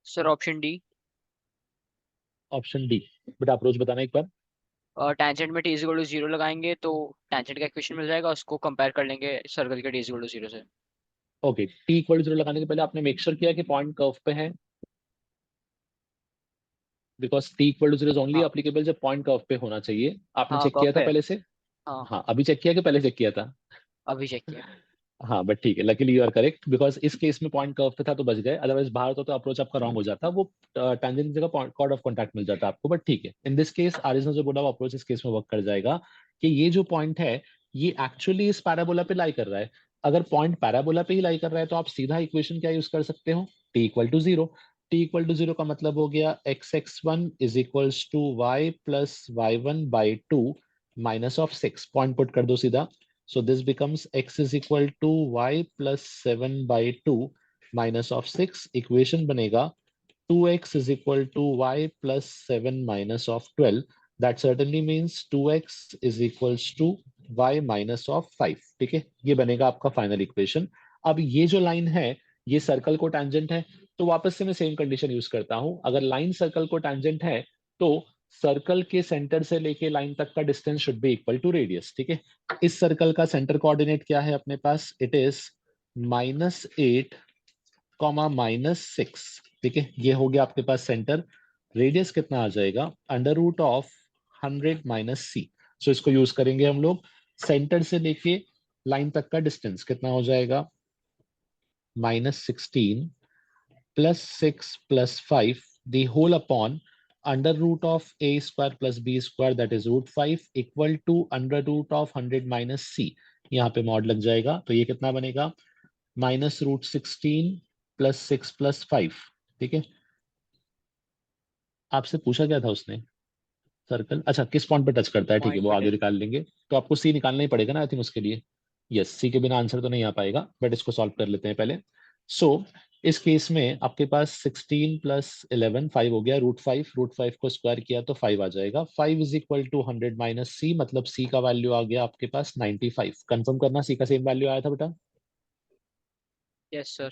Sir option D. Option D, but approach बताना एक बार। टेंजेंट में टी इज इक्वल टू 0 लगाएंगे तो टेंजेंट का इक्वेशन मिल जाएगा, उसको कंपेयर कर लेंगे सर्कल के टी इज इक्वल टू 0 से। ओके, टी इक्वल टू 0 लगाने के पहले आपने मेक श्योर किया कि पॉइंट कर्व पे है, because T equal to 0 is only हाँ एप्लीकेबल जब पॉइंट कर्व पे होना चाहिए। आपने हाँ चेक कब किया था पे। पहले से? हाँ हाँ, अभी चेक किया कि पहले चेक किया था? अभी चेक किया। हाँ बट ठीक है, luckily you are correct because इस केस में पॉइंट कर्व पे था तो बच गए, अदरवाइज बाहर होता तो अप्रोच आपका रॉन्ग हो जाता, वो टैंजेंट की जगह कॉर्ड ऑफ कॉन्टैक्ट मिल जाता आपको। बट ठीक है, इन दिस केस आरिस ने जो बोला वो अप्रोच इस केस में वर्क कर जाएगा कि ये जो पॉइंट है ये एक्चुअली इस पैराबोला पे लाई कर रहा है। अगर पॉइंट पैराबोला पे ही लाई कर रहा है तो आप सीधा इक्वेशन क्या यूज कर सकते हो? T equal to 0। T equal to 0 का मतलब हो गया x(x1) is equals to y plus y1/2 minus of 6। Point put कर दो सीधा। So this becomes x is equal to y plus 7/2 minus of 6. Equation बनेगा 2x is equal to y plus 7 minus of 12. That certainly means 2x is equals to y minus of 5. ठीक है, ये बनेगा आपका final equation. अब ये जो line है ये सर्कल को टैंजेंट है, तो वापस से मैं सेम कंडीशन यूज करता हूं। अगर लाइन सर्कल को टैंजेंट है तो सर्कल के सेंटर से लेके लाइन तक का distance should be equal to radius. ठीक है, इस सर्कल का सेंटर कोऑर्डिनेट क्या है अपने पास? It is -8 -6। ठीक है, ये हो गया आपके पास सेंटर। रेडियस कितना आ जाएगा? √100 - c। सो इसको यूज करेंगे हम लोग। सेंटर से लेके लाइन तक का डिस्टेंस कितना हो जाएगा? -16 + 6 + 5 the whole upon √(a² + b², that is √5 equal to √100 - c। यहाँ पे मॉड लग जाएगा तो ये कितना बनेगा? -√16 + 6 + 5। ठीक है, आपसे पूछा क्या था उसने? सर्कल, अच्छा किस पॉइंट पे टच करता है, ठीक है पॉइंट वो पे आगे टच। निकाल लेंगे। तो आपको सी निकालना ही पड़ेगा ना आई थिंक उसके लिए। यस, सी के बिना आंसर तो नहीं आ पाएगा, बट इसको सॉल्व कर लेते हैं पहले। सो इस केस में आपके पास 16 + 11 5 हो गया, √5। √5 को स्क्वायर किया तो 5 आ जाएगा। 5 इज इक्वल टू 100 - c, मतलब सी का वैल्यू आ गया आपके पास 95। कंफर्म करना सी का सेम वैल्यू आया था बेटा? Yes sir.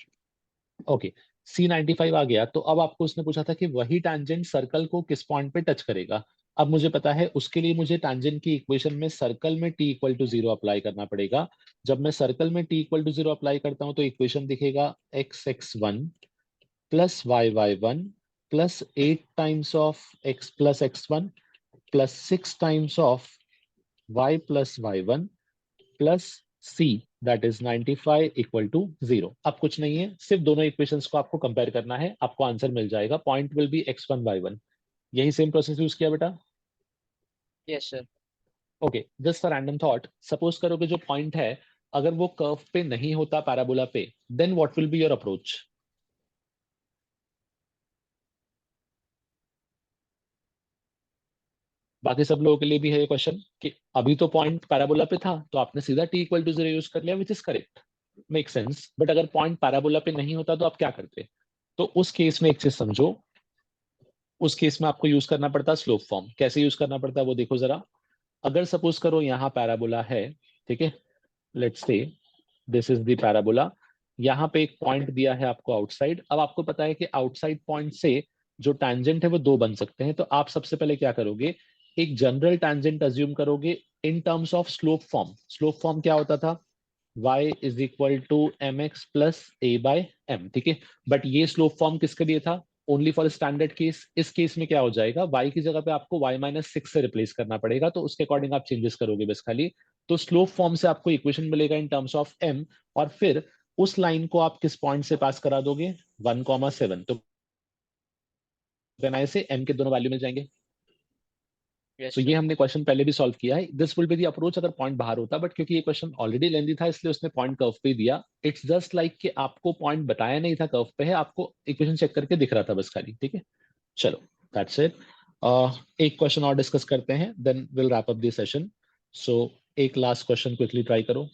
ओके, C95 आ गया। तो अब आपको उसने पूछा था कि वही टैंजेंट सर्कल को किस पॉइंट पे टच करेगा। अब मुझे पता है उसके लिए मुझे टैंजेंट की इक्वेशन में सर्कल में t इक्वल टू 0 अप्लाई करना पड़ेगा। जब मैं सर्कल में t इक्वल टू 0 अप्लाई करता हूं तो इक्वेशन दिखेगा x(x1) + y(y1) plus 8 times of x plus x1 plus 6 times of y plus y1 plus c that is 95 equal to 0। अब कुछ नहीं है, सिर्फ दोनों इक्वेशंस को आपको कंपेयर करना है, आपको आंसर मिल जाएगा। Point will be x1 y1। यही सेम प्रोसेस यूज किया बेटा। Yes sir. Okay, just for random thought, suppose करो कि जो पॉइंट है अगर वो कर्व पे नहीं होता पैराबोला पे, then what will be your approach? बाकी सब लोगों के लिए भी है ये क्वेश्चन कि अभी तो पॉइंट पैराबोला पे था तो आपने सीधा t इक्वल टू 0 यूज कर लिया, which is correct, make sense. But अगर पॉइंट पैराबोला पे नहीं होता तो आप क्या करते? तो उस केस में एक चीज समझो, उस केस में आपको यूज करना पड़ता स्लोप फॉर्म। कैसे यूज करना पड़ता है वो देखो जरा। अगर सपोज करो यहाँ पैराबोला है, ठीक है, let's say this is the parabola, यहाँ पे एक पॉइंट दिया है आपको आउटसाइड। अब आपको पता है कि आउटसाइड पॉइंट से जो टैंजेंट है वो दो बन सकते हैं, तो आप सबसे पहले क्या करोगे, एक जनरल टैंजेंट अज्यूम करोगे in terms of slope form. Slope form क्या होता था? y is equal to M x plus A by M, ठीक है। बट ये स्लोप फॉर्म किसके लिए था? Only for standard case. इस केस में क्या हो जाएगा, y की जगह पे आपको y माइनस 6 से रिप्लेस करना पड़ेगा, तो उसके अकॉर्डिंग आप चेंजेस करोगे बस खाली। तो स्लोप फॉर्म से आपको इक्वेशन मिलेगा इन टर्म्स ऑफ m, और फिर उस लाइन को आप किस पॉइंट से पास करा दोगे? 1,7। तो से m के दोनों वैल्यू मिल जाएंगे। यस तो ये सर। हमने क्वेश्चन पहले भी सॉल्व किया है। This will be the approach अगर पॉइंट बाहर होता, बट क्योंकि ये क्वेश्चन ऑलरेडी लेंदी था इसलिए उसने पॉइंट कर्व पे दिया। इट्स जस्ट लाइक कि आपको पॉइंट बताया नहीं था कर्व पे है, आपको इक्वेशन चेक करके दिख रहा था बस खाली, ठीक है। चलो, दैट्स इट। एक क्वेश्चन और डिस्कस करते हैं, then will wrap up the session. So एक लास्ट क्वेश्चन क्विकली ट्राई करो।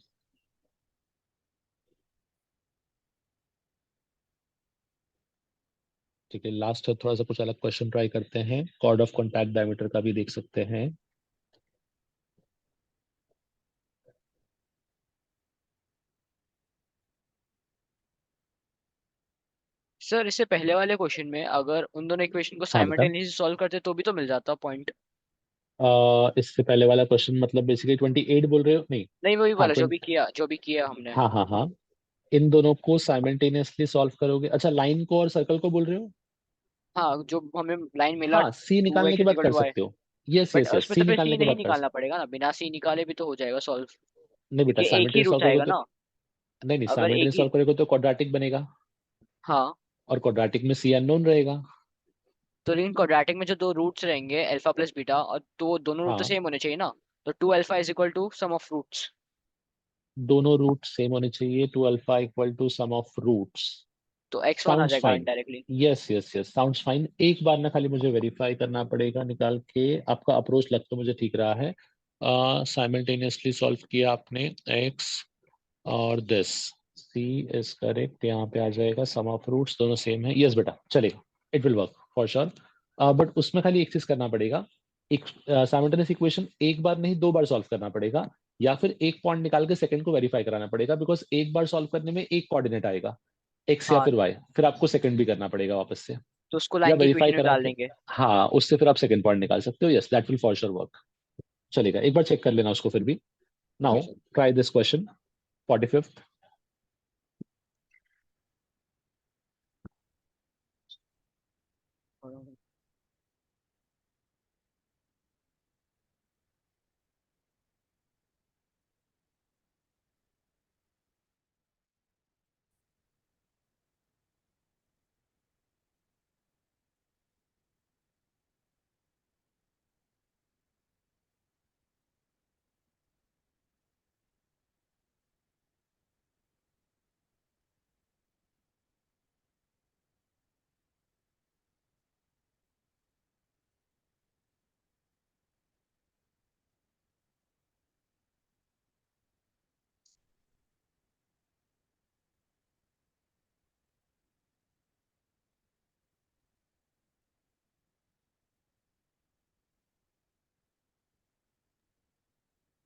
ठीक है, लास्ट थोड़ा सा कुछ अलग क्वेश्चन ट्राई करते हैं। कॉर्ड ऑफ कॉन्टैक्ट डायमीटर का भी देख सकते हैं। सर इससे पहले वाले क्वेश्चन में अगर उन दोनों इक्वेशन को हाँ बेटा। साइमल्टेनियसली सॉल्व करते तो भी तो मिल जाता पॉइंट। इससे पहले वाला क्वेश्चन मतलब बेसिकली 28 बोल रहे हो? नहीं। नहीं वही हाँ वाला जो भी किया हमने। हाँ हाँ हाँ, इन दोनों को साइमल्टेनियसली सॉल्व करोगे। अच्छा, लाइन को और सर्कल को बोल रहे हो? हाँ जो हमें लाइन मिला हाँ, सी टू निकालने एक्स के बाद इक्वल कर टू वाई, सकते हो। यस बट यस यस, उसमें सी तो फिर निकालने सी के नहीं बाद कर निकालना सकते पड़ेगा ना, बिना सी निकाले भी तो हो जाएगा सॉल्व, हो। नहीं बेटा, क्योंकि एक ही साइमल्टेनियस रूट सॉल्व करोगे जाएगा तो ना। नहीं, अगर एक साइमल्टेनियस ही। सॉल्व करोगे तो क्वाड्रेटिक बनेगा, हाँ और क्वाड्रेटिक में सी अननोन रहेगा। तो लेकिन क्वाड्रेटिक में जो दो रूट्स रहेंगे अल्फा प्लस बीटा, और तो दोनों रूट तो हाँ, सेम होने चाहिए ना। तो 2 alpha is equal to sum of roots. दोनों रूट सेम होने चाहिए। 2 alpha equal to sum of roots. तो x1 आ साउंड्स जाएगा fine. Indirectly. Yes yes yes, sounds fine. एक बार ना खाली मुझे वेरीफाई करना पड़ेगा निकाल के। आपका अप्रोच लग तो मुझे ठीक रहा है। साइमल्टेनियसली सॉल्व किया आपने x और दिस, सी इज करेक्ट। यहाँ पे आ जाएगा सम ऑफ रूट्स, दोनों सेम है। यस बेटा, चलेगा, it will work for sure. But उसमें खाली एक चीज करना पड़ेगा, एक साइमल्टेनियस इक्वेशन एक बार नहीं 2 बार सॉल्व करना पड़ेगा, या फिर एक पॉइंट निकाल के सेकंड को वेरीफाई कराना पड़ेगा, बिकॉज एक बार सॉल्व करने में एक कोऑर्डिनेट आएगा, एक्स या हाँ फिर वाई, फिर आपको सेकंड भी करना पड़ेगा वापस से, तो उसको या लाइन की वेरीफाई इक्वेशन में करा डाल के। देंगे। हाँ, उससे फिर आप सेकंड पॉइंट निकाल सकते हो। Yes, that will for sure work. चलेगा, एक बार चेक कर लेना उसको फिर भी। Now try this question 45th।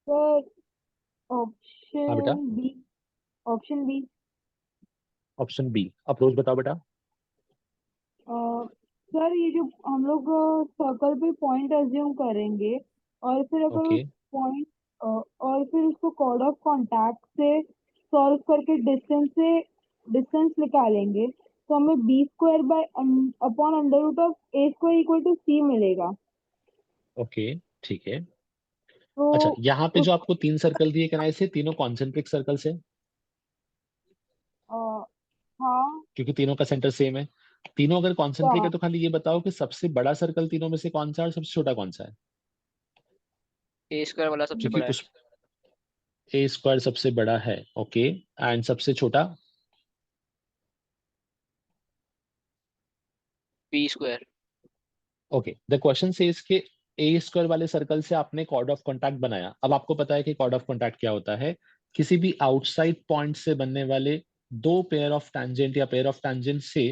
Sir हाँ बेटा, option B, option B. Option B approach बताओ बेटा। सर ये जो हम लोग सर्कल पे पॉइंट अज्यूम करेंगे, और फिर अगर ओके, उस पॉइंट और फिर उसको कॉर्ड ऑफ कॉन्टैक्ट से सॉल्व करके डिस्टेंस निकालेंगे, तो हमें B square by upon under root of A square equal to C मिलेगा। ओके, ठीक है। तो अच्छा, यहाँ पे उस जो आपको 3 सर्कल दिए कैन आई से तीनों कॉन्सेंट्रिक सर्कल्स है, हाँ क्योंकि तीनों का सेंटर सेम है। तीनों अगर कॉन्सेंट्रिक है हाँ तो खाली ये बताओ कि सबसे बड़ा सर्कल तीनों में से कौन सा है और सबसे छोटा कौन सा है, ए स्क्वायर वाला सबसे क्योंकि बड़ा है। उस ए स्क्वायर सबसे बड़ा है। ओके, एंड सबसे छोटा B square. Okay. The question says कि ए स्क्वायर वाले सर्कल से आपने कॉर्ड ऑफ कॉन्टैक्ट बनाया। अब आपको पता है कि कॉर्ड ऑफ कॉन्टैक्ट क्या होता है, किसी भी आउटसाइड पॉइंट से बनने वाले दो पेयर ऑफ टैंजेंट या पेयर ऑफ टैंजेंट से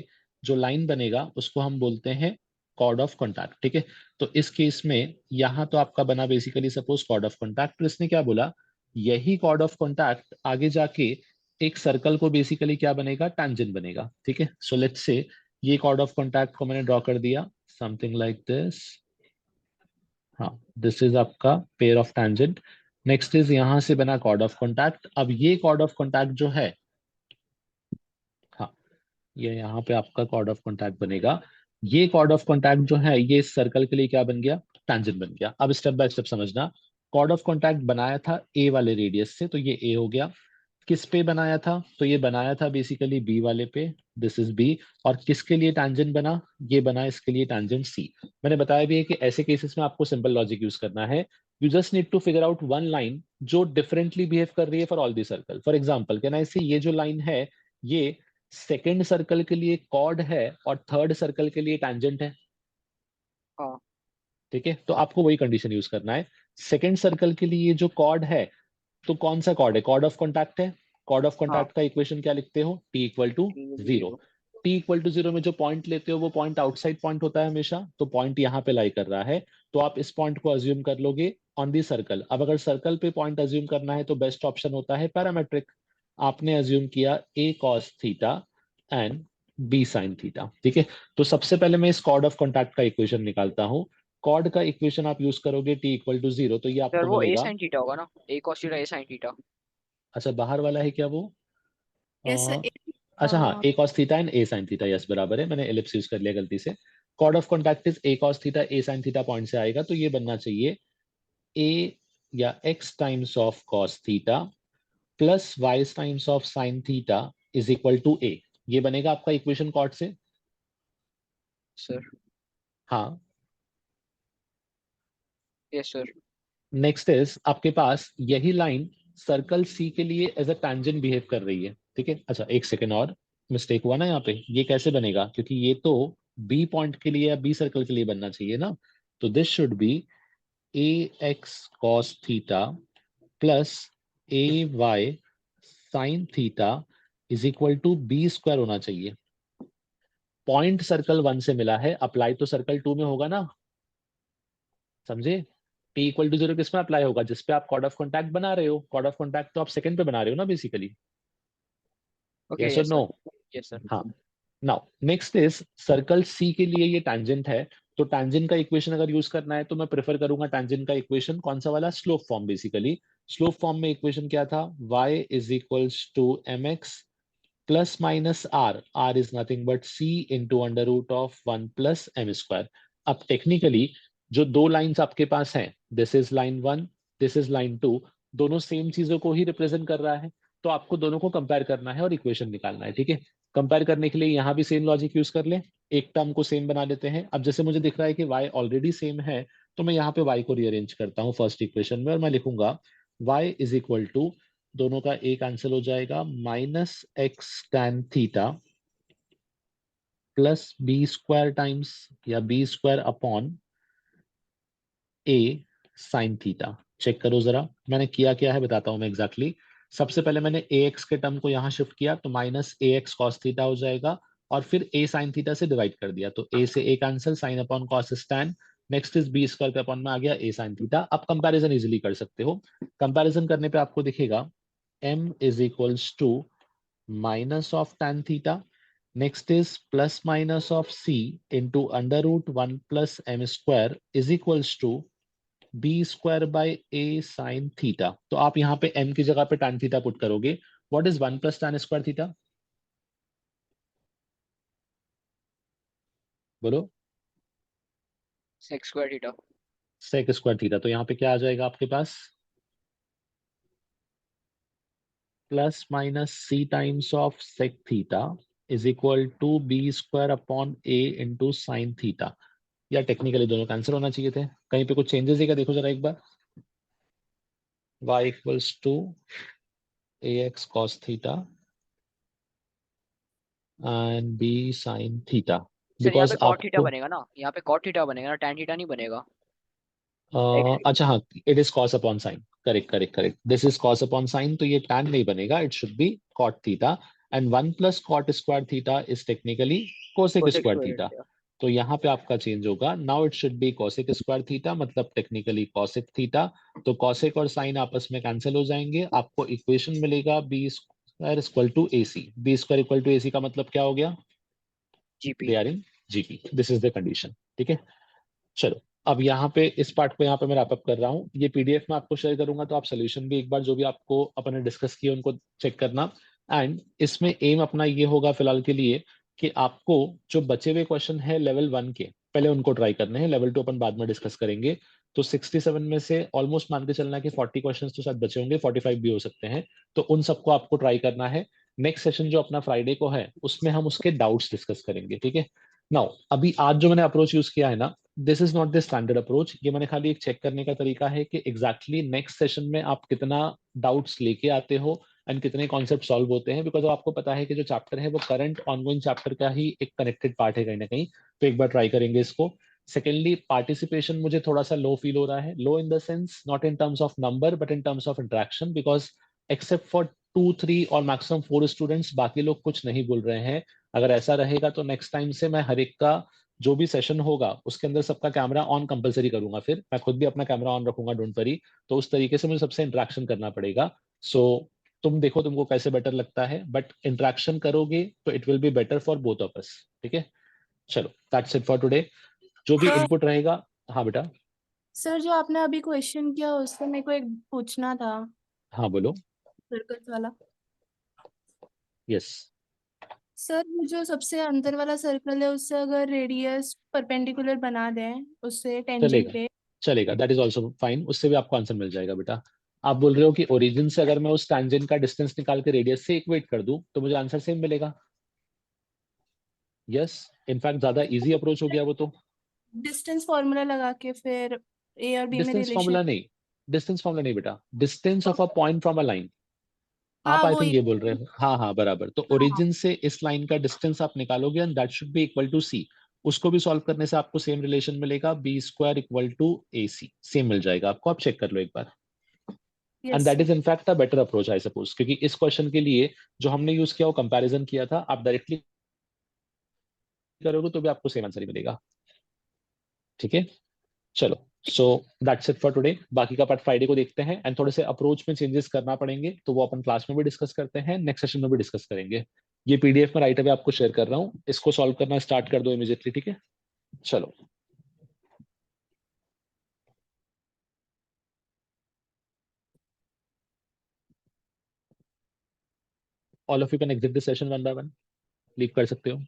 जो लाइन बनेगा उसको हम बोलते हैं कॉर्ड ऑफ कॉन्टैक्ट। ठीक है, तो इस केस में यहां तो आपका बना basically suppose chord of contact, तो इसने क्या बोला, यही कॉर्ड ऑफ कॉन्टैक्ट आगे जाके एक सर्कल को बेसिकली क्या बनेगा, टैंजेंट बनेगा। ठीक है, सो लेट्स से ये कॉर्ड ऑफ कॉन्टैक्ट को मैंने ड्रॉ कर दिया समथिंग लाइक दिस। हाँ, दिस इज आपका pair of tangent. Next is यहां से बना कॉर्ड ऑफ कॉन्टैक्ट। अब ये कॉर्ड ऑफ कॉन्टैक्ट जो है, हाँ, ये यहाँ पे आपका कॉर्ड ऑफ कॉन्टैक्ट बनेगा। ये कॉर्ड ऑफ कॉन्टैक्ट जो है ये इस सर्कल के लिए क्या बन गया, टैंजेंट बन गया। अब स्टेप बाय स्टेप समझना। कॉर्ड ऑफ कॉन्टैक्ट बनाया था ए वाले रेडियस से, तो ये ए हो गया। किस पे बनाया था, तो ये बनाया था बेसिकली बी वाले पे, दिस इज बी। और किसके लिए टैंजेंट बना, ये बना इसके लिए टैंजेंट सी। मैंने बताया भी है कि ऐसे केसेस में आपको सिंपल लॉजिक यूज करना है। You just need to figure out one line जो डिफरेंटली बिहेव कर रही है for all the circle. For example can I say ये जो लाइन है ये सेकेंड सर्कल के लिए कॉर्ड है और थर्ड सर्कल के लिए टैंजेंट है। हाँ ठीक है, तो आपको वही कंडीशन यूज करना है। सेकेंड सर्कल के लिए जो कॉर्ड है, तो कौन सा कॉर्ड है, कॉर्ड ऑफ कॉन्टैक्ट है। कॉर्ड ऑफ हाँ। कॉन्टैक्ट का इक्वेशन क्या लिखते हो, T equal to zero. T equal to zero में जो पॉइंट लेते हो वो पॉइंट आउटसाइड पॉइंट होता है हमेशा, तो पॉइंट यहाँ पे लाई कर रहा है, तो आप इस पॉइंट को अज्यूम कर लोगे ऑन दी सर्कल। अब अगर सर्कल पे पॉइंट अज्यूम करना है तो बेस्ट ऑप्शन होता है पैरामेट्रिक। आपने अज्यूम किया A cos theta and B sine theta. ठीक है, तो सबसे पहले मैं इस कॉर्ड ऑफ कॉन्टैक्ट का इक्वेशन निकालता हूँ। कॉर्ड का इक्वेशन आप यूज करोगे टी इक्वल टू जीरो, तो ये सर आपको वो ए मिलेगा। साइन थीटा होगा ना, ए cos theta A sine theta. अच्छा, बाहर वाला है क्या वो, यस अ, अच्छा हाँ, A cos theta and A sine theta, yes बराबर है, मैंने एलिप्स यूज कर लिया गलती से। Chord of contact is A cos theta A sine theta point से आएगा, तो ये बनना चाहिए ए या x times of cos theta plus y times of sine theta is equal to A. ये बनेगा आपका इक्वेशन कॉर्ड से। सर हाँ, यस सर। नेक्स्ट इज आपके पास यही लाइन सर्कल सी के लिए एज अ टैंजेंट बिहेव कर रही है। ठीक है, अच्छा एक सेकेंड और, मिस्टेक हुआ ना यहाँ पे, ये कैसे बनेगा, क्योंकि ये तो बी पॉइंट के लिए या बी सर्कल के लिए बनना चाहिए ना, तो this should be A x cos theta plus A Y sine theta is equal to B square होना चाहिए। पॉइंट सर्कल 1 से मिला है, अप्लाई तो सर्कल 2 में होगा ना, समझे। टी इक्वल टू जीरो किस में अप्लाई होगा, जिस पे आप कॉर्ड ऑफ कॉन्टैक्ट बना रहे हो। कॉर्ड ऑफ कॉन्टैक्ट तो आप सेकंड पे बना रहे हो ना बेसिकली, ओके यस और yes no. Sir. Yes sir. हाँ, now next is circle C के लिए ये टैंजेंट है, तो टैंजेंट का इक्वेशन अगर यूज करना है तो मैं प्रेफर करूंगा टैंजेंट का इक्वेशन कौन सा वाला, slope form. Basically slope form में इक्वेशन क्या था, y is equals to mx plus minus R, R is nothing but C into under root of 1 plus M square. अब टेक्निकली जो दो लाइंस आपके पास हैं, this is line 1, this is line 2, दोनों सेम चीजों को ही रिप्रेजेंट कर रहा है, तो आपको दोनों को कंपेयर करना है और इक्वेशन निकालना है। ठीक है, कंपेयर करने के लिए यहाँ भी सेम लॉजिक यूज कर ले, एक टर्म को सेम बना लेते हैं। अब जैसे मुझे दिख रहा है कि y ऑलरेडी सेम है, तो मैं यहाँ पे y को रीअरेंज करता हूँ फर्स्ट इक्वेशन में, और मैं लिखूंगा y इज इक्वल टू, दोनों का एक कैंसिल हो जाएगा, minus X tan theta plus B square times या B square upon A sine theta. Check करो जरा मैंने किया क्या है, बताता हूं मैं एग्जैक्टली। सबसे पहले मैंने ए एक्स के टर्म को यहां शिफ्ट किया, तो minus A x cos theta हो जाएगा, और फिर ए साइन थीटा से डिवाइड कर दिया, तो ए से A cancel, sine upon cos is tan. Next is B square के अपॉन में आ गया ए साइन थीटा। अब कंपैरिजन इजीली कर सकते हो। कंपैरिजन करने पे आपको दिखेगा m is equals to minus of tan theta. Next is plus minus of c into under root 1 plus m square is equals to b square by a sin theta. तो आप यहाँ पे m की जगह पे tan theta पुट करोगे. What is 1 plus tan square theta? बोलो। Sec square theta. Sec square theta, तो यहाँ पे क्या आ जाएगा आपके पास? Plus minus C times of sec theta is equal to B square upon A into sine theta. या टेक्निकली दोनों कैंसिल होना चाहिए थे, कहीं पे कुछ चेंजेस है क्या? देखो जरा एक बार। y equals to ax cos theta and b sin theta. Sir यहाँ पे बिकॉज कॉट थीटा आपको बनेगा ना, यहाँ पे कॉट थीटा बनेगा ना, टैन थीटा नहीं बनेगा। अच्छा हाँ, it is cos upon sine. Correct correct correct, this is cos upon sine, तो ये tan नहीं बनेगा, it should B cot theta. And 1 plus cot square theta is technically cosec cosec square square theta. Theta. तो यहाँ पे आपका change होगा, now it should B cosec square theta, मतलब टेक्निकली cosec थीटा। तो cosec और साइन आपस में कैंसिल हो जाएंगे, आपको इक्वेशन मिलेगा B square equal to A C. B square equal to A C का मतलब क्या हो गया? GP. They are in GP, this is the condition. ठीक है, चलो अब यहाँ पे इस पार्ट को यहाँ पे मैं रैप अप कर रहा हूँ। ये पीडीएफ में आपको शेयर करूंगा, तो आप सोल्यूशन भी एक बार जो भी आपको अपने डिस्कस किए उनको चेक करना। एंड इसमें एम अपना ये होगा फिलहाल के लिए कि आपको जो बचे हुए क्वेश्चन है लेवल 1 के, पहले उनको ट्राई करने हैं, लेवल 2 अपन बाद में डिस्कस करेंगे। तो 67 में से ऑलमोस्ट मान के चलना है कि 40 क्वेश्चंस तो शायद बचे होंगे, 45 भी हो सकते हैं। तो उन सबको आपको ट्राई करना है। नेक्स्ट सेशन जो अपना फ्राइडे को है उसमें हम उसके डाउट्स डिस्कस करेंगे। ठीक है, नाउ अभी आज जो मैंने अप्रोच यूज किया है ना, this is not the standard approach. ये मैंने खाली एक चेक करने का तरीका है कि एग्जैक्टली नेक्स्ट सेशन में आप कितना डाउट्स लेके आते हो एंड कितने कॉन्सेप्ट सॉल्व होते हैं। बिकॉज आपको पता है कि जो चैप्टर है वो करंट ऑनगोइंग चैप्टर का ही एक कनेक्टेड पार्ट है कहीं ना कहीं। तो एक बार ट्राई करेंगे इसको। सेकेंडली, पार्टिसिपेशन मुझे थोड़ा सा लो फील हो रहा है। Low in the sense not in terms of number but in terms of interaction, because except for 2 3 और मैक्सिमम 4 स्टूडेंट्स बाकी लोग कुछ नहीं बोल रहे हैं। अगर ऐसा रहेगा तो नेक्स्ट टाइम से मैं हर एक का जो भी सेशन होगा उसके अंदर सबका कैमरा ऑन कंपलसरी करूंगा। फिर मैं खुद भी अपना कैमरा ऑन रखूंगा, डोंट वरी। तो उस तरीके से मुझे सबसे इंटरेक्शन करना पड़ेगा। सो तुम देखो तुमको कैसे बेटर लगता है, बट इंटरेक्शन करोगे तो it will be better for both of us. ठीक है, चलो दैट्स इट फॉर टुडे। जो भी सर इनपुट रहेगा। हाँ बेटा। सर जो आपने अभी क्वेश्चन किया उससे मेरे को एक पूछना था, हाँ बोलो। सर्कल वाला। यस। सर वो जो सबसे अंदर वाला सर्कल है उससे अगर रेडियस परपेंडिकुलर बना दें उससे टेंजेंट चलेगा पे। चलेगा, दैट इज ऑल्सो फाइन, उससे भी आपको आंसर मिल जाएगा बेटा। आप बोल रहे हो कि ओरिजिन से अगर मैं उस टैंजेंट का डिस्टेंस निकाल के रेडियस से इक्वेट कर दूं तो मुझे आंसर सेम मिलेगा। यस, इनफैक्ट ज्यादा इजी अप्रोच हो गया वो तो। डिस्टेंस फॉर्मूला लगा के फिर ए और बी में डिस्टेंस रिलेशन। फॉर्मूला नहीं, डिस्टेंस फॉर्मूला नहीं बेटा, distance of a point from a line. हाँ आप आई वो थिंक ये बोल रहे हो, हाँ हाँ बराबर। तो हाँ ओरिजिन से इस लाइन का डिस्टेंस आप निकालोगे and that should be equal to C. उसको भी सॉल्व करने से आपको सेम रिलेशन मिलेगा, B square equal to A C, same मिल जाएगा आपको। आप चेक कर लो एक बार। And yes that sir. Is in fact a better approach I suppose, क्योंकि इस क्वेश्चन के लिए जो हमने यूज किया वो कंपैरिजन किया था। आप डायरेक्टली करोगे तो भी आपको सेम आंसर ही मिलेगा। ठीक है, चलो। So that's it for today. बाकी का पार्ट फ्राइडे को देखते हैं। एंड थोड़े से अप्रोच में चेंजेस करना पड़ेंगे तो वो अपन क्लास में भी डिस्कस करते हैं, नेक्स्ट सेशन में भी डिस्कस करेंगे। ये पीडीएफ में राइट अवे आपको शेयर कर रहा हूँ, इसको सॉल्व करना स्टार्ट कर दो इमीडिएटली। ठीक है, चलो। All of you can exit this session one by one, leave कर सकते हो।